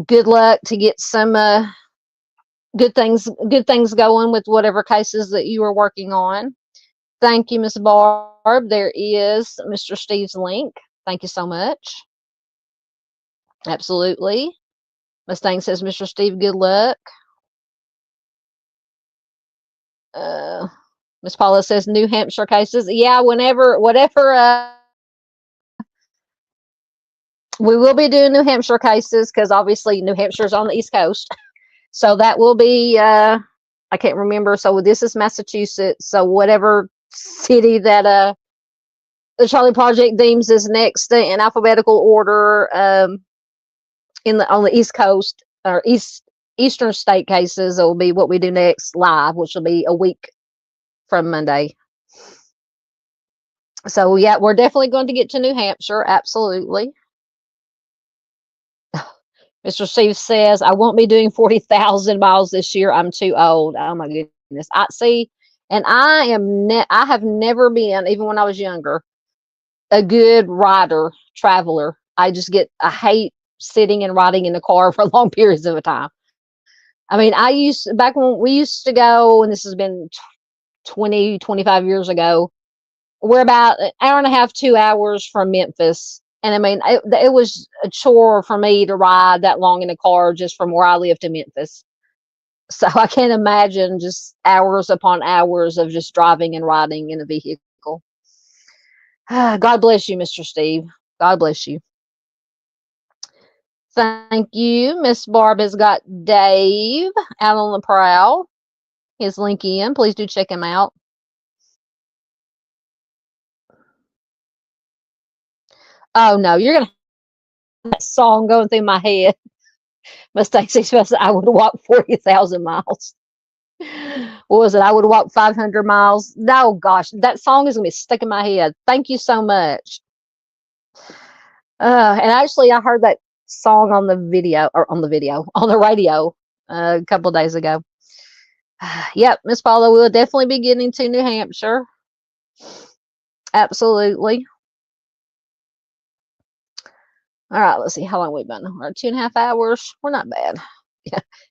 good luck to get some good things going with whatever cases that you are working on. Thank you, Miss Barb. There is Mr. Steve's link. Thank you so much. Absolutely. Mustang says, Mr. Steve, good luck. Miss Paula says New Hampshire cases. Yeah, whatever. We will be doing New Hampshire cases because obviously New Hampshire's on the East Coast. So that will be, I can't remember. So this is Massachusetts. So whatever city that the Charlie Project deems is next in alphabetical order on the East Coast or Eastern state cases, it will be what we do next live, which will be a week from Monday. So yeah, we're definitely going to get to New Hampshire. Absolutely. Mr. Steve says, I won't be doing 40,000 miles this year. I'm too old. Oh my goodness. I see. And I have never been, even when I was younger, a good rider, traveler. I hate sitting and riding in the car for long periods of time. I mean, back when we used to go, and this has been 20, 25 years ago, we're about an hour and a half, 2 hours from Memphis. And I mean, it was a chore for me to ride that long in a car just from where I live to Memphis. So I can't imagine just hours upon hours of just driving and riding in a vehicle. God bless you, Mr. Steve. God bless you. Thank you. Miss Barb has got Dave out on the prowl. His link in. Please do check him out. Oh no, you're gonna have that song going through my head. Mustang 6 I would walk 40,000 miles. What was it? I would walk 500 miles. No, gosh, that song is gonna be stuck in my head. Thank you so much. And actually, I heard that song on the radio a couple of days ago. Yep, Miss Paula will definitely be getting to New Hampshire. Absolutely. All right, let's see how long we've been. We're 2.5 hours. We're not bad.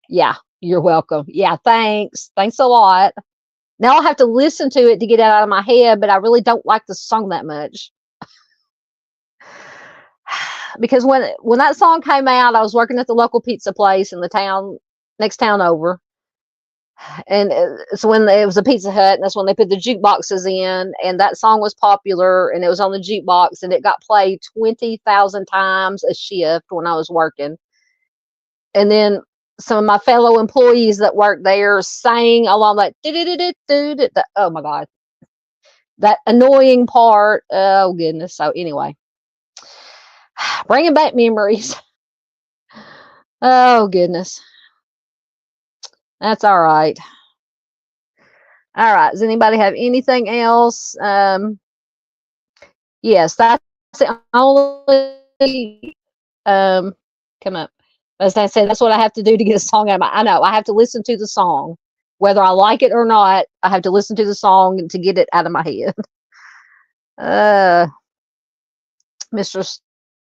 Yeah, you're welcome. Yeah, thanks. Thanks a lot. Now I'll have to listen to it to get it out of my head, but I really don't like the song that much. Because when that song came out, I was working at the local pizza place in the next town over. And it's when it was a Pizza Hut, and that's when they put the jukeboxes in, and that song was popular, and it was on the jukebox, and it got played 20,000 times a shift when I was working. And then some of my fellow employees that worked there sang along that, oh my God, that annoying part. Oh goodness. So anyway, bringing back memories. Oh goodness. That's all right. All right. Does anybody have anything else? Yes, that's the only come up. As I said, that's what I have to do to get a song out of I know I have to listen to the song, whether I like it or not. I have to listen to the song to get it out of my head. Mr.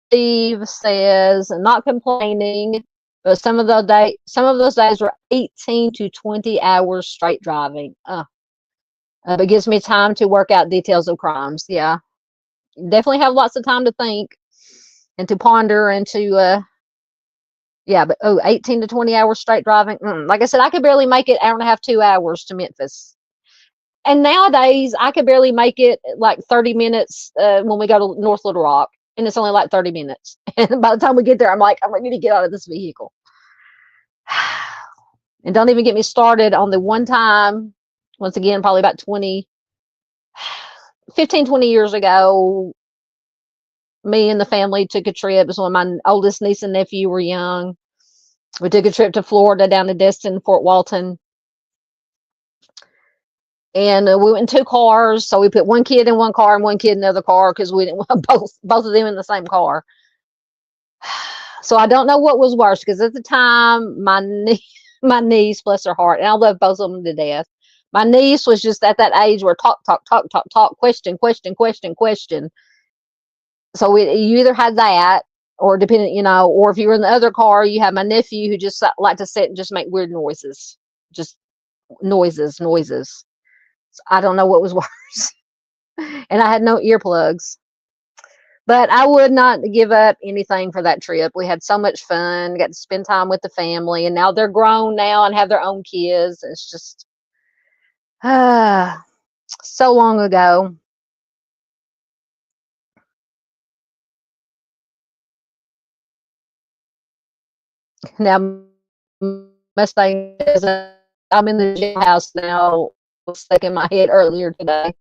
Steve says, not complaining, but some of those days were 18 to 20 hours straight driving. It gives me time to work out details of crimes. Yeah, definitely have lots of time to think and to ponder and to yeah, but 18 to 20 hours straight driving. Like I said, I could barely make it hour and a half, 2 hours to Memphis. And nowadays I could barely make it like 30 minutes when we go to North Little Rock, and it's only like 30 minutes. And by the time we get there, I'm like, I need to get out of this vehicle. And don't even get me started on the one time, once again, probably about 15, 20 years ago, me and the family took a trip. It was when my oldest niece and nephew were young. We took a trip to Florida, down to Destin, Fort Walton. And we went in 2 cars. So we put one kid in one car and one kid in the other car because we didn't want both of them in the same car. So I don't know what was worse, because at the time, my niece, bless her heart, and I love both of them to death, My niece was just at that age where talk, question. So you either had that, or depending, you know, or if you were in the other car, you had my nephew who just liked to sit and just make weird noises, just noises. So I don't know what was worse. And I had no earplugs. But I would not give up anything for that trip. We had so much fun, got to spend time with the family, and now they're grown now and have their own kids. It's just so long ago. Now, Mustang is I'm in the jailhouse now. Was stuck in my head earlier today.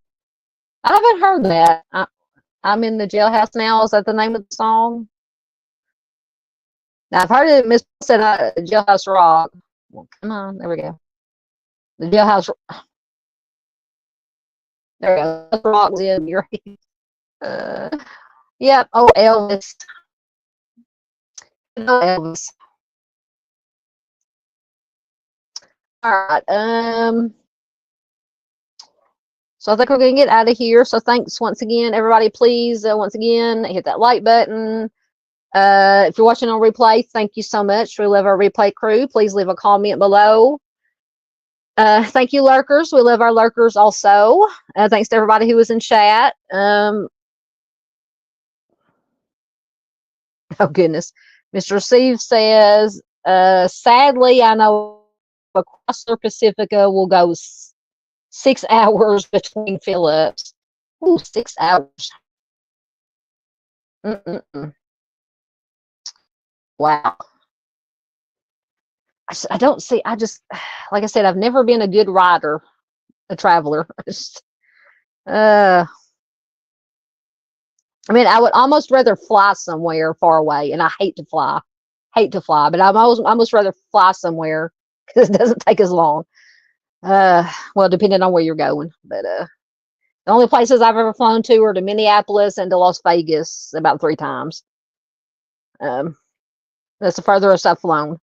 I haven't heard that. I'm in the jailhouse now. Is that the name of the song? Now I've heard it. Miss said Jailhouse Rock. Well, come on, there we go. The Jailhouse. There we go. Rock's in your head. Yep. Oh, Elvis. Oh, Elvis. All right. So I think we're going to get out of here. So thanks once again, everybody. Please, once again, hit that like button. If you're watching on replay, thank you so much. We love our replay crew. Please leave a comment below. Thank you, lurkers. We love our lurkers also. Thanks to everybody who was in chat. Oh, goodness. Mr. Steve says, sadly, I know across the Pacifica will go 6 hours between fill-ups. Ooh, 6 hours. Wow. I don't see, I just, like I said, I've never been a good rider, a traveler. I mean, I would almost rather fly somewhere far away, and I hate to fly, but I'm almost rather fly somewhere because it doesn't take as long. Well, depending on where you're going, but the only places I've ever flown to are to Minneapolis and to Las Vegas about 3 times. That's the furthest I've flown.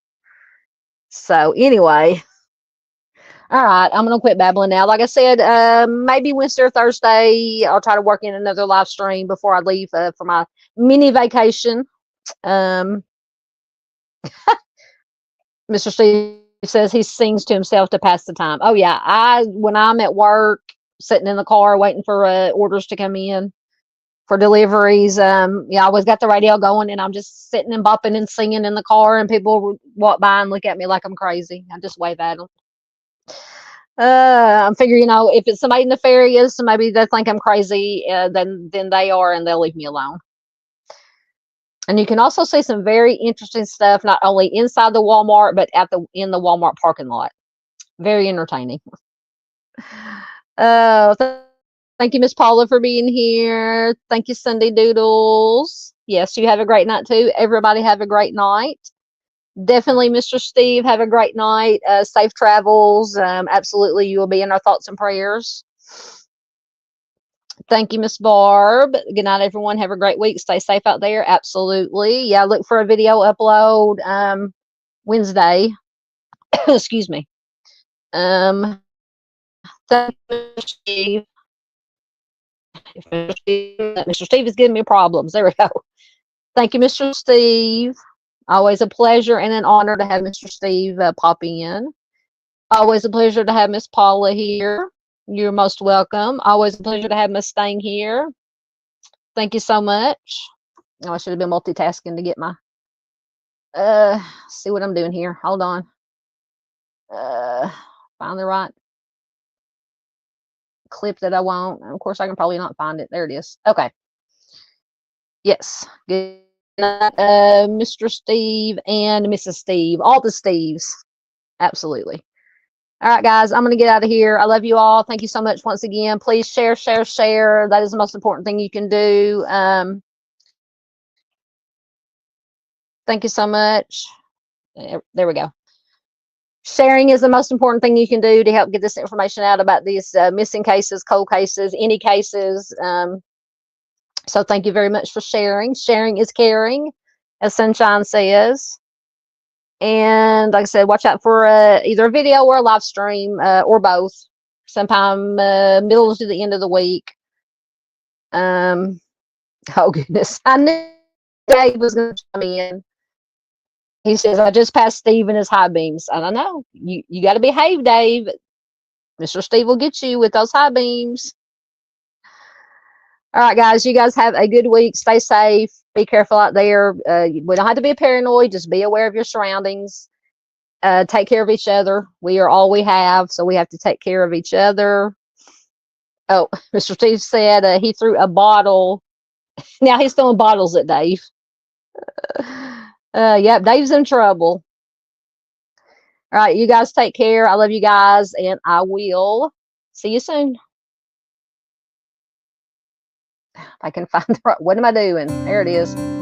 So anyway, all right, I'm gonna quit babbling now. Like I said, maybe Wednesday or Thursday, I'll try to work in another live stream before I leave for my mini vacation. Mr. Steve says he sings to himself to pass the time. Oh yeah, when I'm at work, sitting in the car waiting for orders to come in for deliveries, yeah, I always got the radio going, and I'm just sitting and bopping and singing in the car, and people walk by and look at me like I'm crazy. I just wave at them. I'm figuring, you know, if it's somebody nefarious, maybe they think I'm crazy, then they are, and they'll leave me alone. And you can also see some very interesting stuff, not only inside the Walmart, but in the Walmart parking lot. Very entertaining. Thank you, Miss Paula, for being here. Thank you, Sunday Doodles. Yes, you have a great night too. Everybody have a great night. Definitely, Mr. Steve, have a great night. Safe travels. Absolutely, you will be in our thoughts and prayers. Thank you, Miss Barb. Good night, everyone. Have a great week. Stay safe out there. Absolutely. Yeah, look for a video upload Wednesday. Excuse me. Thank you, Mr. Steve. Mr. Steve is giving me problems. There we go. Thank you, Mr. Steve. Always a pleasure and an honor to have Mr. Steve pop in. Always a pleasure to have Miss Paula here. You're most welcome. Always a pleasure to have Miss Stang here. Thank you so much. Oh, I should have been multitasking to get my see what I'm doing here. Hold on. Find the right clip that I want. Of course, I can probably not find it. There it is. Okay. Yes. Good night, Mr. Steve and Mrs. Steve. All the Steves. Absolutely. All right, guys, I'm going to get out of here. I love you all. Thank you so much once again. Please share. That is the most important thing you can do. Thank you so much. There we go. Sharing is the most important thing you can do to help get this information out about these missing cases, cold cases, any cases. So thank you very much for sharing. Sharing is caring, as Sunshine says. And like I said, watch out for either a video or a live stream or both. sometime middle to the end of the week. Oh goodness, I knew Dave was going to come in. He says, I just passed Steve in his high beams. I don't know. You got to behave, Dave. Mr. Steve will get you with those high beams. All right, guys, you guys have a good week. Stay safe. Be careful out there. We don't have to be paranoid. Just be aware of your surroundings. Take care of each other. We are all we have, so we have to take care of each other. Oh, Mr. Steve said he threw a bottle. Now he's throwing bottles at Dave. Yep, Dave's in trouble. All right, you guys take care. I love you guys, and I will see you soon. If I can find the right, what am I doing? There it is.